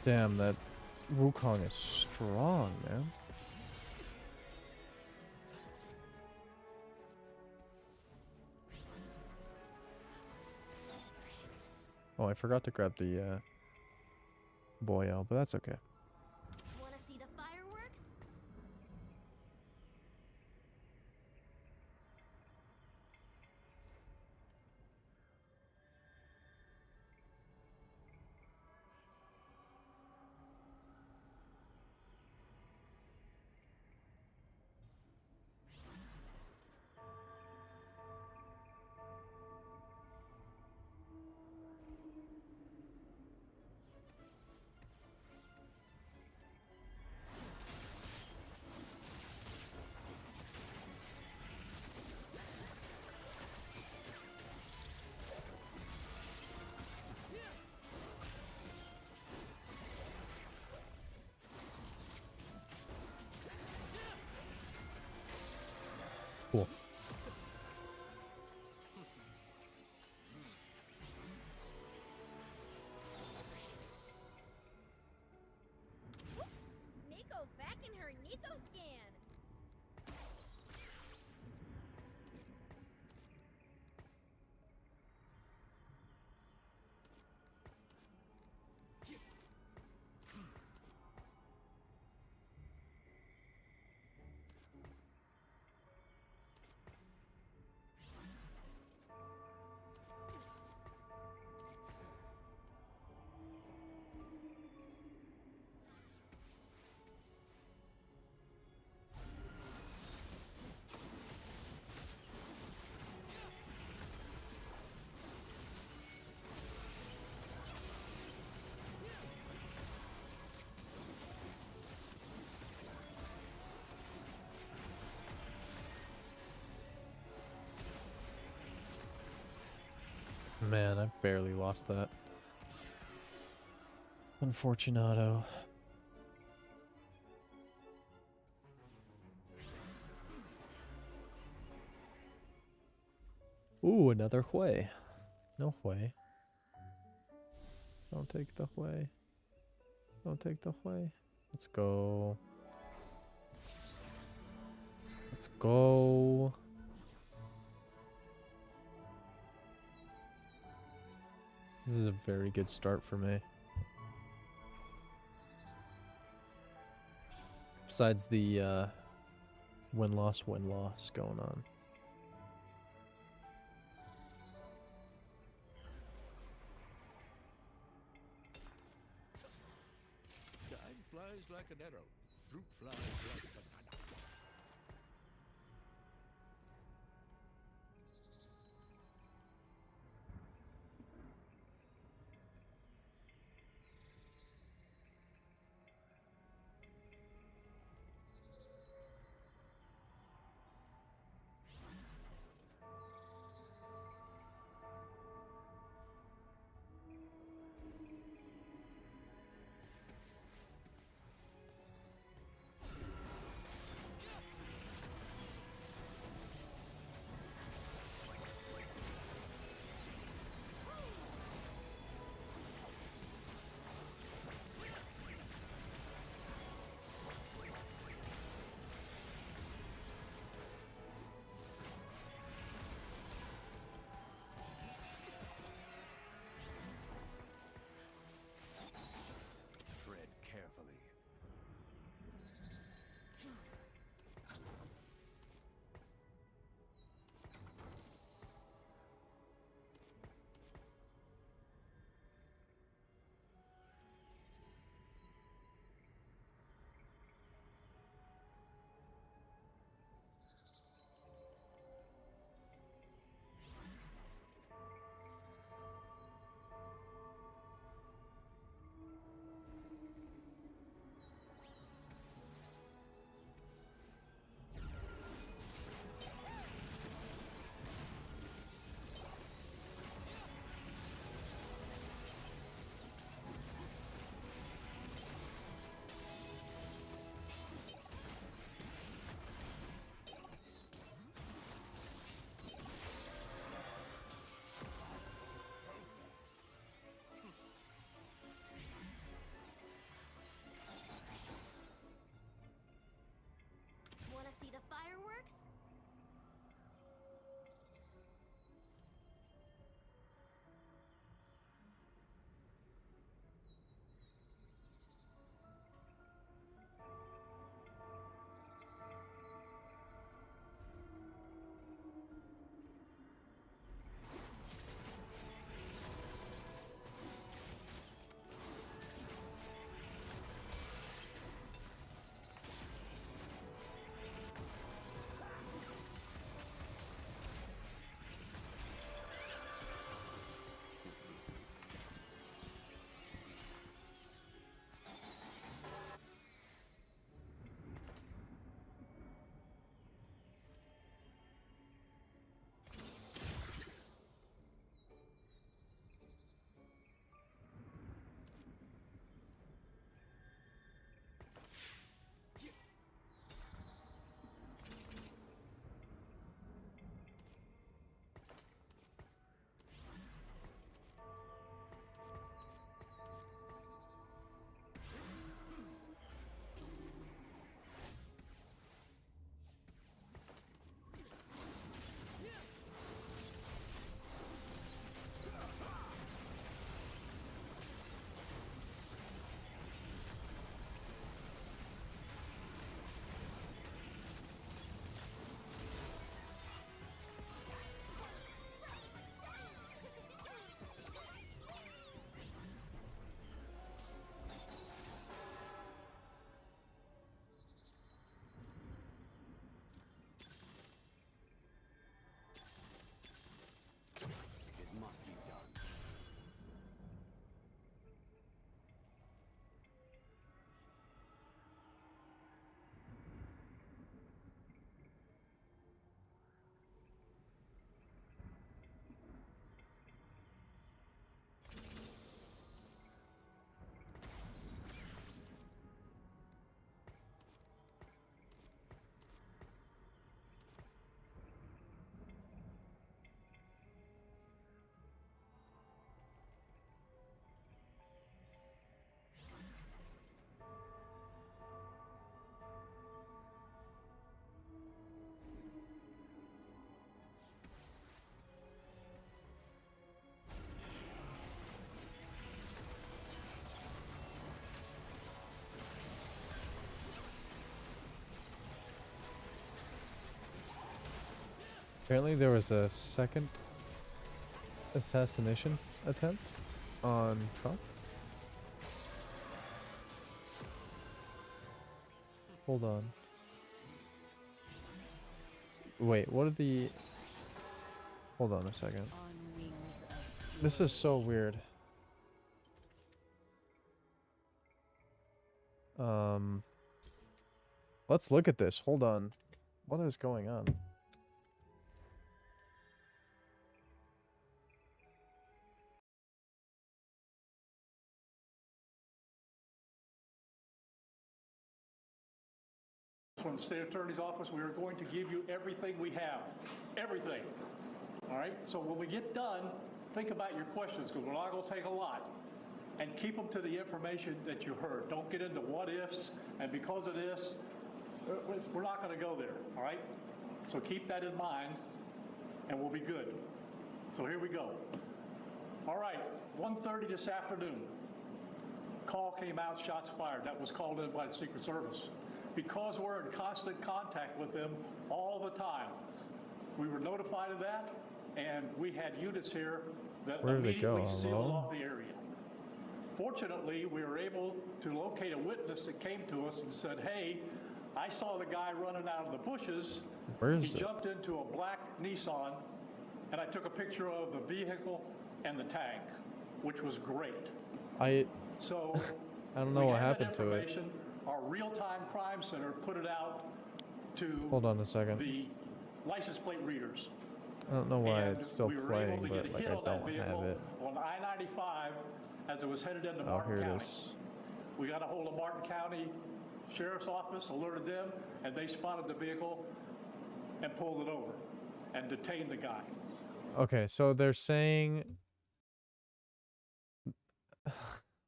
Speaker 1: Damn, that Wukong is strong, man. Oh, I forgot to grab the boil, but that's okay.
Speaker 3: Wanna see the fireworks?
Speaker 1: Cool.
Speaker 3: Nico back in her Nico scan.
Speaker 1: Man, I barely lost that. Unfortunato. Ooh, another Hui. No Hui. Don't take the Hui. Don't take the Hui. Let's go. Let's go. This is a very good start for me. Besides the win-loss going on.
Speaker 4: Time flies like an arrow. Fruit flies like a banana.
Speaker 1: Apparently there was a second assassination attempt on Trump. Hold on. Wait, what are the... Hold on a second.
Speaker 2: On wings of
Speaker 1: This is so weird. Let's look at this. Hold on. What is going on?
Speaker 7: From the state attorney's office, we are going to give you everything we have. Everything. All right? So when we get done, think about your questions, because we're not going to take a lot. And keep them to the information that you heard. Don't get into what ifs, and because of this, we're not going to go there. All right? So keep that in mind, and we'll be good. So here we go. All right, 1:30 this afternoon. Call came out, shots fired. That was called in by the Secret Service. Because we're in constant contact with them all the time, we were notified of that, and we had units here that
Speaker 1: Where did it go?
Speaker 7: immediately sealed
Speaker 1: Hello?
Speaker 7: off the area. Fortunately, we were able to locate a witness that came to us and said, hey, I saw the guy running out of the bushes.
Speaker 1: Where is
Speaker 7: He
Speaker 1: it?
Speaker 7: jumped into a black Nissan, and I took a picture of the vehicle and the tank, which was great. So
Speaker 1: I don't know
Speaker 7: we
Speaker 1: what
Speaker 7: have that
Speaker 1: happened to it.
Speaker 7: information. Our real-time crime center put it out to
Speaker 1: Hold on a second.
Speaker 7: the license plate readers.
Speaker 1: I don't know why
Speaker 7: And
Speaker 1: it's still
Speaker 7: we were
Speaker 1: playing,
Speaker 7: able to get
Speaker 1: but
Speaker 7: a
Speaker 1: like
Speaker 7: hit
Speaker 1: I
Speaker 7: on that
Speaker 1: don't
Speaker 7: vehicle
Speaker 1: have it.
Speaker 7: on I-95 as it was headed into
Speaker 1: Oh,
Speaker 7: Martin
Speaker 1: here it
Speaker 7: County.
Speaker 1: is.
Speaker 7: We got a hold of Martin County Sheriff's Office, alerted them, and they spotted the vehicle and pulled it over and detained the guy.
Speaker 1: Okay, so they're saying...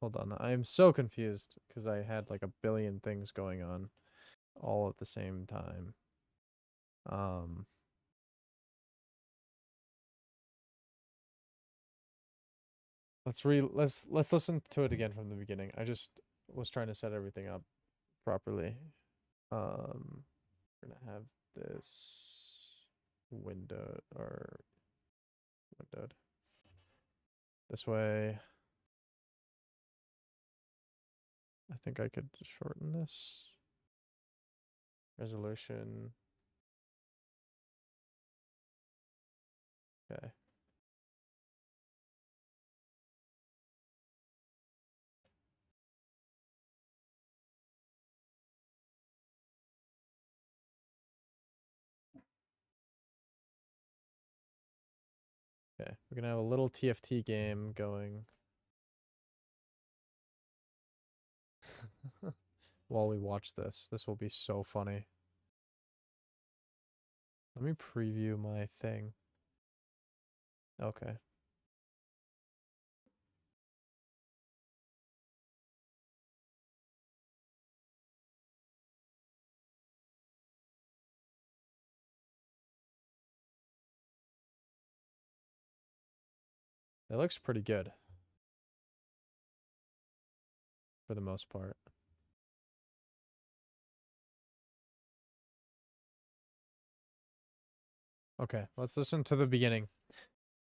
Speaker 1: Hold on, I'm so confused because I had like a billion things going on all at the same time. Let's listen to it again from the beginning. I just was trying to set everything up properly. We're gonna have this window or windowed this way. I think I could shorten this. Resolution. Okay. Okay, we're gonna have a little TFT game going while we watch this. This will be so funny. Let me preview my thing. Okay. It looks pretty good. For the most part. Okay, let's listen to the beginning.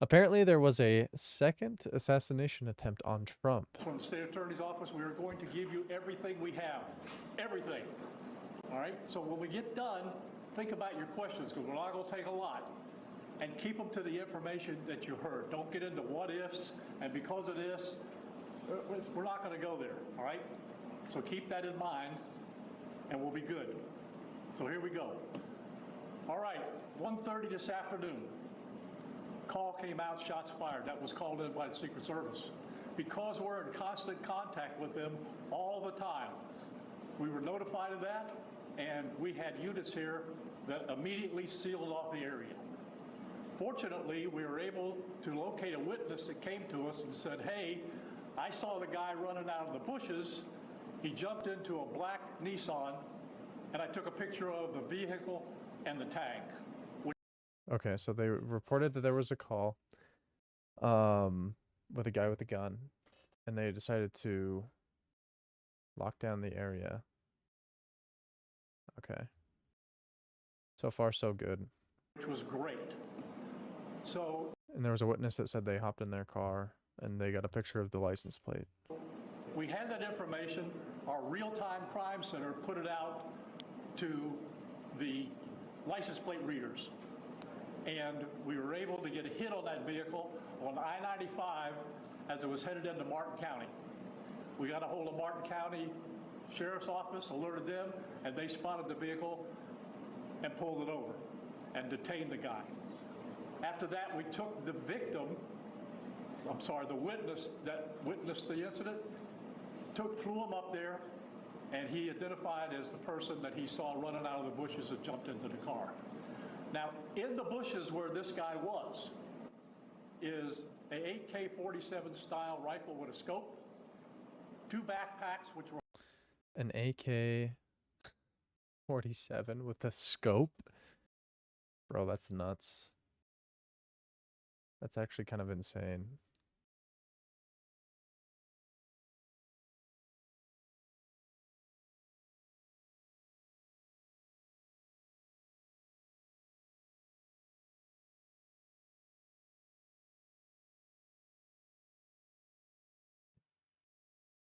Speaker 1: Apparently there was a second assassination attempt on Trump.
Speaker 7: From the state attorney's office, we are going to give you everything we have. Everything. All right? So when we get done, think about your questions, because we're not going to take a lot. And keep them to the information that you heard. Don't get into what ifs, and because of this, we're not going to go there. All right? So keep that in mind, and we'll be good. So here we go. All right, 1:30 this afternoon. Call came out, shots fired. That was called in by the Secret Service. Because we're in constant contact with them all the time, we were notified of that, and we had units here that immediately sealed off the area. Fortunately, we were able to locate a witness that came to us and said, hey, I saw the guy running out of the bushes. He jumped into a black Nissan, and I took a picture of the vehicle and the tank.
Speaker 1: Okay, so they reported that there was a call with a guy with a gun, and they decided to lock down the area. Okay. So far, so good.
Speaker 7: which was great. So
Speaker 1: And there was a witness that said they hopped in their car and they got a picture of the license plate.
Speaker 7: we had that information. Our real-time crime center put it out to the license plate readers. And we were able to get a hit on that vehicle on I-95 as it was headed into Martin County. We got a hold of Martin County Sheriff's Office, alerted them, and they spotted the vehicle and pulled it over and detained the guy. After that, we took the victim, the witness that witnessed the incident, flew him up there, and he identified as the person that he saw running out of the bushes and jumped into the car. Now, in the bushes where this guy was is a AK-47 style rifle with a scope, 2 backpacks which were
Speaker 1: An AK-47 with a scope? Bro, that's nuts. That's actually kind of insane.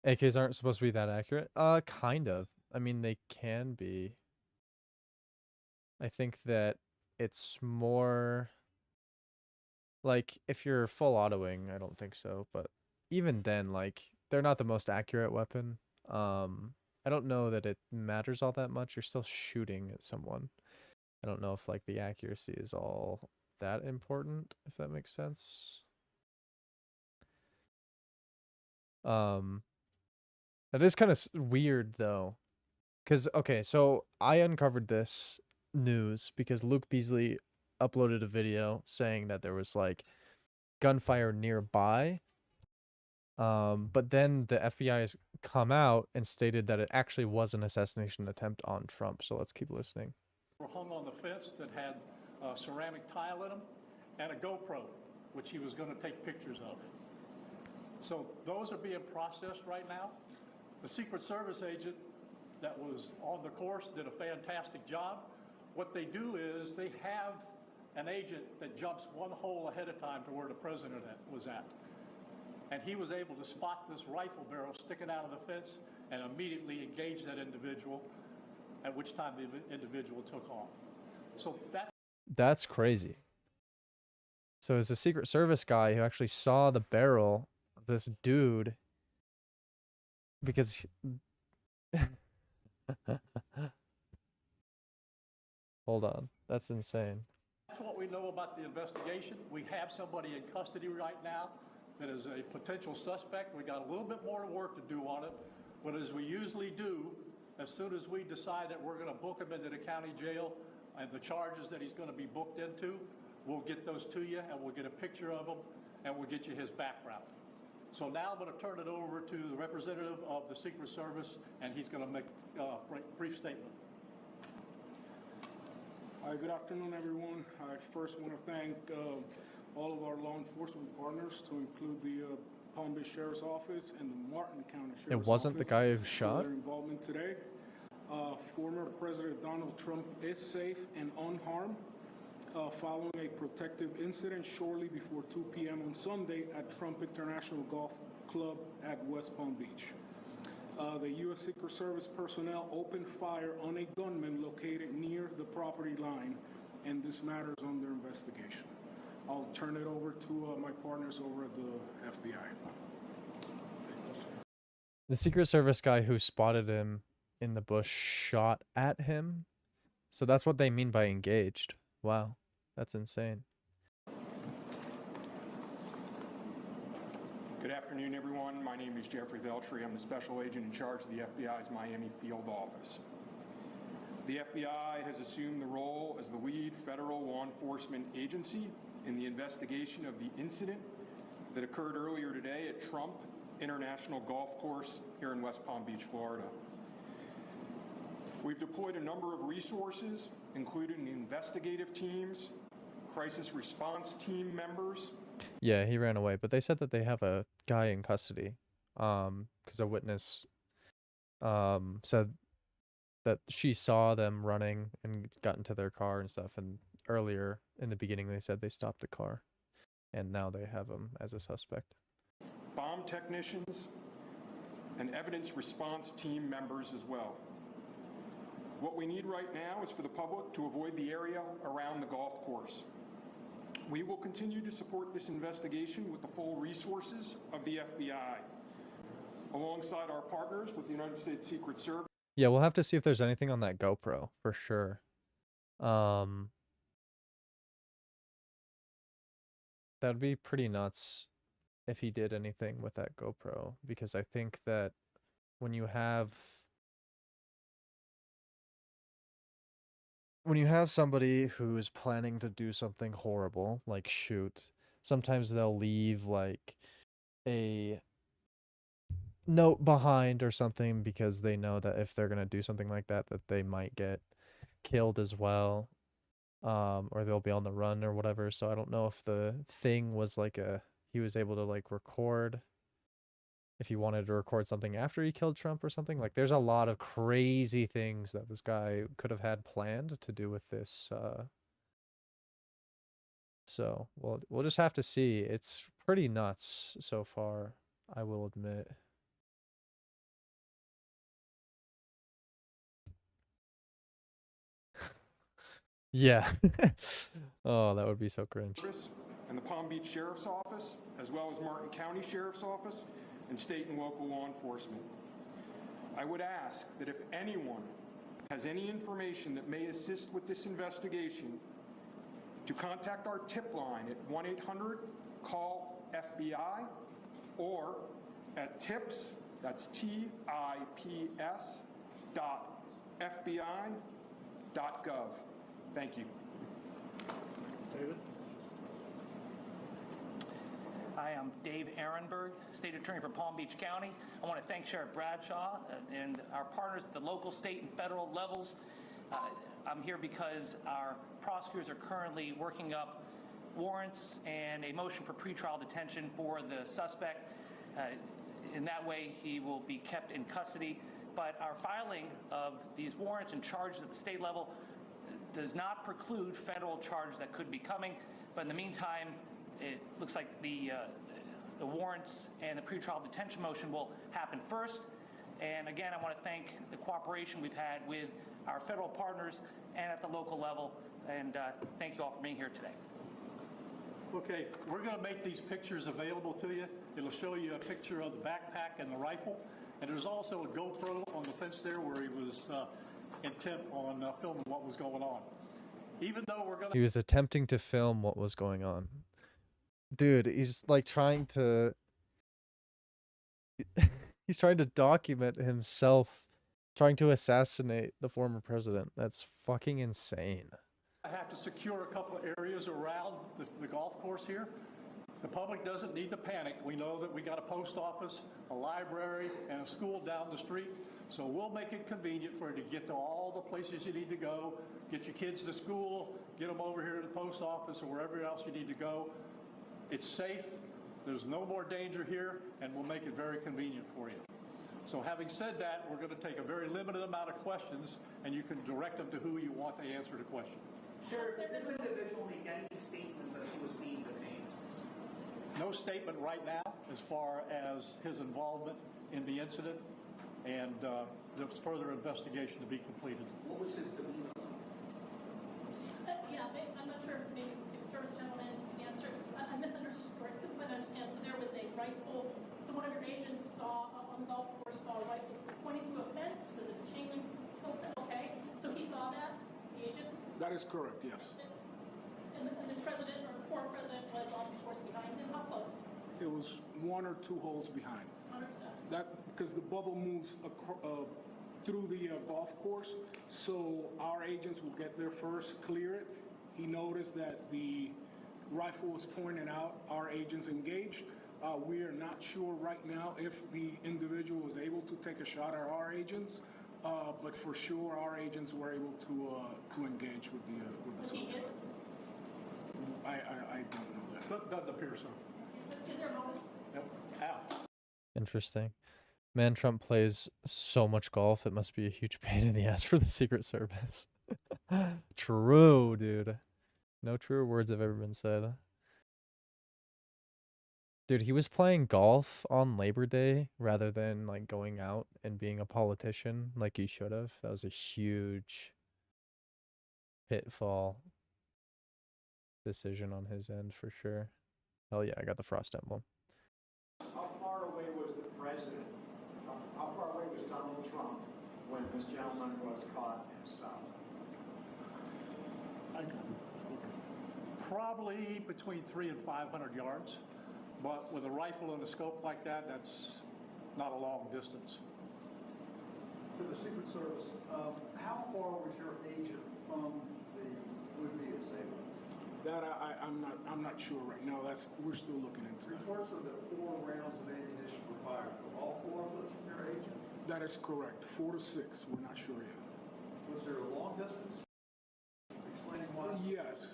Speaker 1: AKs aren't supposed to be that accurate? Kind of. I mean, they can be. I think that it's more like if you're full autoing, I don't think so, but even then, like, they're not the most accurate weapon. I don't know that it matters all that much. You're still shooting at someone. I don't know if like the accuracy is all that important, if that makes sense. That is kind of weird though. Cause okay, so I uncovered this news because Luke Beasley uploaded a video saying that there was like gunfire nearby. But then the FBI has come out and stated that it actually was an assassination attempt on Trump. So let's keep listening.
Speaker 7: were hung on the fence that had a ceramic tile in them and a GoPro, which he was going to take pictures of. So those are being processed right now. The Secret Service agent that was on the course did a fantastic job. What they do is they have an agent that jumps one hole ahead of time to where the president was at. And he was able to spot this rifle barrel sticking out of the fence and immediately engage that individual, at which time the individual took off. So
Speaker 1: that's crazy. So it's a Secret Service guy who actually saw the barrel of this dude because hold on, that's insane.
Speaker 7: That's what we know about the investigation. We have somebody in custody right now that is a potential suspect. We got a little bit more work to do on it, but as we usually do, as soon as we decide that we're going to book him into the county jail and the charges that he's going to be booked into, we'll get those to you and we'll get a picture of him and we'll get you his background. So now I'm going to turn it over to the representative of the Secret Service, and he's going to make a brief statement.
Speaker 8: Hi, good afternoon, everyone. I first want to thank all of our law enforcement partners, to include the Palm Beach Sheriff's Office and the Martin County Sheriff's Office.
Speaker 1: It wasn't the guy who shot?
Speaker 8: For their involvement today. Former President Donald Trump is safe and unharmed following a protective incident shortly before 2 p.m. on Sunday at Trump International Golf Club at West Palm Beach. The U.S. Secret Service personnel opened fire on a gunman located near the property line, and this matter is under investigation. I'll turn it over to my partners over at the FBI.
Speaker 1: The Secret Service guy who spotted him in the bush shot at him. So that's what they mean by engaged. Wow, that's insane.
Speaker 9: Good afternoon, everyone. My name is Jeffrey Veltri. I'm the special agent in charge of the FBI's Miami field office. The FBI has assumed the role as the lead federal law enforcement agency in the investigation of the incident that occurred earlier today at Trump International Golf Course here in West Palm Beach, Florida. We've deployed a number of resources, including investigative teams, crisis response team members.
Speaker 1: Yeah, he ran away, but they said that they have a guy in custody. Because a witness said that she saw them running and got into their car and stuff, and earlier in the beginning they said they stopped the car, and now they have him as a suspect.
Speaker 9: Bomb technicians, and evidence response team members as well. What we need right now is for the public to avoid the area around the golf course. We will continue to support this investigation with the full resources of the FBI, alongside our partners with the United States Secret Service.
Speaker 1: Yeah, we'll have to see if there's anything on that GoPro for sure. That'd be pretty nuts if he did anything with that GoPro, because I think that when you have somebody who is planning to do something horrible, like shoot, sometimes they'll leave like a note behind or something because they know that if they're going to do something like that, that they might get killed as well, or they'll be on the run or whatever. So I don't know if the thing was like he was able to like record, if he wanted to record something after he killed Trump or something. Like there's a lot of crazy things that this guy could have had planned to do with this. So we'll just have to see. It's pretty nuts so far, I will admit. Yeah. Oh, that would be so cringe.
Speaker 9: And the Palm Beach Sheriff's Office, as well as Martin County Sheriff's Office and state and local law enforcement. I would ask that if anyone has any information that may assist with this investigation, to contact our tip line at 1-800-CALL-FBI or at tips, that's TIPS .FBI.gov. Thank you.
Speaker 7: David?
Speaker 10: Hi, I'm Dave Ehrenberg, State Attorney for Palm Beach County. I want to thank Sheriff Bradshaw and our partners at the local, state, and federal levels. I'm here because our prosecutors are currently working up warrants and a motion for pretrial detention for the suspect. In that way, he will be kept in custody. But our filing of these warrants and charges at the state level does not preclude federal charges that could be coming. But in the meantime, it looks like the warrants and the pretrial detention motion will happen first. And again, I want to thank the cooperation we've had with our federal partners and at the local level. And thank you all for being here today.
Speaker 7: Okay, we're going to make these pictures available to you. It'll show you a picture of the backpack and the rifle. And there's also a GoPro on the fence there where he was intent on filming what was going on. Even though we're going to...
Speaker 1: He was attempting to film what was going on. Dude, he's like trying to... he's trying to document himself trying to assassinate the former president. That's fucking insane.
Speaker 7: I have to secure a couple of areas around the golf course here. The public doesn't need to panic. We know that we got a post office, a library, and a school down the street. So we'll make it convenient for you to get to all the places you need to go, get your kids to school, get them over here to the post office or wherever else you need to go. It's safe. There's no more danger here, and we'll make it very convenient for you. So having said that, we're going to take a very limited amount of questions, and you can direct them to who you want to answer the question.
Speaker 11: Sure, did this individual make any statements as he was being detained?
Speaker 7: No statement right now as far as his involvement in the incident, and there's further investigation to be completed.
Speaker 11: What was his demeanor?
Speaker 12: Yeah, I'm not sure if maybe the Secret Service gentleman can answer. I misunderstood, or I couldn't quite understand. So there was a rifle, so one of your agents saw, on the golf course, saw a rifle pointing to a fence. Was it a chain link open? Okay, so he saw that, the agent?
Speaker 8: That is correct, yes.
Speaker 12: And the president or former president was on the course behind him. How close?
Speaker 8: It was 1 or 2 holes behind.
Speaker 12: Understood.
Speaker 8: That because the bubble moves through the golf course, so our agents will get there first, clear it. He noticed that the rifle was pointed out. Our agents engaged. We are not sure right now if the individual was able to take a shot at our agents, but for sure our agents were able to engage with the subject. I don't know that.
Speaker 7: Doesn't appear so.
Speaker 12: Is there a moment?
Speaker 7: Yep. Out.
Speaker 1: Interesting. Man, Trump plays so much golf, it must be a huge pain in the ass for the Secret Service. True, dude. No truer words have ever been said. Dude, he was playing golf on Labor Day rather than like going out and being a politician like he should have. That was a huge pitfall decision on his end for sure. Hell yeah, I got the Frost Emblem.
Speaker 11: How far away was the president? How far away was Donald Trump when this gentleman was caught and stopped?
Speaker 7: Probably between 300 and 500 yards, but with a rifle and a scope like that, that's not a long distance.
Speaker 13: For the Secret Service, how far was your agent from the would-be assailant?
Speaker 8: That I'm not sure right now. We're still looking into it.
Speaker 13: Reports are that 4 rounds of ammunition were fired. Were all 4 of those from your agent?
Speaker 8: That is correct. 4 to 6. We're not sure yet.
Speaker 13: Was there a long distance? Explaining why?
Speaker 8: Yes.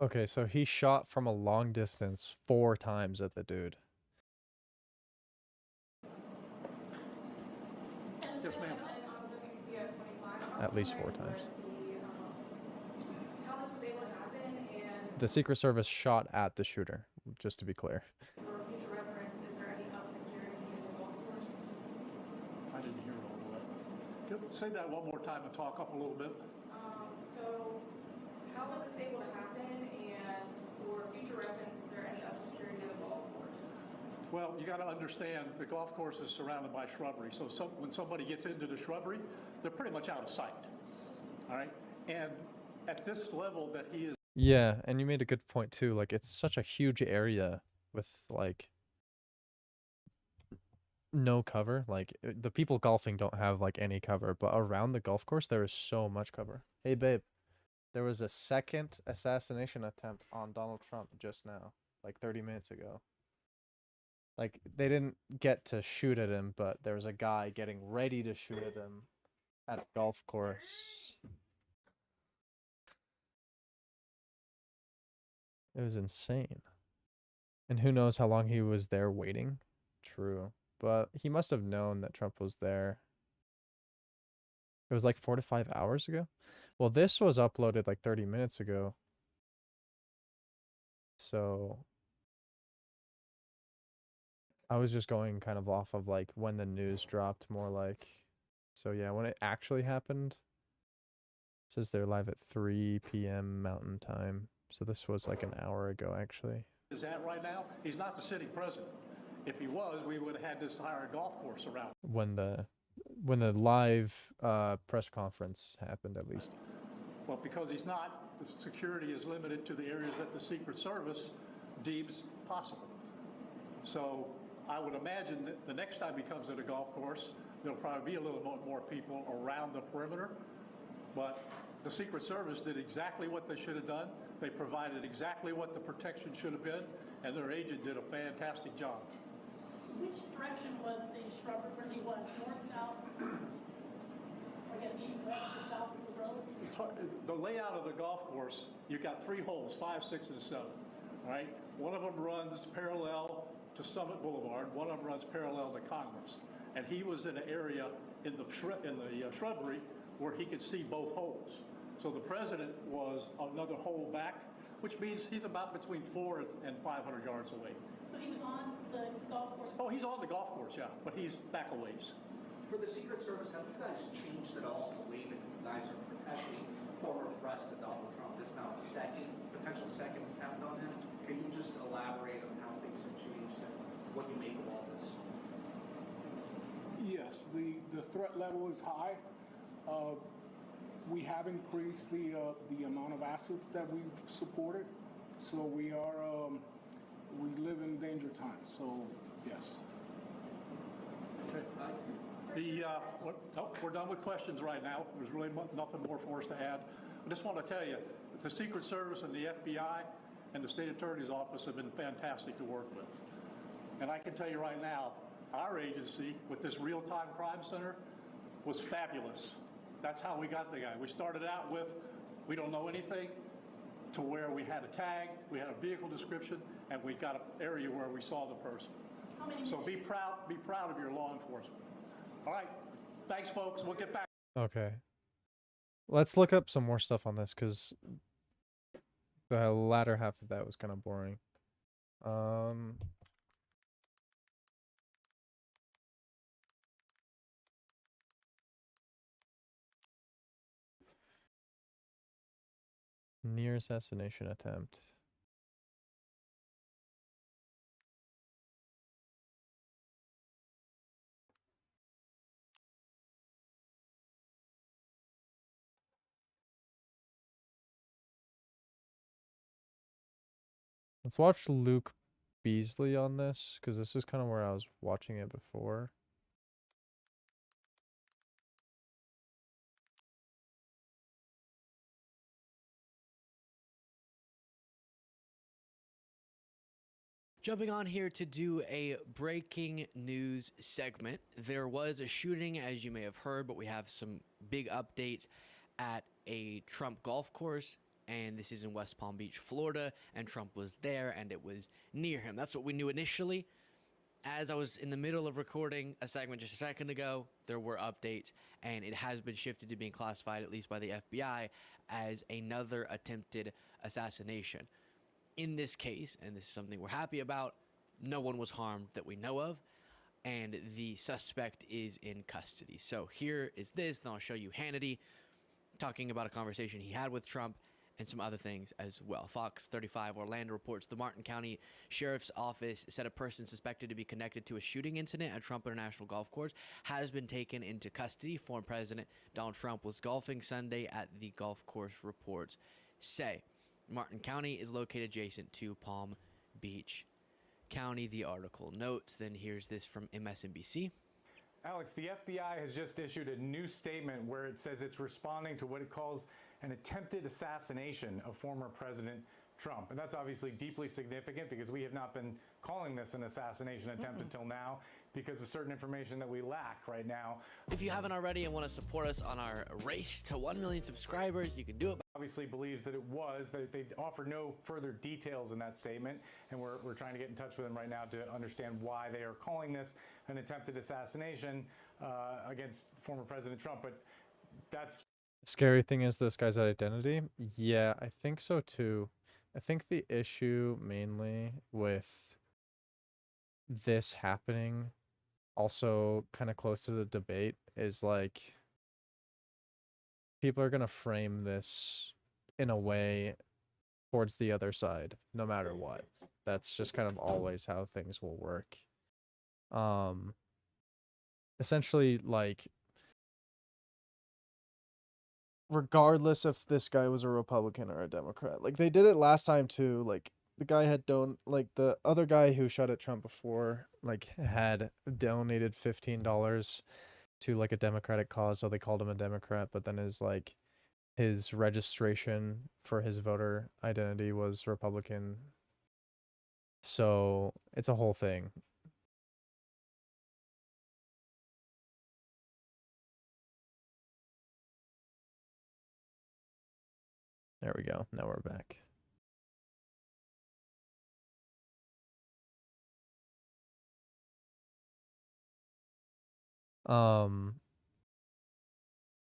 Speaker 1: Okay, so he shot from a long distance 4 times at the dude.
Speaker 7: Yes, ma'am.
Speaker 1: At least 4 times. The Secret Service shot at the shooter, just to be clear.
Speaker 12: For future reference, is there any up security in the golf course?
Speaker 7: I didn't hear all of that. Say that one more time and talk up a little bit.
Speaker 12: So how was this able to happen, and for future reference, is there any up security in the golf course?
Speaker 7: Well, you got to understand the golf course is surrounded by shrubbery. So when somebody gets into the shrubbery, they're pretty much out of sight. All right. And at this level that he is.
Speaker 1: Yeah, and you made a good point too. Like, it's such a huge area with like no cover. Like, the people golfing don't have like any cover, but around the golf course there is so much cover. Hey babe, there was a second assassination attempt on Donald Trump just now, like 30 minutes ago. Like, they didn't get to shoot at him, but there was a guy getting ready to shoot at him at a golf course. It was insane. And who knows how long he was there waiting? True. But he must have known that Trump was there. It was like 4 to 5 hours ago. Well, this was uploaded like 30 minutes ago. So I was just going kind of off of like when the news dropped, more like. So yeah, when it actually happened, it says they're live at 3 p.m. Mountain Time. So this was like an hour ago, actually.
Speaker 7: Is that right now? He's not the sitting president. If he was, we would have had this entire golf course around.
Speaker 1: When the live press conference happened, at least.
Speaker 7: Well, because he's not, the security is limited to the areas that the Secret Service deems possible. So I would imagine that the next time he comes to the golf course, there'll probably be a little more people around the perimeter. But the Secret Service did exactly what they should have done. They provided exactly what the protection should have been, and their agent did a fantastic job.
Speaker 12: Which direction was the shrubbery where he was? North, south? I guess east, west, or south of the road?
Speaker 7: It's hard, the layout of the golf course, you've got 3 holes, 5, 6, and 7. All right? One of them runs parallel to Summit Boulevard. One of them runs parallel to Congress. And he was in an area in the shrubbery where he could see both holes. So the president was another hole back, which means he's about between 400 and 500 yards away.
Speaker 12: So he was on the golf course?
Speaker 7: Oh, he's on the golf course, yeah, but he's back a ways.
Speaker 11: For the Secret Service, have you guys changed at all the way that you guys are protecting former President Donald Trump? It's now a potential second attempt on him. Can you just elaborate on how things have changed and what you make of all this?
Speaker 8: Yes, the threat level is high. We have increased the amount of assets that we've supported, so we live in danger times. So yes.
Speaker 7: Okay. We're done with questions right now. There's really nothing more for us to add. I just want to tell you, the Secret Service and the FBI and the State Attorney's Office have been fantastic to work with. And I can tell you right now, our agency with this real-time crime center was fabulous. That's how we got the guy. We started out with, we don't know anything, to where we had a tag, we had a vehicle description, and we got an area where we saw the person. So be proud of your law enforcement. All right. Thanks, folks. We'll get back.
Speaker 1: Okay. Let's look up some more stuff on this, because The latter half of that was kind of boring. Near assassination attempt. Let's watch Luke Beasley on this, because this is kind of where I was watching it before.
Speaker 14: Jumping on here to do a breaking news segment. There was a shooting, as you may have heard, but we have some big updates at a Trump golf course, and this is in West Palm Beach, Florida, and Trump was there, and it was near him. That's what we knew initially. As I was in the middle of recording a segment just a second ago, there were updates, and it has been shifted to being classified, at least by the FBI, as another attempted assassination. In this case, and this is something we're happy about, no one was harmed that we know of, and the suspect is in custody. So here is this, then I'll show you Hannity talking about a conversation he had with Trump and some other things as well. Fox 35 Orlando reports the Martin County Sheriff's Office said a person suspected to be connected to a shooting incident at Trump International Golf Course has been taken into custody. Former President Donald Trump was golfing Sunday at the golf course, reports say. Martin County is located adjacent to Palm Beach County, the article notes. Then here's this from MSNBC.
Speaker 15: Alex, the FBI has just issued a new statement where it says it's responding to what it calls an attempted assassination of former President Trump. And that's obviously deeply significant because we have not been calling this an assassination attempt until now because of certain information that we lack right now.
Speaker 14: If you haven't already and want to support us on our race to 1 million subscribers, you can do it.
Speaker 15: Obviously believes that it was, that they offer no further details in that statement, and we're trying to get in touch with them right now to understand why they are calling this an attempted assassination against former President Trump. But that's...
Speaker 1: Scary thing is this guy's identity. Yeah, I think so too. I think the issue mainly with this happening, also kind of close to the debate, is like people are going to frame this in a way towards the other side, no matter what. That's just kind of always how things will work. Essentially, like, regardless if this guy was a Republican or a Democrat, like they did it last time too. Like the guy had the other guy who shot at Trump before, like, had donated $15 to like a Democratic cause, so they called him a Democrat, but then his registration for his voter identity was Republican. So it's a whole thing. There we go. Now we're back.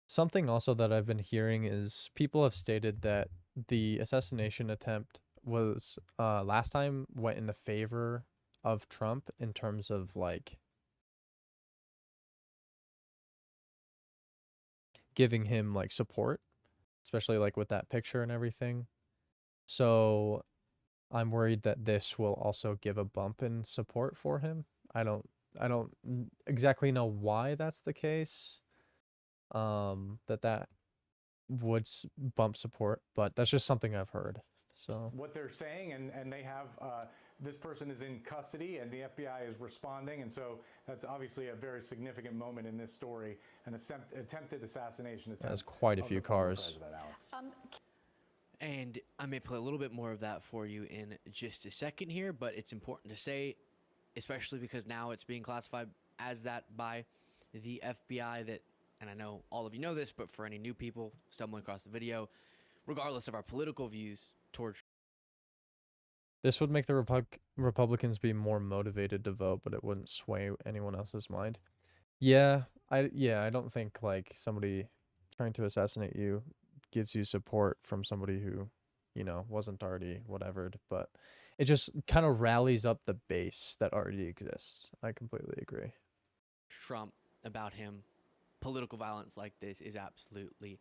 Speaker 1: Something also that I've been hearing is people have stated that the assassination attempt was last time went in the favor of Trump in terms of like giving him like support, especially like with that picture and everything. So I'm worried that this will also give a bump in support for him. I don't exactly know why that's the case. That would bump support, but that's just something I've heard. So
Speaker 15: what they're saying, and they have this person is in custody and the FBI is responding, and so that's obviously a very significant moment in this story, an attempted assassination attempt.
Speaker 1: That's quite a few cars.
Speaker 14: And I may play a little bit more of that for you in just a second here, but it's important to say, especially because now it's being classified as that by the FBI, that, and I know all of you know this, but for any new people stumbling across the video, regardless of our political views towards,
Speaker 1: this would make the Republicans be more motivated to vote, but it wouldn't sway anyone else's mind. Yeah, I don't think like somebody trying to assassinate you gives you support from somebody who, you know, wasn't already whatevered, but it just kind of rallies up the base that already exists. I completely agree.
Speaker 14: Trump about him, political violence like this is absolutely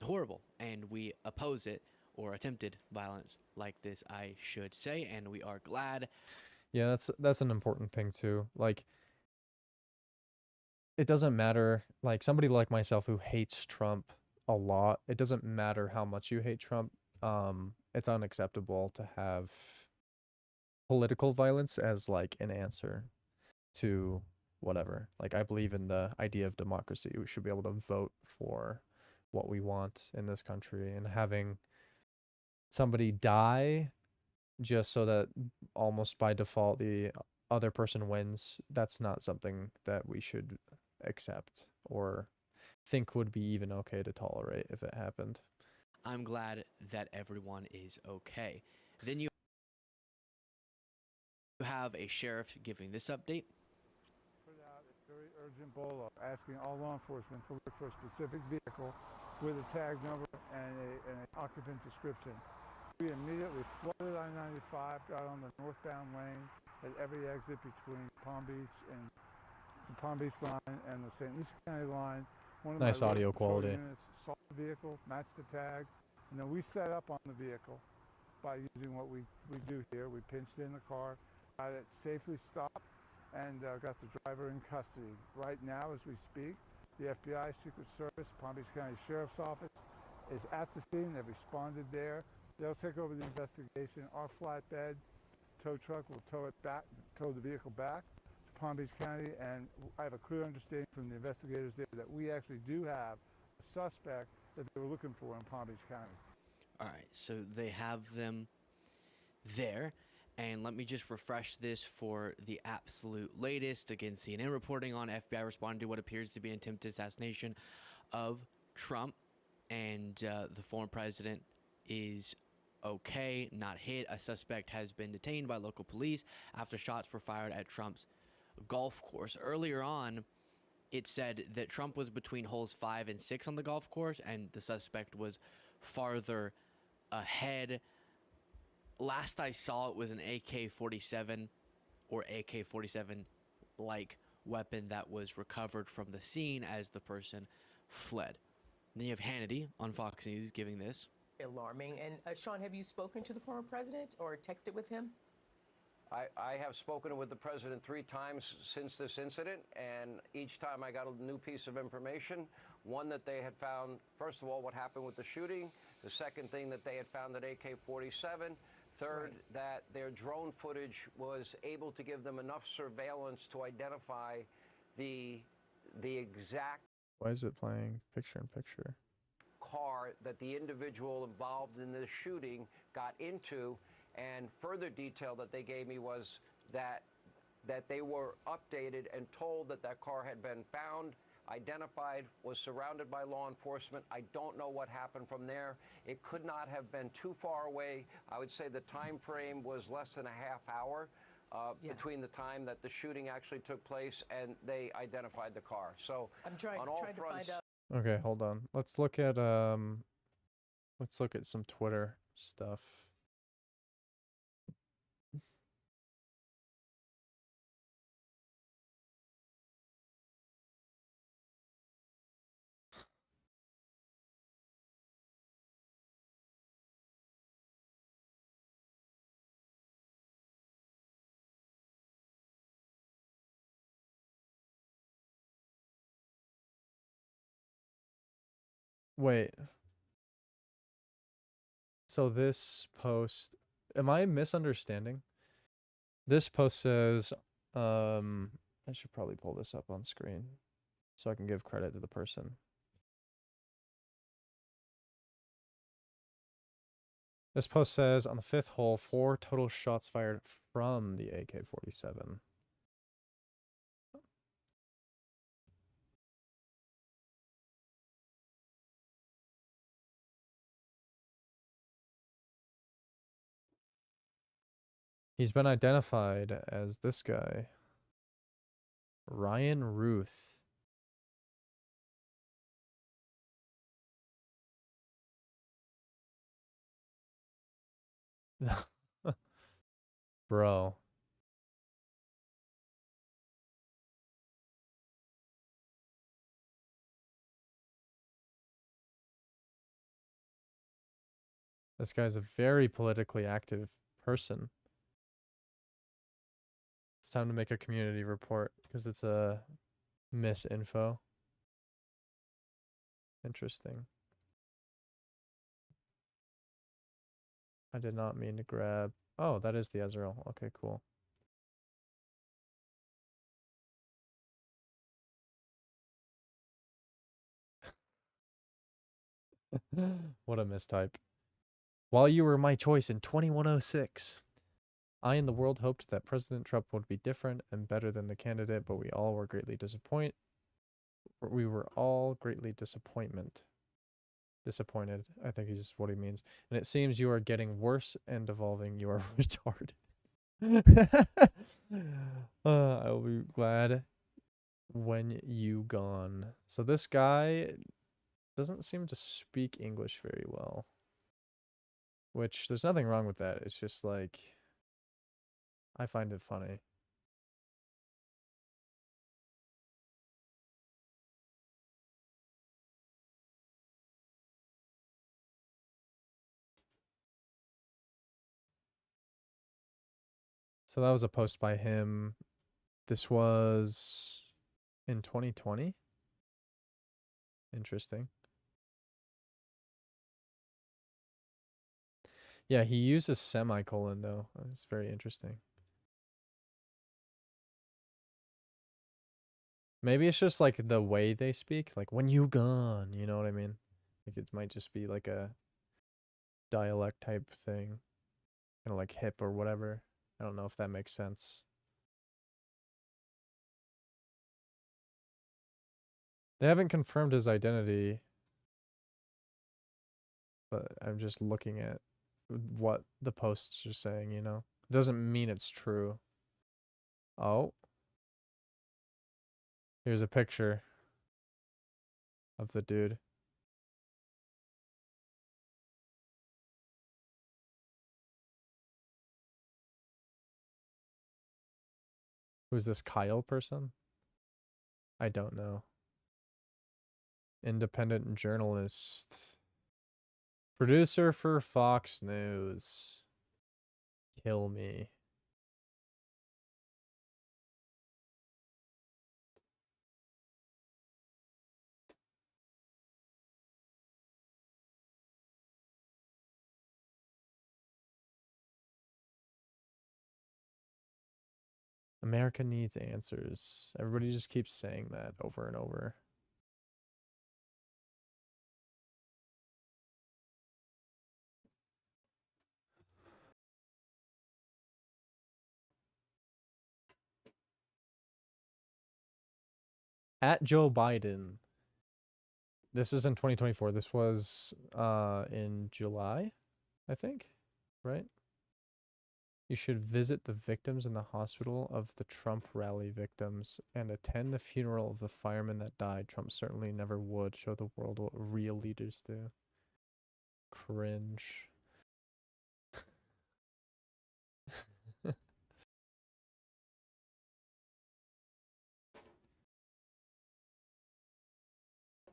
Speaker 14: horrible, and we oppose it, or attempted violence like this, I should say, and we are glad.
Speaker 1: Yeah, that's an important thing too. Like, it doesn't matter, like somebody like myself who hates Trump a lot, it doesn't matter how much you hate Trump. It's unacceptable to have political violence as like an answer to whatever. Like, I believe in the idea of democracy. We should be able to vote for what we want in this country, and having somebody die just so that almost by default the other person wins, that's not something that we should accept or think would be even okay to tolerate if it happened.
Speaker 14: I'm glad that everyone is okay. Then you have a sheriff giving this update.
Speaker 16: Put out a very urgent bolo asking all law enforcement to look for a specific vehicle with a tag number and an occupant description. We immediately flooded I-95, got on the northbound lane at every exit between Palm Beach and the Palm Beach line and the St. Lucie County line. One of
Speaker 1: Nice
Speaker 16: my
Speaker 1: audio
Speaker 16: patrol
Speaker 1: quality.
Speaker 16: units saw the vehicle, matched the tag, and then we set up on the vehicle by using what we do here. We pinched in the car, got it safely stopped, and got the driver in custody. Right now, as we speak, the FBI, Secret Service, Palm Beach County Sheriff's Office is at the scene. They've responded there. They'll take over the investigation. Our flatbed tow truck will tow the vehicle back to Palm Beach County, and I have a clear understanding from the investigators there that we actually do have a suspect that they were looking for in Palm Beach County.
Speaker 14: All right, so they have them there. And let me just refresh this for the absolute latest. Again, CNN reporting on FBI responding to what appears to be an attempted assassination of Trump. And the former president is okay, not hit. A suspect has been detained by local police after shots were fired at Trump's golf course. Earlier on, it said that Trump was between holes 5 and 6 on the golf course, and the suspect was farther ahead. Last I saw, it was an AK-47 or AK-47 like weapon that was recovered from the scene as the person fled. Then you have Hannity on Fox News giving this.
Speaker 17: Alarming. And Sean, have you spoken to the former president or texted with him?
Speaker 18: I have spoken with the president 3 times since this incident, and each time I got a new piece of information. One, that they had found, first of all, what happened with the shooting. The second thing, that they had found that AK-47. Third, that their drone footage was able to give them enough surveillance to identify the exact
Speaker 1: Why is it playing picture in picture?
Speaker 18: car that the individual involved in this shooting got into. And further detail that they gave me was that they were updated and told that that car had been found, identified, was surrounded by law enforcement. I don't know what happened from there. It could not have been too far away. I would say the time frame was less than a half hour between the time that the shooting actually took place and they identified the car. So
Speaker 17: I'm trying
Speaker 18: on all
Speaker 17: to
Speaker 18: fronts,
Speaker 17: find out.
Speaker 1: Okay, hold on. Let's look at some Twitter stuff. Wait. So this post, am I misunderstanding? This post says, I should probably pull this up on screen so I can give credit to the person. This post says, on the 5th hole, 4 total shots fired from the AK-47. He's been identified as this guy, Ryan Ruth. Bro. This guy's a very politically active person. It's time to make a community report because it's a misinfo. Interesting. I did not mean to grab. Oh, that is the Ezreal. Okay, cool. What a mistype. While you were my choice in 2106, I and the world hoped that President Trump would be different and better than the candidate, but we all were greatly disappointed. We were all greatly disappointed, I think is what he means. And it seems you are getting worse and evolving. You are retarded. I will be glad when you gone. So this guy doesn't seem to speak English very well. Which, there's nothing wrong with that. It's just like, I find it funny. So that was a post by him. This was in 2020. Interesting. Yeah, he uses semicolon though. It's very interesting. Maybe it's just like the way they speak, like when you gone, you know what I mean? Like it might just be like a dialect type thing. Kind of like hip or whatever. I don't know if that makes sense. They haven't confirmed his identity, but I'm just looking at what the posts are saying, you know? It doesn't mean it's true. Oh. Here's a picture of the dude. Who's this Kyle person? I don't know. Independent journalist. Producer for Fox News. Kill me. America needs answers. Everybody just keeps saying that over and over. At Joe Biden. This is in 2024. This was in July, I think, right? You should visit the victims in the hospital of the Trump rally victims and attend the funeral of the firemen that died. Trump certainly never would. Show the world what real leaders do. Cringe.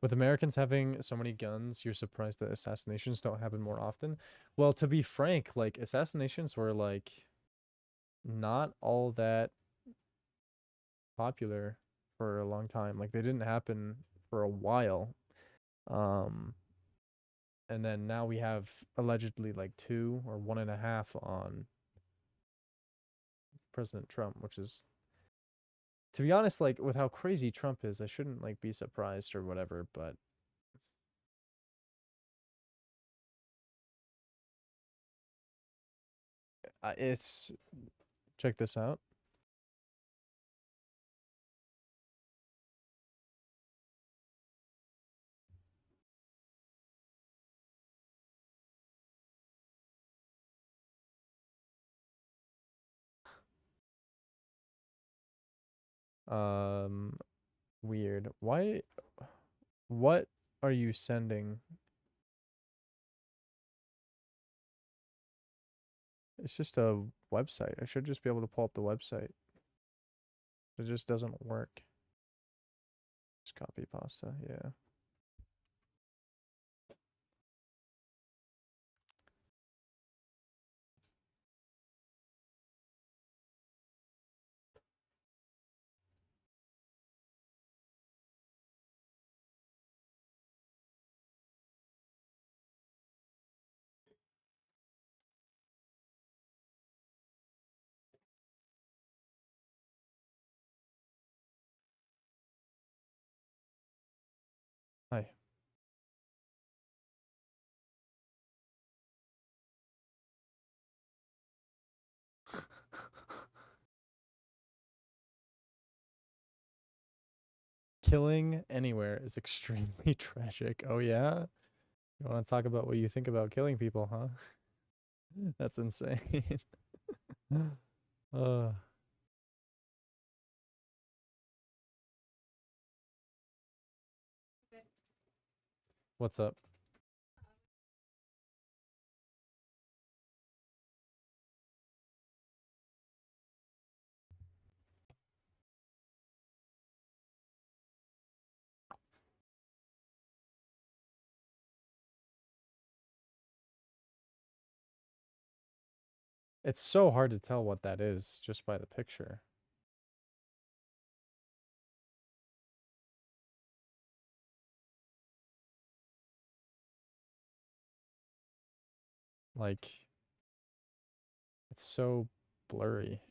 Speaker 1: With Americans having so many guns, you're surprised that assassinations don't happen more often? Well, to be frank, like, assassinations were, like, not all that popular for a long time. Like, they didn't happen for a while. And then now we have allegedly, like, 2 or 1.5 on President Trump, which is, to be honest, like, with how crazy Trump is, I shouldn't, like, be surprised or whatever, but it's, check this out. Weird. Why, what are you sending? It's just a website. I should just be able to pull up the website. It just doesn't work. Just copy pasta, yeah. Hi. Killing anywhere is extremely tragic. Oh yeah? You want to talk about what you think about killing people, huh? That's insane. uh What's up? It's so hard to tell what that is just by the picture. Like, it's so blurry.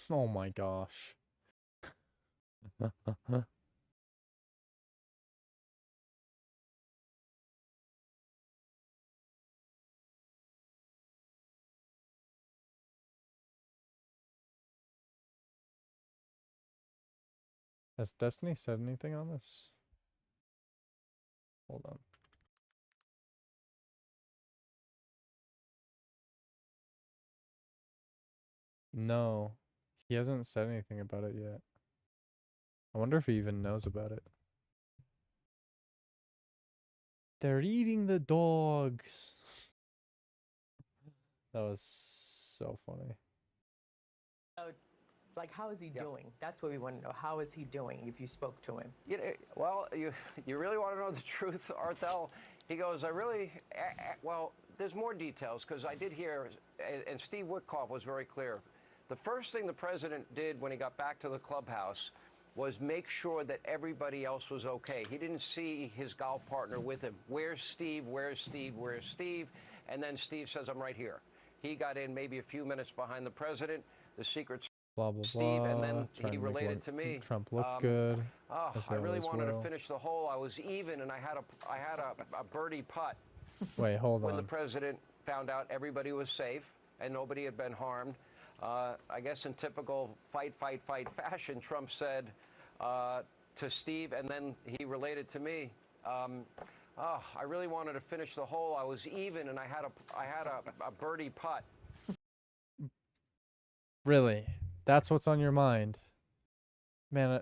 Speaker 1: Oh my gosh. Has Destiny said anything on this? Hold on. No, he hasn't said anything about it yet. I wonder if he even knows about it. They're eating the dogs. That was so funny.
Speaker 17: Like, how is he doing? That's what we want to know. How is he doing if you spoke to him?
Speaker 18: You know, well, you really want to know the truth, Arthel? He goes, I really, well, there's more details because I did hear, and Steve Witkoff was very clear. The first thing the president did when he got back to the clubhouse was make sure that everybody else was okay. He didn't see his golf partner with him. Where's Steve? Where's Steve? Where's Steve? And then Steve says, I'm right here. He got in maybe a few minutes behind the president. The secret
Speaker 1: Blah blah
Speaker 18: Steve,
Speaker 1: blah.
Speaker 18: and then
Speaker 1: Trying
Speaker 18: he
Speaker 1: to make
Speaker 18: related to me.
Speaker 1: Trump look good.
Speaker 18: Oh,
Speaker 1: As
Speaker 18: I
Speaker 1: they
Speaker 18: really
Speaker 1: always
Speaker 18: wanted
Speaker 1: will.
Speaker 18: to finish the hole. I was even, and I had a birdie putt.
Speaker 1: Wait, hold
Speaker 18: when
Speaker 1: on.
Speaker 18: the president found out everybody was safe and nobody had been harmed, I guess in typical fight fashion, Trump said to Steve, and then he related to me. Oh, I really wanted to finish the hole. I was even, and I had a birdie putt.
Speaker 1: Really? That's what's on your mind? Man,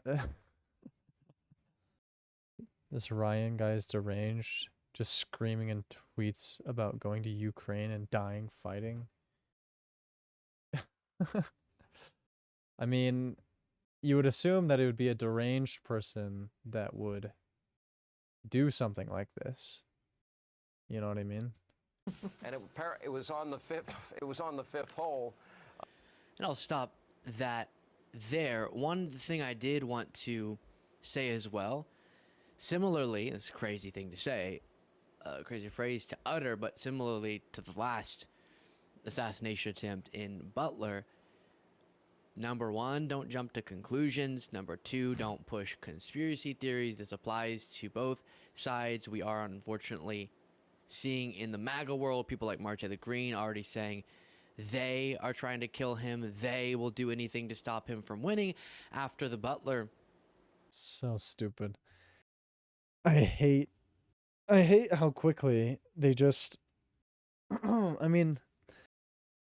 Speaker 1: this Ryan guy is deranged. Just screaming in tweets about going to Ukraine and dying fighting. I mean, you would assume that it would be a deranged person that would do something like this. You know what I mean?
Speaker 18: And it was on the fifth hole.
Speaker 14: And I'll stop that there. One thing I did want to say as well, similarly, it's a crazy thing to say, a crazy phrase to utter, but similarly to the last assassination attempt in Butler, number one, don't jump to conclusions. Number two, don't push conspiracy theories. This applies to both sides. We are unfortunately seeing in the MAGA world people like March of the Green already saying they are trying to kill him. They will do anything to stop him from winning after the Butler.
Speaker 1: So stupid. I hate how quickly they just I mean,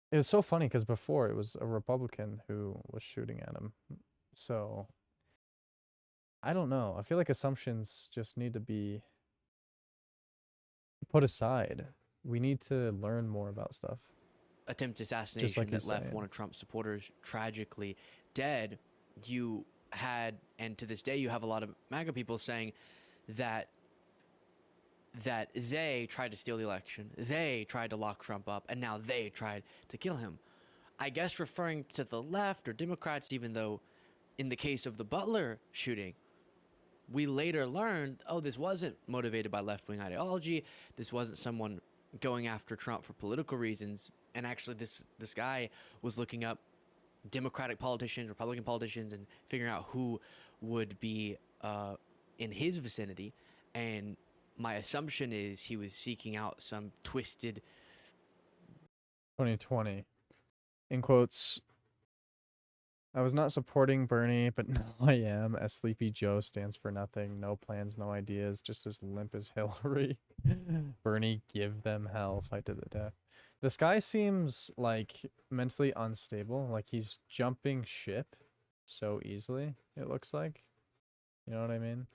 Speaker 1: it was so funny because before it was a Republican who was shooting at him. So I don't know. I feel like assumptions just need to be put aside. We need to learn more about stuff.
Speaker 14: Attempted assassination
Speaker 1: like
Speaker 14: that
Speaker 1: he's
Speaker 14: left
Speaker 1: saying.
Speaker 14: one of Trump's supporters tragically dead. You had, and to this day, you have a lot of MAGA people saying that they tried to steal the election, they tried to lock Trump up, and now they tried to kill him. I guess referring to the left or Democrats, even though in the case of the Butler shooting, we later learned, oh, this wasn't motivated by left-wing ideology. This wasn't someone going after Trump for political reasons. And actually, this guy was looking up Democratic politicians, Republican politicians, and figuring out who would be in his vicinity. And my assumption is he was seeking out some twisted
Speaker 1: 2020. In quotes, I was not supporting Bernie, but now I am, as Sleepy Joe stands for nothing, no plans, no ideas, just as limp as Hillary. Bernie, give them hell, fight to the death. This guy seems like mentally unstable, like he's jumping ship so easily, it looks like. You know what I mean?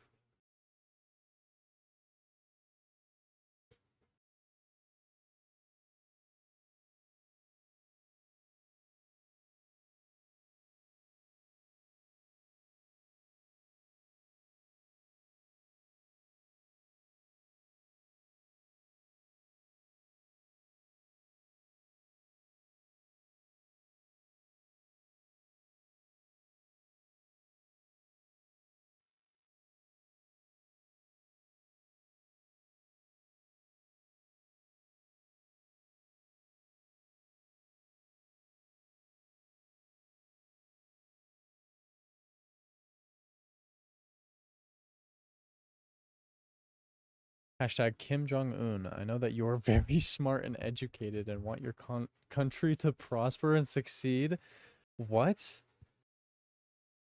Speaker 1: Hashtag Kim Jong-un. I know that you're very smart and educated and want your country to prosper and succeed. What?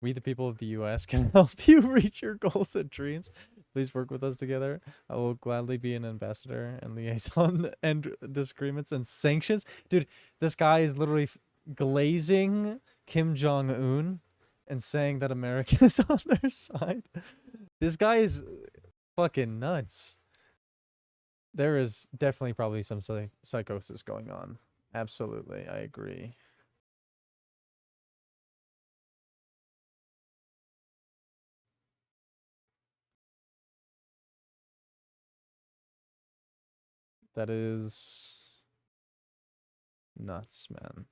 Speaker 1: We, the people of the U.S., can help you reach your goals and dreams. Please work with us together. I will gladly be an ambassador and liaison and disagreements and sanctions. Dude, this guy is literally glazing Kim Jong-un and saying that America is on their side. This guy is fucking nuts. There is definitely probably some psychosis going on. Absolutely, I agree. That is nuts, man.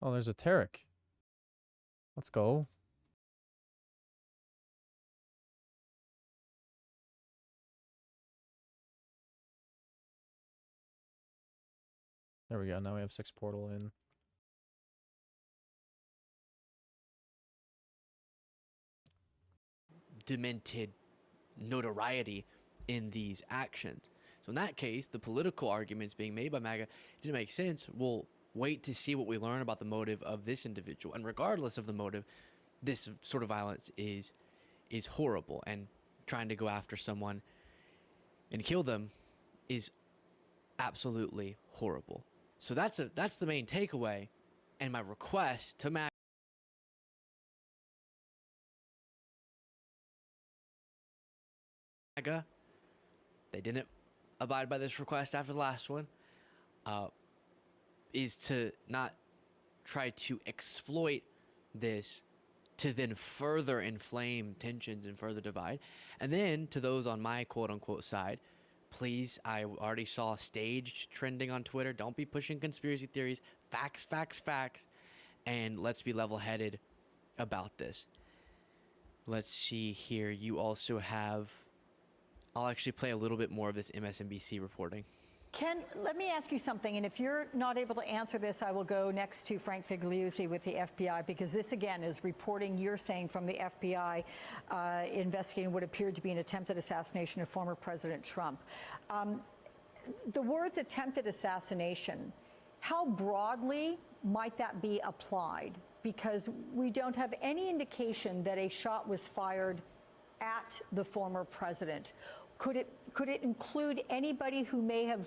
Speaker 1: Oh, there's a Tarek. Let's go. There we go. Now we have 6 portal in.
Speaker 14: demented notoriety in these actions. So in that case, the political arguments being made by MAGA didn't make sense. We'll wait to see what we learn about the motive of this individual. And regardless of the motive, this sort of violence is horrible. And trying to go after someone and kill them is absolutely horrible. So that's the main takeaway. And my request to MAGA, they didn't abide by this request after the last one, is to not try to exploit this to then further inflame tensions and further divide. And then to those on my quote-unquote side, please, I already saw staged trending on Twitter. Don't be pushing conspiracy theories. Facts, facts, facts. And let's be level-headed about this. Let's see here. You also have... I'll actually play a little bit more of this MSNBC reporting.
Speaker 19: Ken, let me ask you something, and if you're not able to answer this, I will go next to Frank Figliuzzi with the FBI, because this, again, is reporting you're saying from the FBI investigating what appeared to be an attempted assassination of former President Trump. The words attempted assassination, how broadly might that be applied? Because we don't have any indication that a shot was fired at the former president. Could it include anybody who may have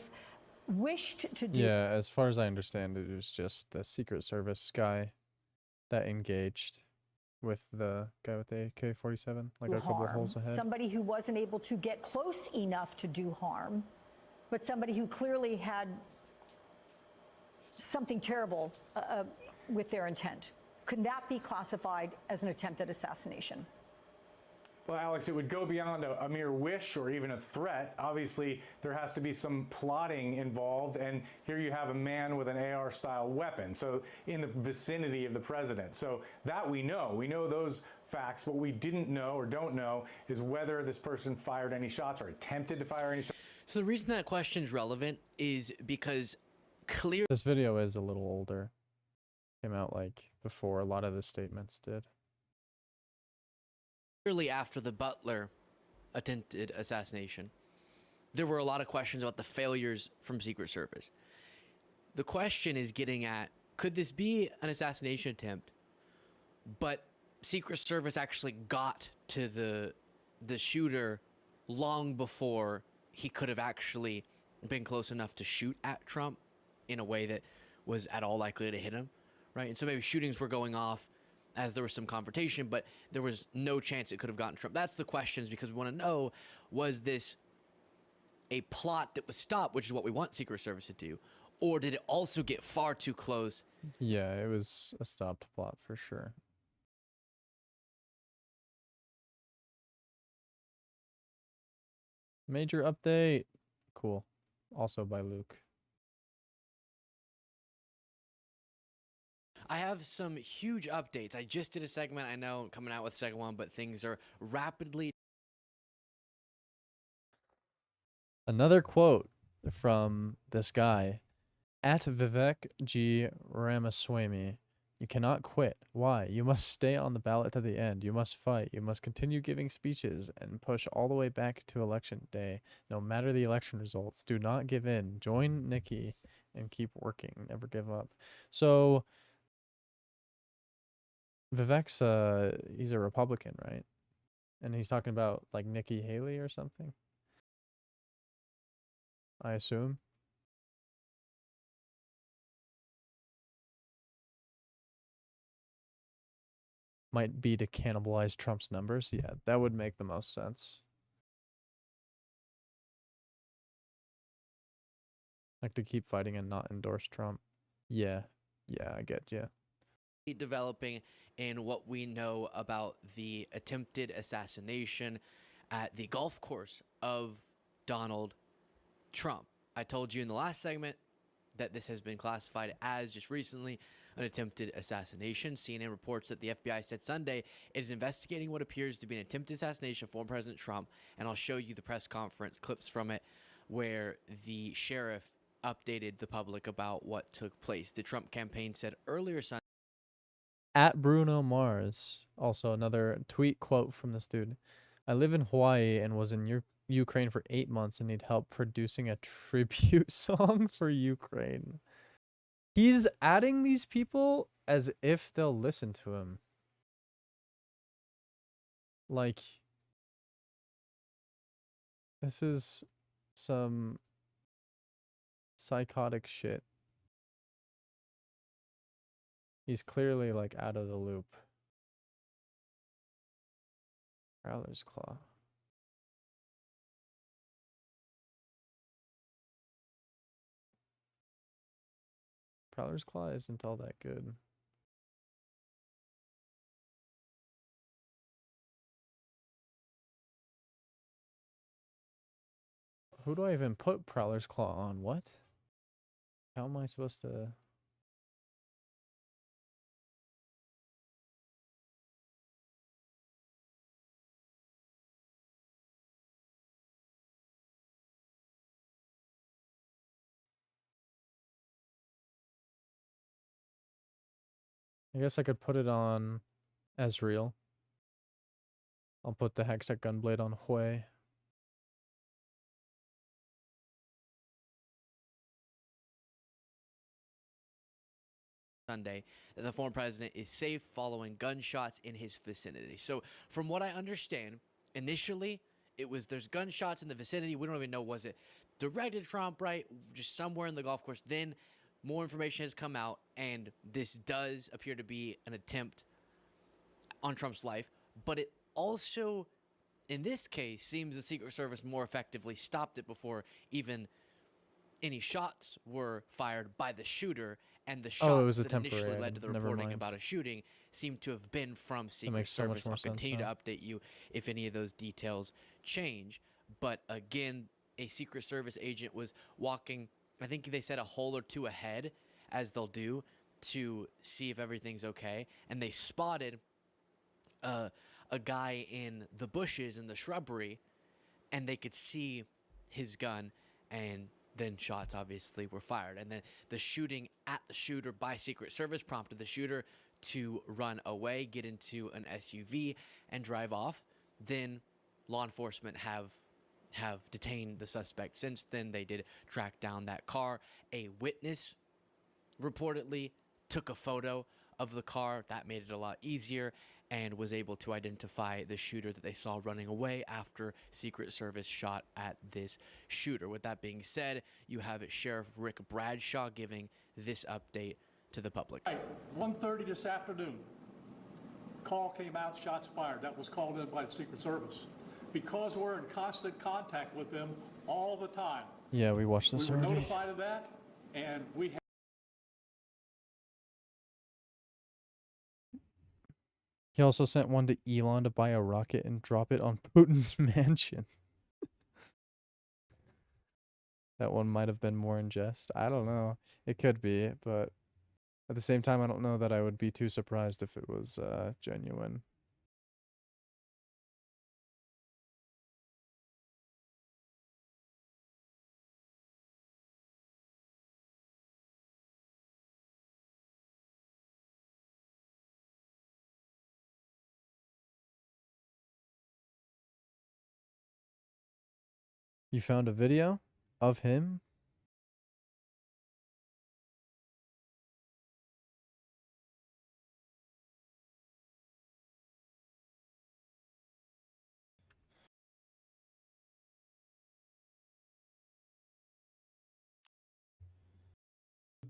Speaker 19: wished to do.
Speaker 1: Yeah, as far as I understand, it was just the Secret Service guy that engaged with the guy with the AK-47, like a couple holes ahead.
Speaker 19: Somebody who wasn't able to get close enough to do harm, but somebody who clearly had something terrible with their intent. Could that be classified as an attempted assassination?
Speaker 15: Well, Alex, it would go beyond a mere wish or even a threat. Obviously, there has to be some plotting involved, and here you have a man with an AR-style weapon, so in the vicinity of the president. So that we know. We know those facts. What we didn't know or don't know is whether this person fired any shots or attempted to fire any shots.
Speaker 14: So the reason that question is relevant is because clearly
Speaker 1: this video is a little older. Came out like before a lot of the statements did.
Speaker 14: clearly after the Butler attempted assassination, there were a lot of questions about the failures from Secret Service. The question is getting at, could this be an assassination attempt, but Secret Service actually got to the shooter long before he could have actually been close enough to shoot at Trump in a way that was at all likely to hit him, right? And so maybe shootings were going off as there was some confrontation, but there was no chance it could have gotten Trump. That's the questions, because we want to know, was this a plot that was stopped, which is what we want Secret Service to do, or did it also get far too close?
Speaker 1: Yeah, it was a stopped plot for sure. Major update. Cool. Also by Luke.
Speaker 14: I have some huge updates. I just did a segment. I know I'm coming out with the second one, but things are rapidly.
Speaker 1: Another quote from this guy. At Vivek G. Ramaswamy. You cannot quit. Why? You must stay on the ballot to the end. You must fight. You must continue giving speeches and push all the way back to election day. No matter the election results, do not give in. Join Nikki and keep working. Never give up. So Vivek's he's a Republican, right? And he's talking about like Nikki Haley or something, I assume. Might be to cannibalize Trump's numbers. Yeah, that would make the most sense. Like to keep fighting and not endorse Trump. Yeah, I get you.
Speaker 14: Developing in what we know about the attempted assassination at the golf course of Donald Trump. I told you in the last segment that this has been classified as just recently an attempted assassination. CNN reports that the FBI said Sunday it is investigating what appears to be an attempted assassination of former President Trump, and I'll show you the press conference clips from it where the sheriff updated the public about what took place. The Trump campaign said earlier Sunday.
Speaker 1: At Bruno Mars, also another tweet quote from this dude. I live in Hawaii and was in Ukraine for 8 months and need help producing a tribute song for Ukraine. He's adding these people as if they'll listen to him. Like, this is some psychotic shit. He's clearly like out of the loop. Prowler's Claw. Prowler's Claw isn't all that good. Who do I even put Prowler's Claw on? What? How am I supposed to... I guess I could put it on Ezreal. I'll put the Hextech Gunblade on Hui.
Speaker 14: Sunday that the former president is safe following gunshots in his vicinity. So from what I understand, initially it was there's gunshots in the vicinity. We don't even know, was it directed Trump, right? Just somewhere in the golf course. Then more information has come out, and this does appear to be an attempt on Trump's life. But it also, in this case, seems the Secret Service more effectively stopped it before even any shots were fired by the shooter, and the
Speaker 1: Oh, it
Speaker 14: shots
Speaker 1: was a
Speaker 14: that initially
Speaker 1: temporary
Speaker 14: led to the
Speaker 1: item. Never
Speaker 14: reporting
Speaker 1: mind.
Speaker 14: about a shooting seem to have been from Secret
Speaker 1: makes so much
Speaker 14: Service.
Speaker 1: more
Speaker 14: I'll
Speaker 1: sense
Speaker 14: continue to
Speaker 1: now.
Speaker 14: update you if any of those details change. But again, a Secret Service agent was walking, I think they said a hole or two ahead, as they'll do, to see if everything's okay. And they spotted a guy in the bushes in the shrubbery, and they could see his gun, and then shots obviously were fired. And then the shooting at the shooter by Secret Service prompted the shooter to run away, get into an SUV, and drive off. Then law enforcement have detained the suspect. Since then, they did track down that car. A witness reportedly took a photo of the car. That made it a lot easier, and was able to identify the shooter that they saw running away after Secret Service shot at this shooter. With that being said, you have Sheriff Rick Bradshaw giving this update to the public.
Speaker 7: Right, 1:30 this afternoon, call came out, shots fired. That was called in by the Secret Service. Because we're in constant contact with them all the time.
Speaker 1: Yeah, we watched this
Speaker 7: We were
Speaker 1: already.
Speaker 7: notified of that, and we have.
Speaker 1: He also sent one to Elon to buy a rocket and drop it on Putin's mansion. That one might have been more in jest. I don't know. It could be, but at the same time, I don't know that I would be too surprised if it was genuine. You found a video of him?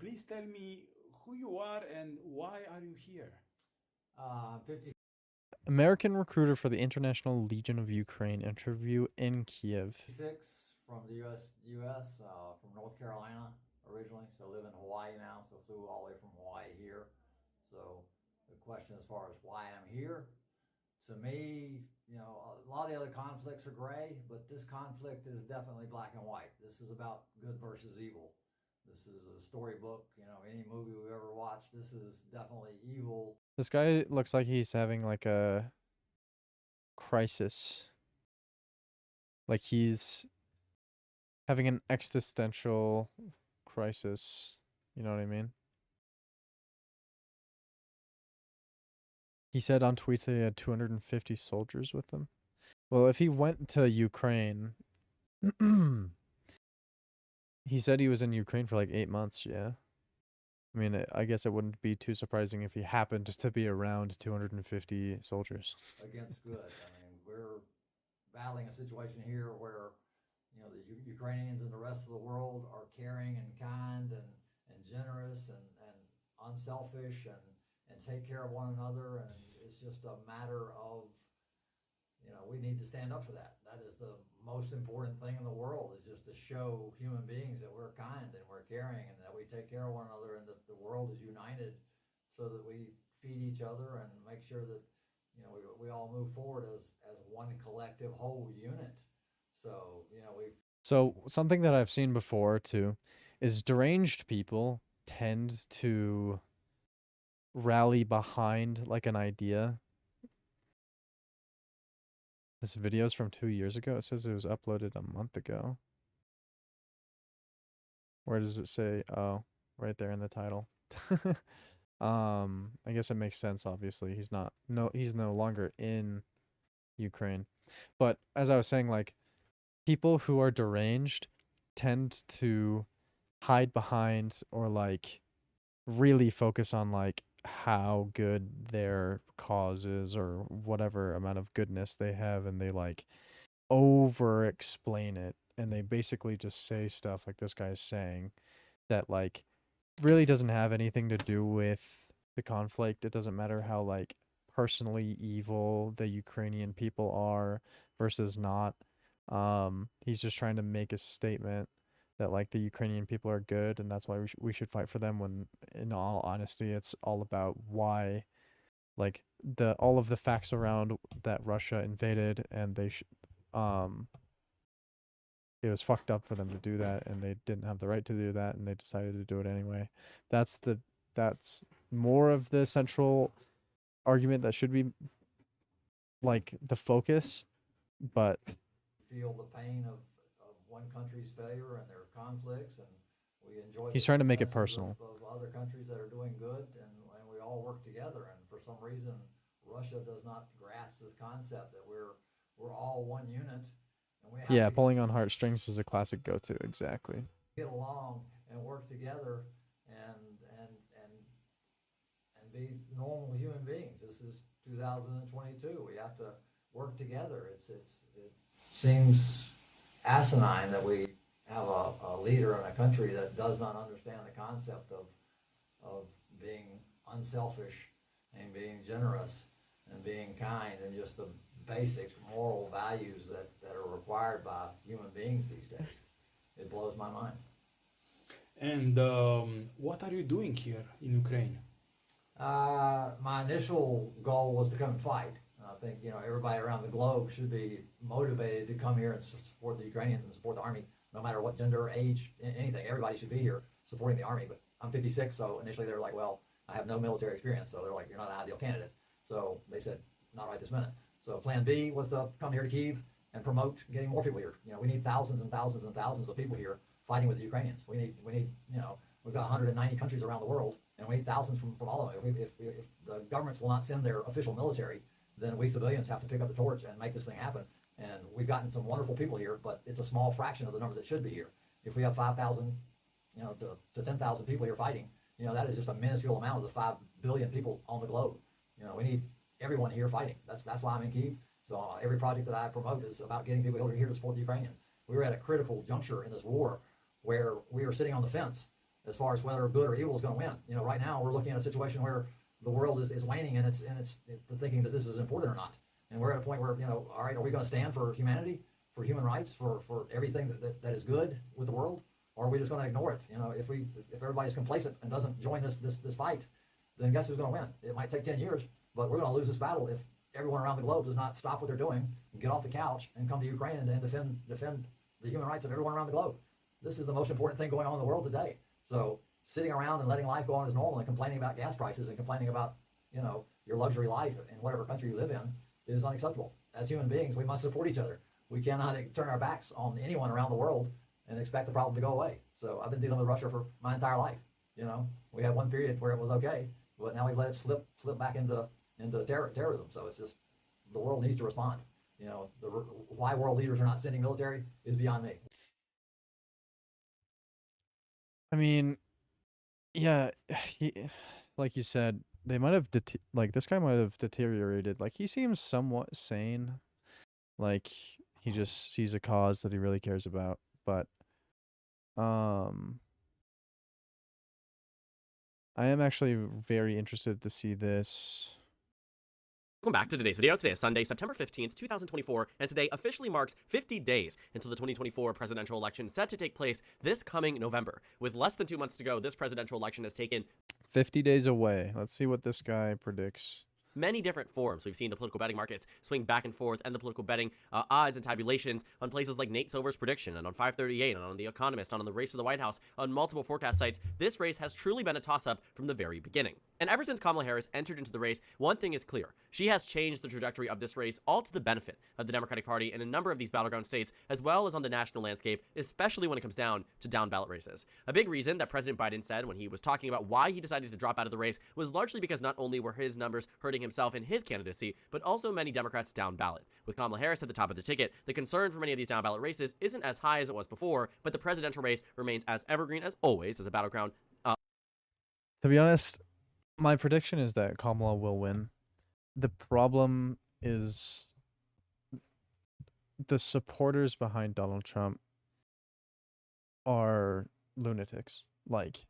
Speaker 20: Please tell me who you are and why are you here? 50.
Speaker 1: American recruiter for the International Legion of Ukraine interview in Kiev.
Speaker 21: 6 from the U.S. From North Carolina originally, so live in Hawaii now, so flew all the way from Hawaii here. So the question as far as why I'm here, to me, you know, a lot of the other conflicts are gray, but this conflict is definitely black and white. This is about good versus evil. This is a storybook, you know, any movie we've ever watched, this is definitely evil.
Speaker 1: This guy looks like he's having like a crisis. Like he's having an existential crisis. You know what I mean? He said on tweets that he had 250 soldiers with him. Well, if he went to Ukraine, he said he was in Ukraine for like 8 months, yeah. I mean, I guess it wouldn't be too surprising if he happened to be around 250 soldiers.
Speaker 21: Against good. I mean, we're battling a situation here where, you know, the Ukrainians and the rest of the world are caring and kind and generous and unselfish and take care of one another. And it's just a matter of, you know, we need to stand up for that. That is the most important thing in the world, is just to show human beings that we're kind and we're caring and that we take care of one another and that the world is united so that we feed each other and make sure that, you know, we all move forward as one collective whole unit. So, you know,
Speaker 1: So something that I've seen before too is deranged people tend to rally behind like an idea. This video is from 2 years ago. It says it was uploaded a month ago. Where does it say? Oh, right there in the title. I guess it makes sense, obviously. He's no longer in Ukraine. But as I was saying, like, people who are deranged tend to hide behind or like really focus on like how good their cause is or whatever amount of goodness they have, and they like over explain it, and they basically just say stuff like this guy's saying that like really doesn't have anything to do with the conflict. It doesn't matter how like personally evil the Ukrainian people are versus not. He's just trying to make a statement that like the Ukrainian people are good and that's why we should fight for them, when in all honesty it's all about why, like the all of the facts around that Russia invaded, and it was fucked up for them to do that, and they didn't have the right to do that, and they decided to do it anyway. That's more of the central argument that should be like the focus, but
Speaker 21: feel the pain of one country's failure and their conflicts, and we enjoy
Speaker 1: he's
Speaker 21: the
Speaker 1: trying to make it
Speaker 21: successes
Speaker 1: personal.
Speaker 21: of other countries that are doing good, and we all work together. And for some reason, Russia does not grasp this concept that we're all one unit, and we have
Speaker 1: Yeah,
Speaker 21: to
Speaker 1: pulling on heartstrings is a classic go-to. Exactly.
Speaker 21: get along and work together and and and and be normal human beings. This is 2022. We have to work together. It seems asinine that we have a leader in a country that does not understand the concept of being unselfish and being generous and being kind, and just the basic moral values that are required by human beings these days. It blows my mind.
Speaker 20: And what are you doing here in Ukraine?
Speaker 21: My initial goal was to come and fight. I think everybody around the globe should be motivated to come here and support the Ukrainians and support the army, no matter what gender, age, anything. Everybody should be here supporting the army. But I'm 56, so initially they were like, well, I have no military experience, so they're like, you're not an ideal candidate. So they said, not right this minute. So plan B was to come here to Kyiv and promote getting more people here. We need thousands and thousands and thousands of people here fighting with the Ukrainians. We need we've got 190 countries around the world, and we need thousands from all of them. If the governments will not send their official military, then we civilians have to pick up the torch and make this thing happen. And we've gotten some wonderful people here, but it's a small fraction of the number that should be here. If we have 5,000, to 10,000 people here fighting, that is just a minuscule amount of the 5 billion people on the globe. We need everyone here fighting. That's why I'm in Kyiv. So every project that I promote is about getting people here to support the Ukrainians. We were at a critical juncture in this war where we were sitting on the fence as far as whether good or evil is going to win. Right now we're looking at a situation where the world is waning, and it's thinking that this is important or not. And we're at a point where, all right, are we going to stand for humanity, for human rights, for everything that is good with the world, or are we just going to ignore it? If everybody's complacent and doesn't join this fight, then guess who's going to win? It might take 10 years, but we're going to lose this battle if everyone around the globe does not stop what they're doing and get off the couch and come to Ukraine and defend the human rights of everyone around the globe. This is the most important thing going on in the world today. So sitting around and letting life go on as normal and complaining about gas prices and complaining about, your luxury life in whatever country you live in is unacceptable. As human beings, we must support each other. We cannot turn our backs on anyone around the world and expect the problem to go away. So I've been dealing with Russia for my entire life. We had one period where it was okay, but now we've let it slip back into terrorism. So it's just, the world needs to respond. Why world leaders are not sending military is beyond me.
Speaker 1: I mean, yeah, like you said, they might have this guy might have deteriorated. Like, he seems somewhat sane. Like, he just sees a cause that he really cares about. But I am actually very interested to see this.
Speaker 5: Welcome back to today's video. Today is Sunday, September 15th, 2024, and today officially marks 50 days until the 2024 presidential election set to take place this coming November. With less than 2 months to go, this presidential election has taken
Speaker 1: 50 days away. Let's see what this guy predicts.
Speaker 5: Many different forms. We've seen the political betting markets swing back and forth, and the political betting odds and tabulations on places like Nate Silver's prediction, and on 538, and on The Economist, and on the race to the White House, on multiple forecast sites. This race has truly been a toss-up from the very beginning. And ever since Kamala Harris entered into the race, one thing is clear. She has changed the trajectory of this race, all to the benefit of the Democratic Party in a number of these battleground states, as well as on the national landscape, especially when it comes down to down-ballot races. A big reason that President Biden said when he was talking about why he decided to drop out of the race was largely because not only were his numbers hurting himself in his candidacy, but also many Democrats down ballot. With Kamala Harris at the top of the ticket, the concern for many of these down ballot races isn't as high as it was before, but the presidential race remains as evergreen as always as a battleground.
Speaker 1: To be honest, my prediction is that Kamala will win. The problem is the supporters behind Donald Trump are lunatics. Like,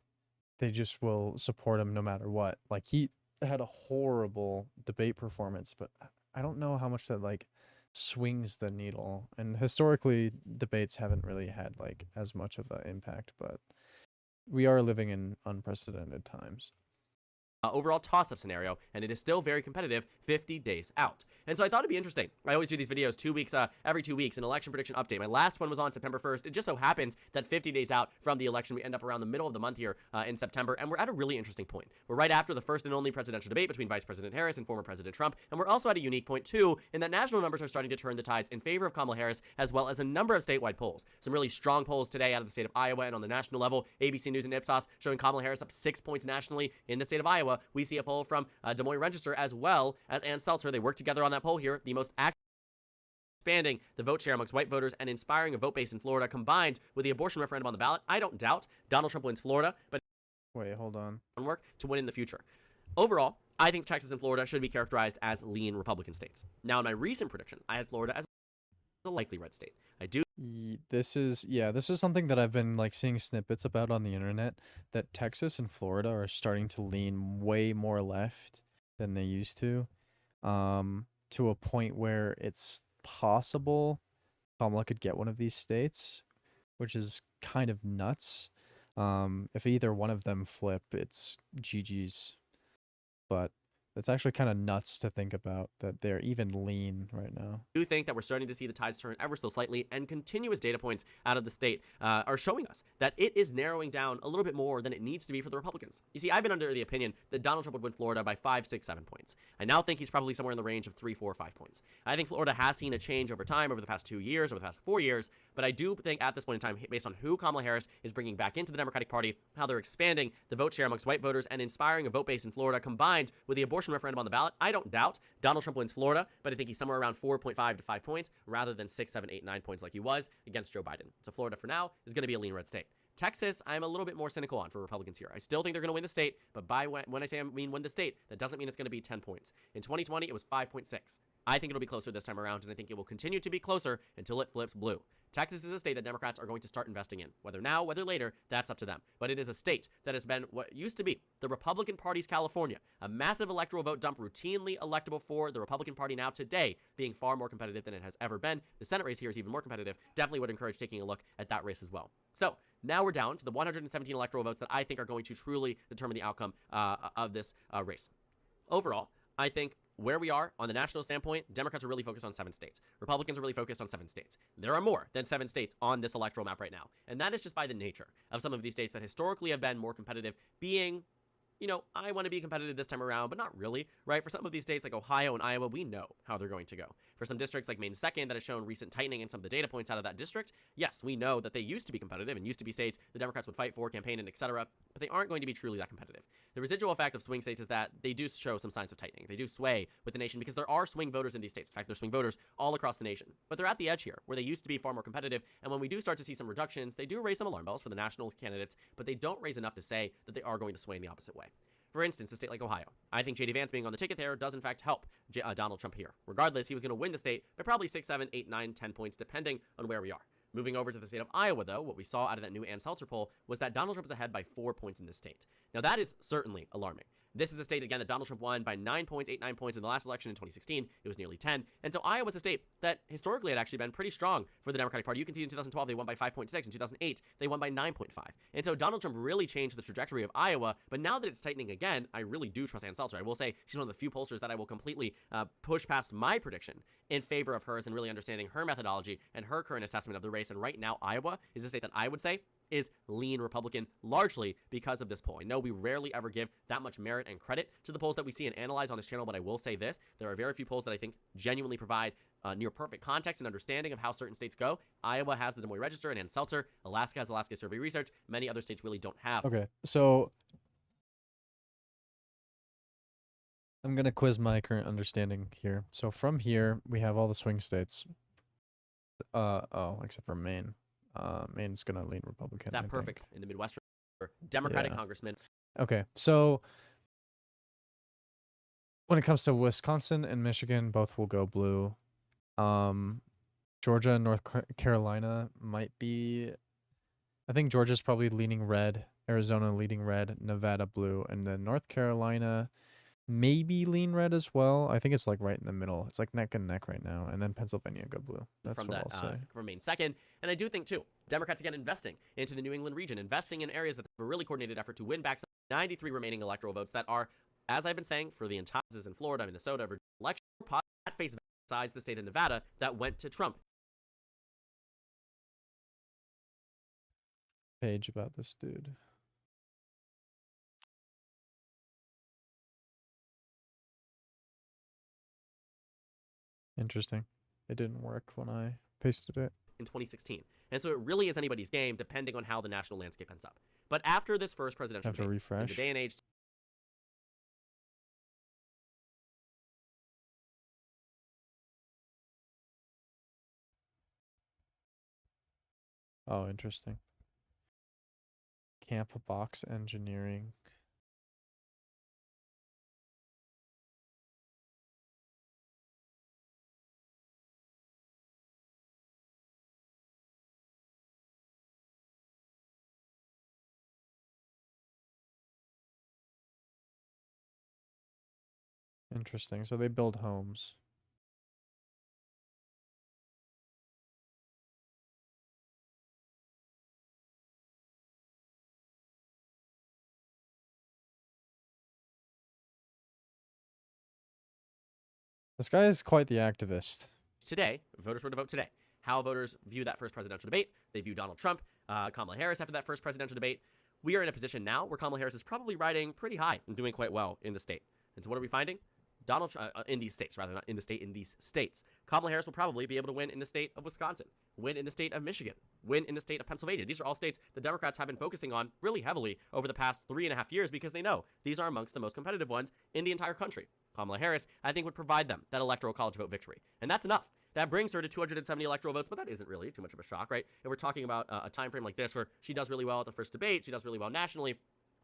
Speaker 1: they just will support him no matter what. Like, he had a horrible debate performance, but I don't know how much that like swings the needle. And historically, debates haven't really had like as much of an impact, but we are living in unprecedented times.
Speaker 5: Overall toss-up scenario, and it is still very competitive 50 days out. And so I thought it'd be interesting. I always do these videos 2 weeks, every 2 weeks, an election prediction update. My last one was on September 1st. It just so happens that 50 days out from the election, we end up around the middle of the month here in September, and we're at a really interesting point. We're right after the first and only presidential debate between Vice President Harris and former President Trump, and we're also at a unique point, too, in that national numbers are starting to turn the tides in favor of Kamala Harris, as well as a number of statewide polls. Some really strong polls today out of the state of Iowa, and on the national level, ABC News and Ipsos showing Kamala Harris up 6 points nationally in the state of Iowa. We see a poll from Des Moines Register as well as Ann Seltzer. They work together on that poll here. The most active expanding the vote share amongst white voters and inspiring a vote base in Florida, combined with the abortion referendum on the ballot. I don't doubt Donald Trump wins Florida, but
Speaker 1: wait, hold on.
Speaker 5: Work to win in the future. Overall, I think Texas and Florida should be characterized as lean Republican states. Now, in my recent prediction, I had Florida as a likely red state. I do.
Speaker 1: This is something that I've been like seeing snippets about on the internet, that Texas and Florida are starting to lean way more left than they used to a point where it's possible Kamala could get one of these states, which is kind of nuts. If either one of them flip, it's GG's. But it's actually kind of nuts to think about that they're even lean right now.
Speaker 5: I do think that we're starting to see the tides turn ever so slightly, and continuous data points out of the state are showing us that it is narrowing down a little bit more than it needs to be for the Republicans. You see, I've been under the opinion that Donald Trump would win Florida by 5, 6, 7 points. I now think he's probably somewhere in the range of 3, 4, 5 points. I think Florida has seen a change over time, over the past 2 years, over the past 4 years, but I do think at this point in time, based on who Kamala Harris is bringing back into the Democratic Party, how they're expanding the vote share amongst white voters and inspiring a vote base in Florida, combined with the abortion referendum on the ballot, I don't doubt Donald Trump wins Florida, but I think he's somewhere around 4.5 to 5 points rather than 6, 7, 8, 9 points like he was against Joe Biden. So Florida, for now, is going to be a lean red state. Texas, I'm a little bit more cynical on for Republicans here. I still think they're going to win the state, but when I say I mean win the state, that doesn't mean it's going to be 10 points. In 2020, it was 5.6. I think it'll be closer this time around, and I think it will continue to be closer until it flips blue. Texas is a state that Democrats are going to start investing in. Whether now, whether later, that's up to them. But it is a state that has been what used to be the Republican Party's California, a massive electoral vote dump routinely electable for the Republican Party now today, being far more competitive than it has ever been. The Senate race here is even more competitive. Definitely would encourage taking a look at that race as well. So now we're down to the 117 electoral votes that I think are going to truly determine the outcome of this race. Overall, I think where we are on the national standpoint, Democrats are really focused on 7 states. Republicans are really focused on 7 states. There are more than 7 states on this electoral map right now. And that is just by the nature of some of these states that historically have been more competitive, being, you know, I want to be competitive this time around, but not really, right? For some of these states like Ohio and Iowa, we know how they're going to go. For some districts like Maine 2nd that has shown recent tightening in some of the data points out of that district, yes, we know that they used to be competitive and used to be states the Democrats would fight for, campaign, and etc., but they aren't going to be truly that competitive. The residual effect of swing states is that they do show some signs of tightening. They do sway with the nation because there are swing voters in these states. In fact, there's swing voters all across the nation. But they're at the edge here, where they used to be far more competitive, and when we do start to see some reductions, they do raise some alarm bells for the national candidates, but they don't raise enough to say that they are going to sway in the opposite way. For instance, a state like Ohio. I think J.D. Vance being on the ticket there does in fact help Donald Trump here. Regardless, he was going to win the state by probably 6, 7, 8, 9, 10 points, depending on where we are. Moving over to the state of Iowa, though, what we saw out of that new Ann Seltzer poll was that Donald Trump is ahead by 4 points in this state. Now, that is certainly alarming. This is a state, again, that Donald Trump won by 9 points, 8, 9 points in the last election in 2016. It was nearly 10. And so Iowa's a state that historically had actually been pretty strong for the Democratic Party. You can see in 2012, they won by 5.6. In 2008, they won by 9.5. And so Donald Trump really changed the trajectory of Iowa. But now that it's tightening again, I really do trust Ann Seltzer. I will say she's one of the few pollsters that I will completely push past my prediction in favor of hers and really understanding her methodology and her current assessment of the race. And right now, Iowa is a state that I would say is lean Republican, largely because of this poll. I know we rarely ever give that much merit and credit to the polls that we see and analyze on this channel, but I will say this. There are very few polls that I think genuinely provide near perfect context and understanding of how certain states go. Iowa has the Des Moines Register and Ann Seltzer. Alaska has Alaska Survey Research. Many other states really don't have.
Speaker 1: Okay, so I'm going to quiz my current understanding here. So from here, we have all the swing states. Except for Maine. Maine's going to lean Republican.
Speaker 5: That perfect in the Midwestern Democratic congressman.
Speaker 1: Okay, so when it comes to Wisconsin and Michigan, both will go blue. Georgia and North Carolina might be. I think Georgia's probably leaning red, Arizona leading red, Nevada blue, and then North Carolina maybe lean red as well. I think it's like right in the middle. It's like neck and neck right now, and then Pennsylvania go blue. That's
Speaker 5: from
Speaker 1: what
Speaker 5: that
Speaker 1: I'll say.
Speaker 5: remain second. And I do think, too, Democrats, again, investing into the New England region, investing in areas that have a really coordinated effort to win back some 93 remaining electoral votes that are, as I've been saying, for the entire in Florida, Minnesota, Virginia election, at face besides the state of Nevada that went to Trump.
Speaker 1: Page about this dude. Interesting. It didn't work when I pasted it.
Speaker 5: In 2016. And so it really is anybody's game depending on how the national landscape ends up. But after this first presidential
Speaker 1: Have to
Speaker 5: debate,
Speaker 1: refresh.
Speaker 5: in the day and age
Speaker 1: Oh, interesting. Camp box engineering. Interesting. So they build homes. This guy is quite the activist.
Speaker 5: today, voters were to vote today, how voters view that first presidential debate. They view Donald Trump, Kamala Harris after that first presidential debate. We are in a position now where Kamala Harris is probably riding pretty high and doing quite well in the state. And so what are we finding? Donald Trump, in these states, rather, not in the state, in these states. Kamala Harris will probably be able to win in the state of Wisconsin, win in the state of Michigan, win in the state of Pennsylvania. These are all states the Democrats have been focusing on really heavily over the past 3.5 years because they know these are amongst the most competitive ones in the entire country. Kamala Harris, I think, would provide them that electoral college vote victory. And that's enough. That brings her to 270 electoral votes, but that isn't really too much of a shock, right? If we're talking about a time frame like this where she does really well at the first debate, she does really well nationally,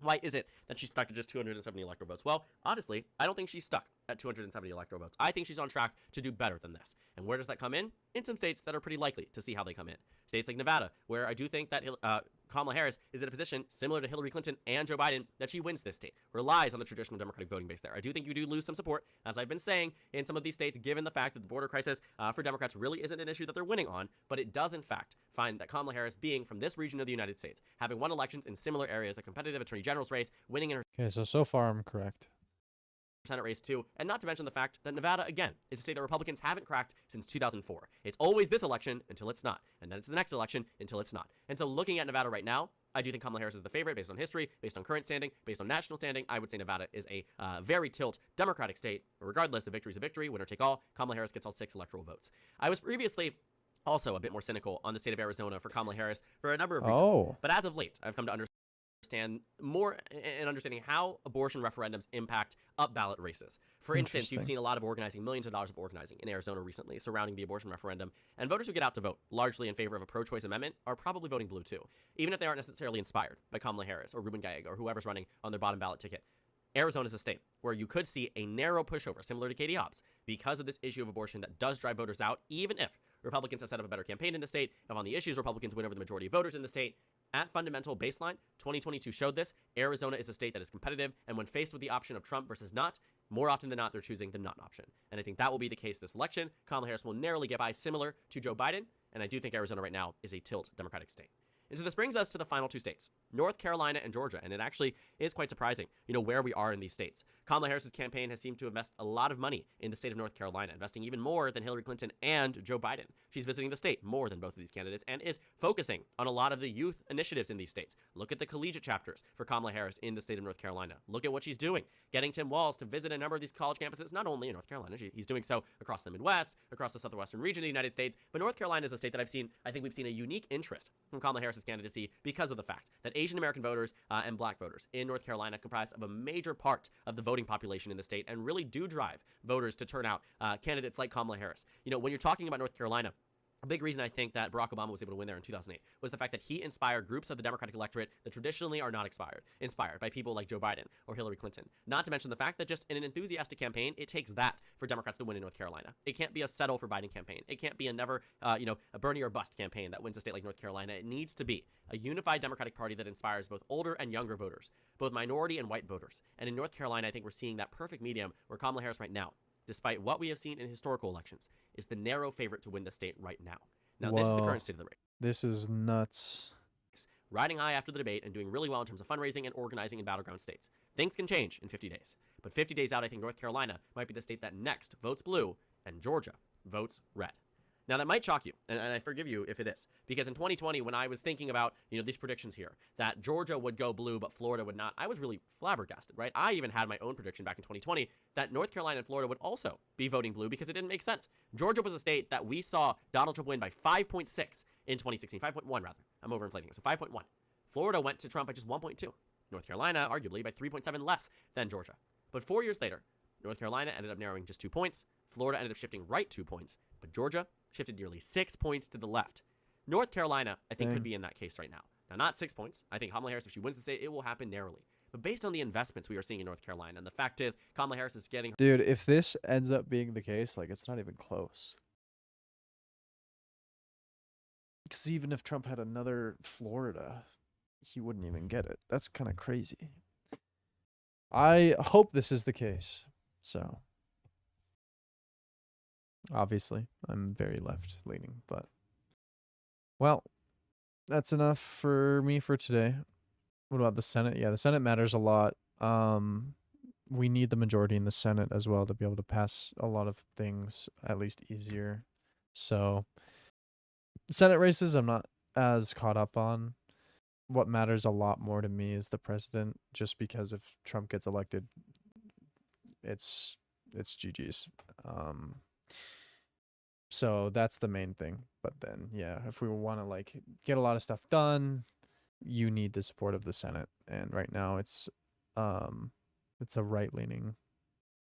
Speaker 5: why is it that she's stuck at just 270 electoral votes? Well, honestly, I don't think she's stuck at 270 electoral votes. I think she's on track to do better than this. And where does that come in? In some states that are pretty likely to see how they come in. States like Nevada, where I do think that Kamala Harris is in a position similar to Hillary Clinton and Joe Biden that she wins this state, relies on the traditional Democratic voting base there. I do think you do lose some support, as I've been saying, in some of these states, given the fact that the border crisis for Democrats really isn't an issue that they're winning on, but it does, in fact, find that Kamala Harris, being from this region of the United States, having won elections in similar areas, a competitive attorney general's race, winning in her
Speaker 1: Okay, so far I'm correct.
Speaker 5: Senate race too, and not to mention the fact that Nevada, again, is a state that Republicans haven't cracked since 2004. It's always this election until it's not, and then it's the next election until it's not. And so looking at Nevada right now, I do think Kamala Harris is the favorite based on history, based on current standing, based on national standing. I would say Nevada is a very tilt Democratic state. Regardless, a victory is a victory, winner take all. Kamala Harris gets all 6 electoral votes. I was previously also a bit more cynical on the state of Arizona for Kamala Harris for a number of reasons. But as of late, I've come to understand more in understanding how abortion referendums impact up ballot races. For instance, you've seen a lot of organizing, millions of dollars of organizing in Arizona recently surrounding the abortion referendum, and voters who get out to vote largely in favor of a pro-choice amendment are probably voting blue too, even if they aren't necessarily inspired by Kamala Harris or Ruben Gallego or whoever's running on their bottom ballot ticket. Arizona is a state where you could see a narrow pushover similar to Katie Hobbs because of this issue of abortion that does drive voters out, even if Republicans have set up a better campaign in the state. If on the issues Republicans win over the majority of voters in the state, at fundamental baseline, 2022 showed this. Arizona is a state that is competitive, and when faced with the option of Trump versus not, more often than not, they're choosing the not option. And I think that will be the case this election. Kamala Harris will narrowly get by, similar to Joe Biden, and I do think Arizona right now is a tilt Democratic state. And so this brings us to the final 2 states, North Carolina and Georgia, and it actually is quite surprising, where we are in these states. Kamala Harris's campaign has seemed to invest a lot of money in the state of North Carolina, investing even more than Hillary Clinton and Joe Biden. She's visiting the state more than both of these candidates and is focusing on a lot of the youth initiatives in these states. Look at the collegiate chapters for Kamala Harris in the state of North Carolina. Look at what she's doing, getting Tim Walz to visit a number of these college campuses, not only in North Carolina, he's doing so across the Midwest, across the southwestern region of the United States, but North Carolina is a state that I think we've seen a unique interest from Kamala Harris's candidacy because of the fact that Asian American voters and black voters in North Carolina comprise of a major part of the voting population in the state and really do drive voters to turn out candidates like Kamala Harris. When you're talking about North Carolina, a big reason I think that Barack Obama was able to win there in 2008 was the fact that he inspired groups of the Democratic electorate that traditionally are not inspired by people like Joe Biden or Hillary Clinton. Not to mention the fact that just in an enthusiastic campaign, it takes that for Democrats to win in North Carolina. It can't be a settle for Biden campaign. It can't be a never, a Bernie or bust campaign that wins a state like North Carolina. It needs to be a unified Democratic Party that inspires both older and younger voters, both minority and white voters. And in North Carolina, I think we're seeing that perfect medium where Kamala Harris right now, despite what we have seen in historical elections, is the narrow favorite to win the state right now. Now, this is the current state of the race.
Speaker 1: This is nuts.
Speaker 5: Riding high after the debate and doing really well in terms of fundraising and organizing in battleground states. Things can change in 50 days. But 50 days out, I think North Carolina might be the state that next votes blue and Georgia votes red. Now, that might shock you, and I forgive you if it is, because in 2020, when I was thinking about, these predictions here, that Georgia would go blue, but Florida would not, I was really flabbergasted, right? I even had my own prediction back in 2020 that North Carolina and Florida would also be voting blue because it didn't make sense. Georgia was a state that we saw Donald Trump win by 5.6 in 2016, 5.1 rather. I'm overinflating it, so 5.1. Florida went to Trump by just 1.2. North Carolina, arguably, by 3.7 less than Georgia. But 4 years later, North Carolina ended up narrowing just 2 points. Florida ended up shifting right 2 points, but Georgia shifted nearly 6 points to the left. North Carolina, I think, could be in that case right now. Now, not 6 points. I think Kamala Harris, if she wins the state, it will happen narrowly. But based on the investments we are seeing in North Carolina, and the fact is, Kamala Harris is getting...
Speaker 1: Dude, if this ends up being the case, like, it's not even close. Because even if Trump had another Florida, he wouldn't even get it. That's kind of crazy. I hope this is the case. So... obviously, I'm very left-leaning, but... well, that's enough for me for today. What about the Senate? Yeah, the Senate matters a lot. We need the majority in the Senate as well to be able to pass a lot of things, at least easier. So, Senate races I'm not as caught up on. What matters a lot more to me is the president, just because if Trump gets elected, it's GG's. So that's the main thing. But then, yeah, if we want to like get a lot of stuff done, you need the support of the Senate. And right now it's a right-leaning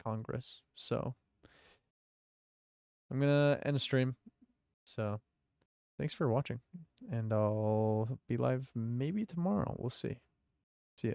Speaker 1: Congress. So I'm gonna end the stream. So thanks for watching, and I'll be live maybe tomorrow. We'll see. See ya.